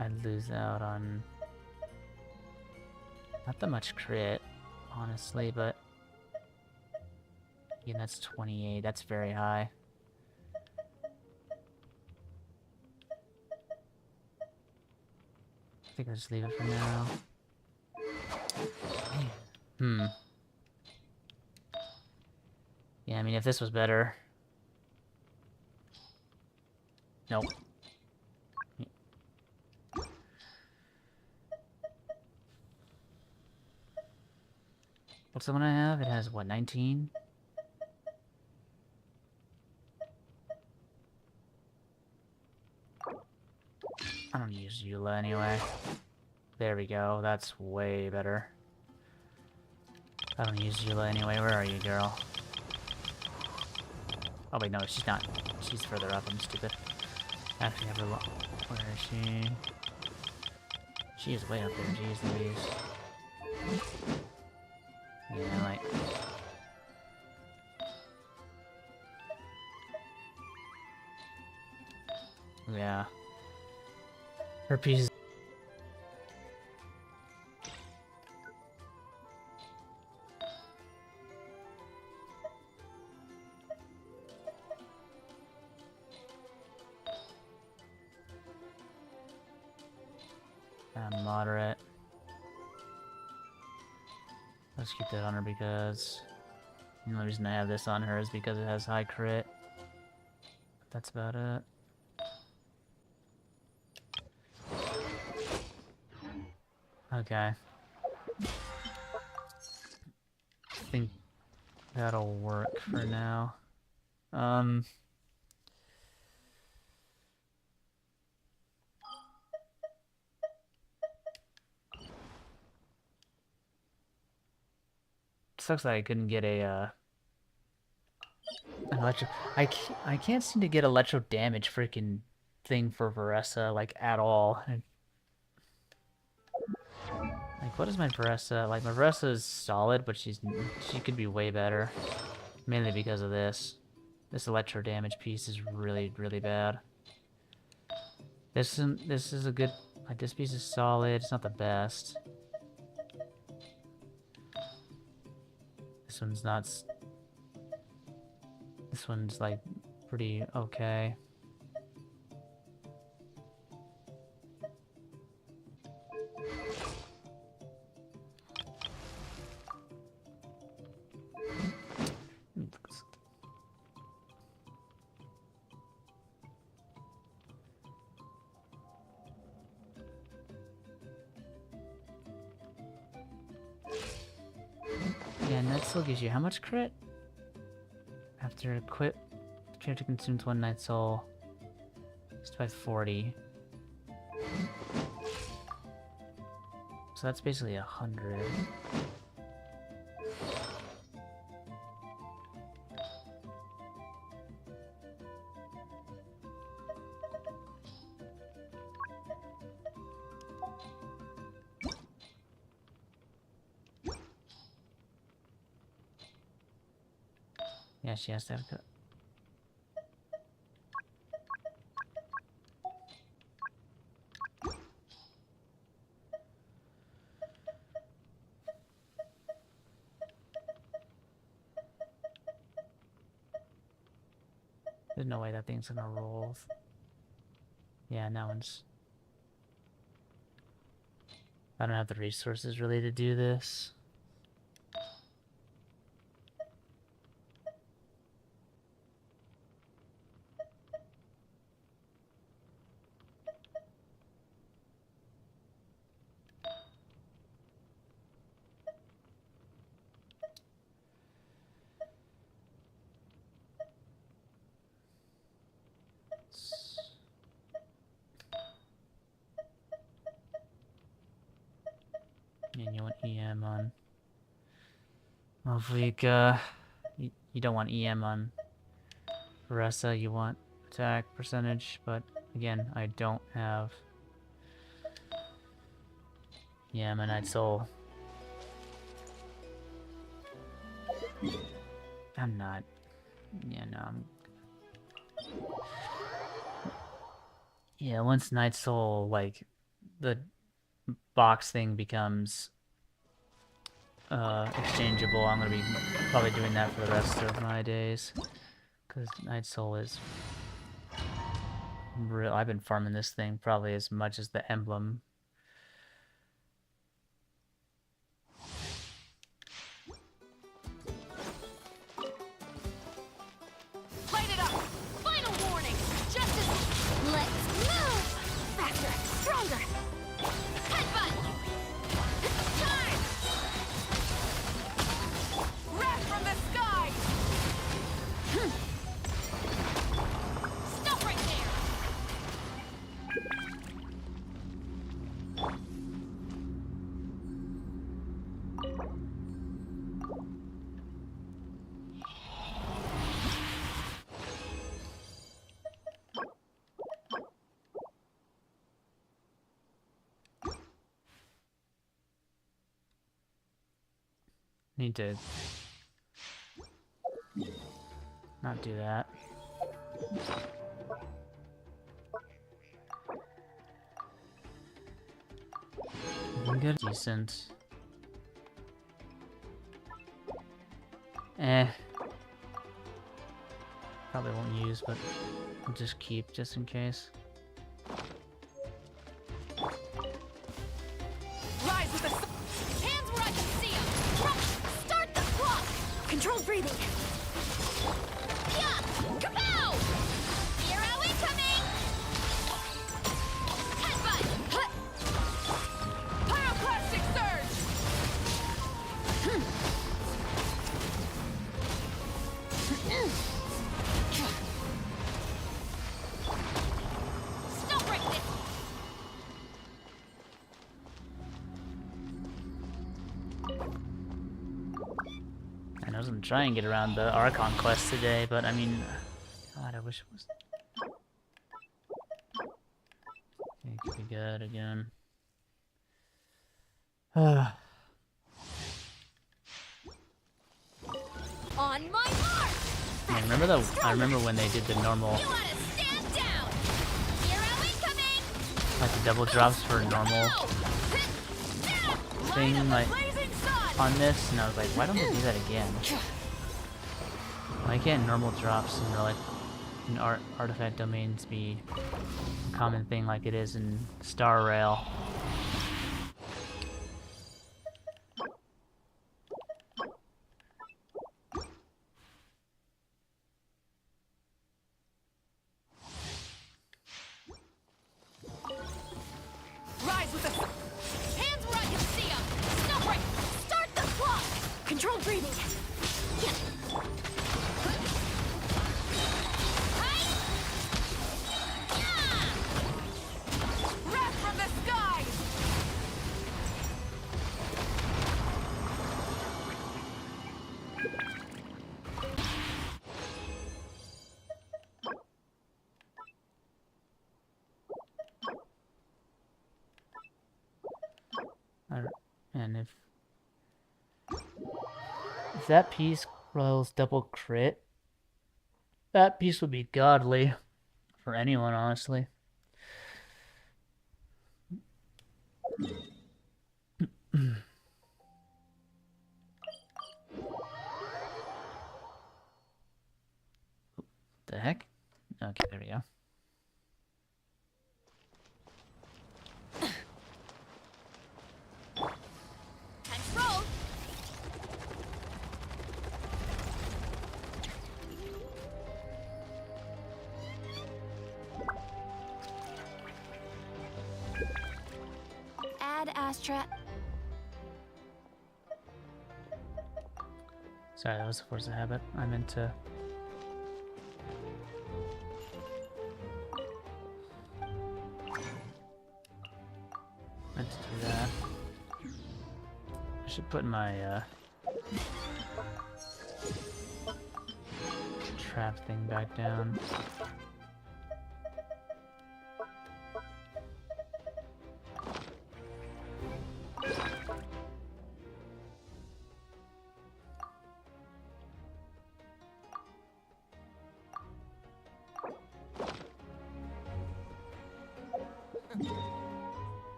I'd lose out on not that much crit, honestly, but yeah, that's 28. That's very high. I think I'll just leave it for now. Man. Yeah, I mean, if this was better. Nope. What's the one I have? It has, what, 19? I don't use Eula anyway. There we go. That's way better. I don't use Eula anyway. Where are you, girl? Oh wait, no, she's not. She's further up. I'm stupid. I actually have her. Where is she? She is way up there. Jeez Louise. Yeah, like. Yeah. Her piece. Moderate. Let's keep that on her because the only reason I have this on her is because it has high crit. That's about it. Okay. I think that'll work for now. Sucks that I couldn't get a an electro. I can't seem to get electro damage freaking thing for Varessa like at all. Like, what is my Varessa? Like, my Varessa is solid, but she could be way better. Mainly because of this. This electro damage piece is really, really bad. This is a good... Like, this piece is solid. It's not the best. This one's not... This one's, like, pretty okay. Yeah, and that still gives you how much crit? After equip, the character consumes 1 night soul. It's by 40. So that's basically 100. Yeah, she has to have cut. There's no way that thing's gonna roll. Yeah, that one's... I don't have the resources really to do this. And you want EM on Malvika. You don't want EM on Varessa, you want attack percentage, but again, I don't have... Yeah, my Night Soul. I'm not... Yeah, no, I'm... Yeah, once Night Soul, like, the box thing becomes exchangeable, I'm gonna be probably doing that for the rest of my days. Because Night Soul is real. I've been farming this thing probably as much as the emblem. Light it up! Final warning! Justice! Let's move! Faster! Stronger! Headbutt! Time! Wrath from the sky! Stop right there! Need to not do that. I'm good. Decent. Eh. Probably won't use, but I'll just keep just in case. Rise with the hands where I can see them. Start the clock. Controlled breathing. Yeah. Kapow! Hero incoming. Headbutt. Pyroclastic surge. Stop right this. I was gonna try and get around the Archon quest today, but I mean, God, I wish it was. Okay, it could be good again. On my mark. I remember when they did the normal, You wanna stand down. Hero incoming. like the double drops for normal thing, like on this, and I was like, why don't they do that again? Why can't normal drops in like in artifact domains be a common thing like it is in Star Rail? Rise with the hands where I can see them. Stop right. Start the clock. Controlled breathing. Yeah. Right. Yeah. Wrath from the skies. And if that piece rolls double crit, that piece would be godly for anyone, honestly. The heck? Okay, there we go. Time to roll. Add Astra. Sorry, that was a force of habit. I meant to. Meant to do that. I should put my trap thing back down.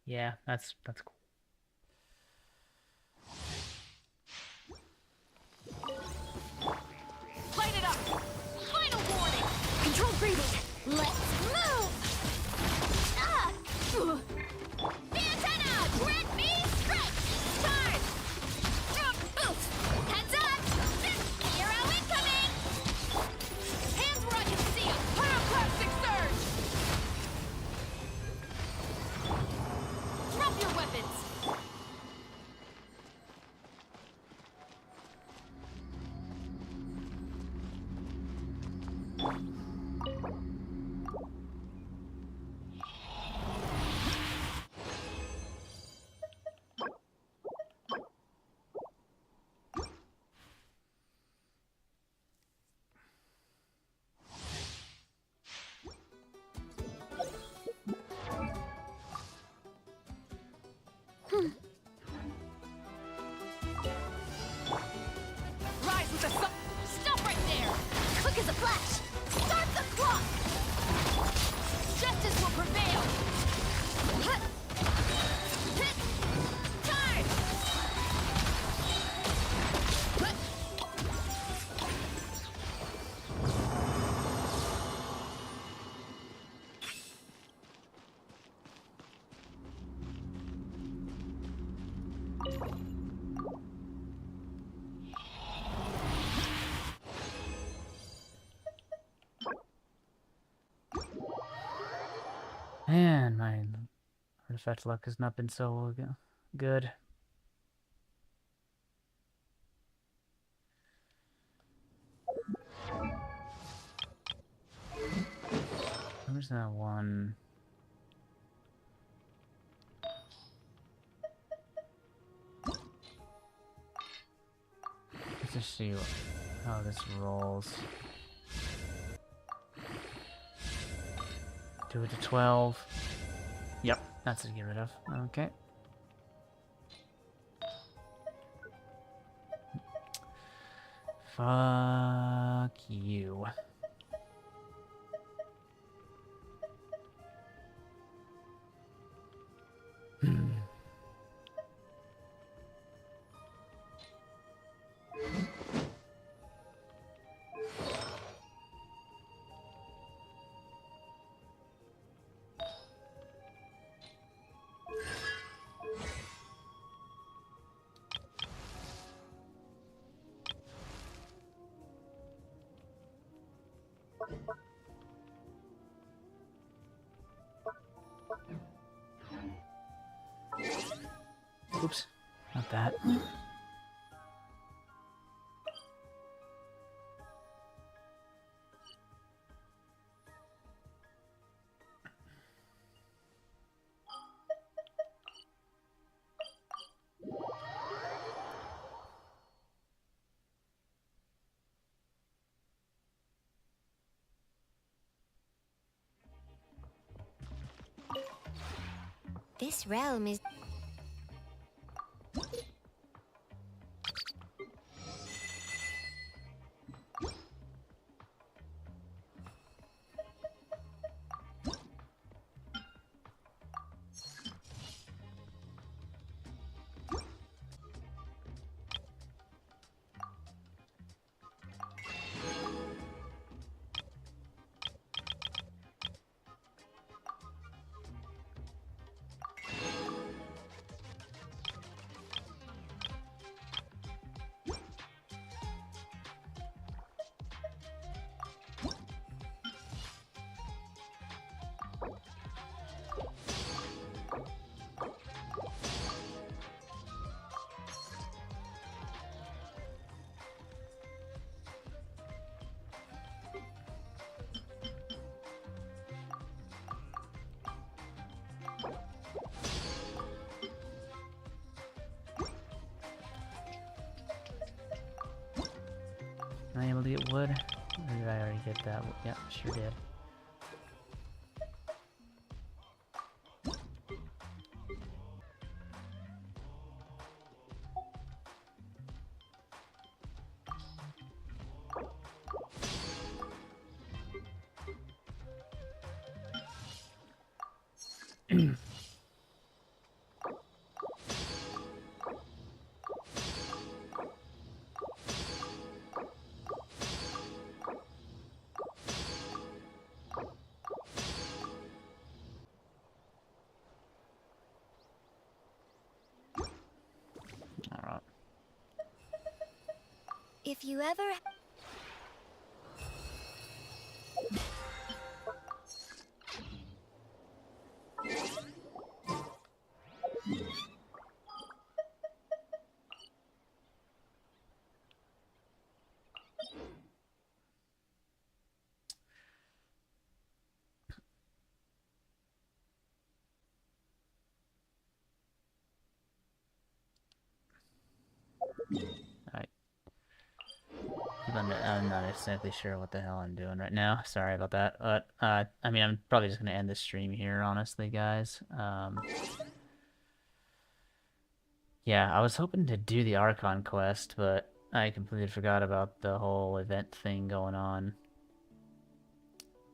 Yeah, that's cool. Light it up! Final warning! Controlled breathing! Let's move! Ah! The antenna! Grant me strength! Charge! Boost! Heads up! Hero incoming! Hands where I can see 'em! Pyroclastic surge! Drop your weapons! Rise with the sun! Stop right there! Quick as a flash! Start the clock! Justice will prevail! Charge! Man, my artifact luck has not been so good. Where's that one? Let's just see how this rolls. Do it to 12. Yep, that's to get rid of. Okay. Fuck you. Oops, not that. This realm is... Am I able to get wood? Or did I already get that? Yep, sure did. If you ever... Alright. I'm not exactly sure what the hell I'm doing right now. Sorry about that. But, I mean, I'm probably just gonna end the stream here, honestly, guys. Yeah, I was hoping to do the Archon quest, but I completely forgot about the whole event thing going on.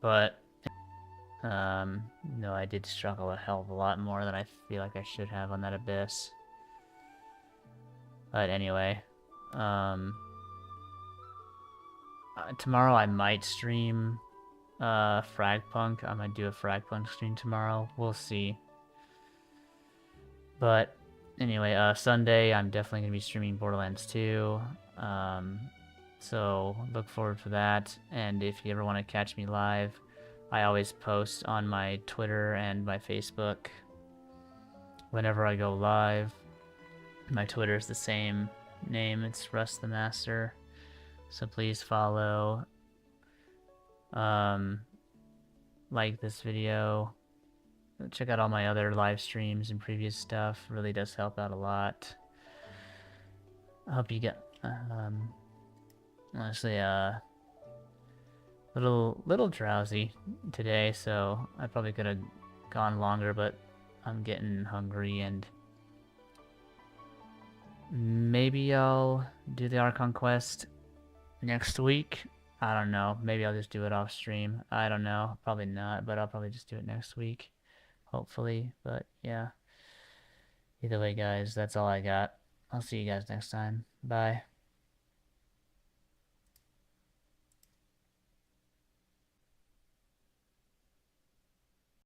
But, no, I did struggle a hell of a lot more than I feel like I should have on that abyss. But anyway, tomorrow I might stream Fragpunk. I might do a Fragpunk stream tomorrow. We'll see. But anyway, Sunday I'm definitely gonna be streaming Borderlands 2. So look forward to that. And if you ever want to catch me live, I always post on my Twitter and my Facebook whenever I go live. My Twitter is the same name. It's RussTheMaster. So please follow. Like this video. Check out all my other live streams and previous stuff. Really does help out a lot. I hope you get honestly little drowsy today, so I probably could have gone longer, but I'm getting hungry, and maybe I'll do the Archon quest next week. I don't know. Maybe I'll just do it off stream. I don't know. Probably not, but I'll probably just do it next week. Hopefully. But yeah. Either way, guys, that's all I got. I'll see you guys next time. Bye.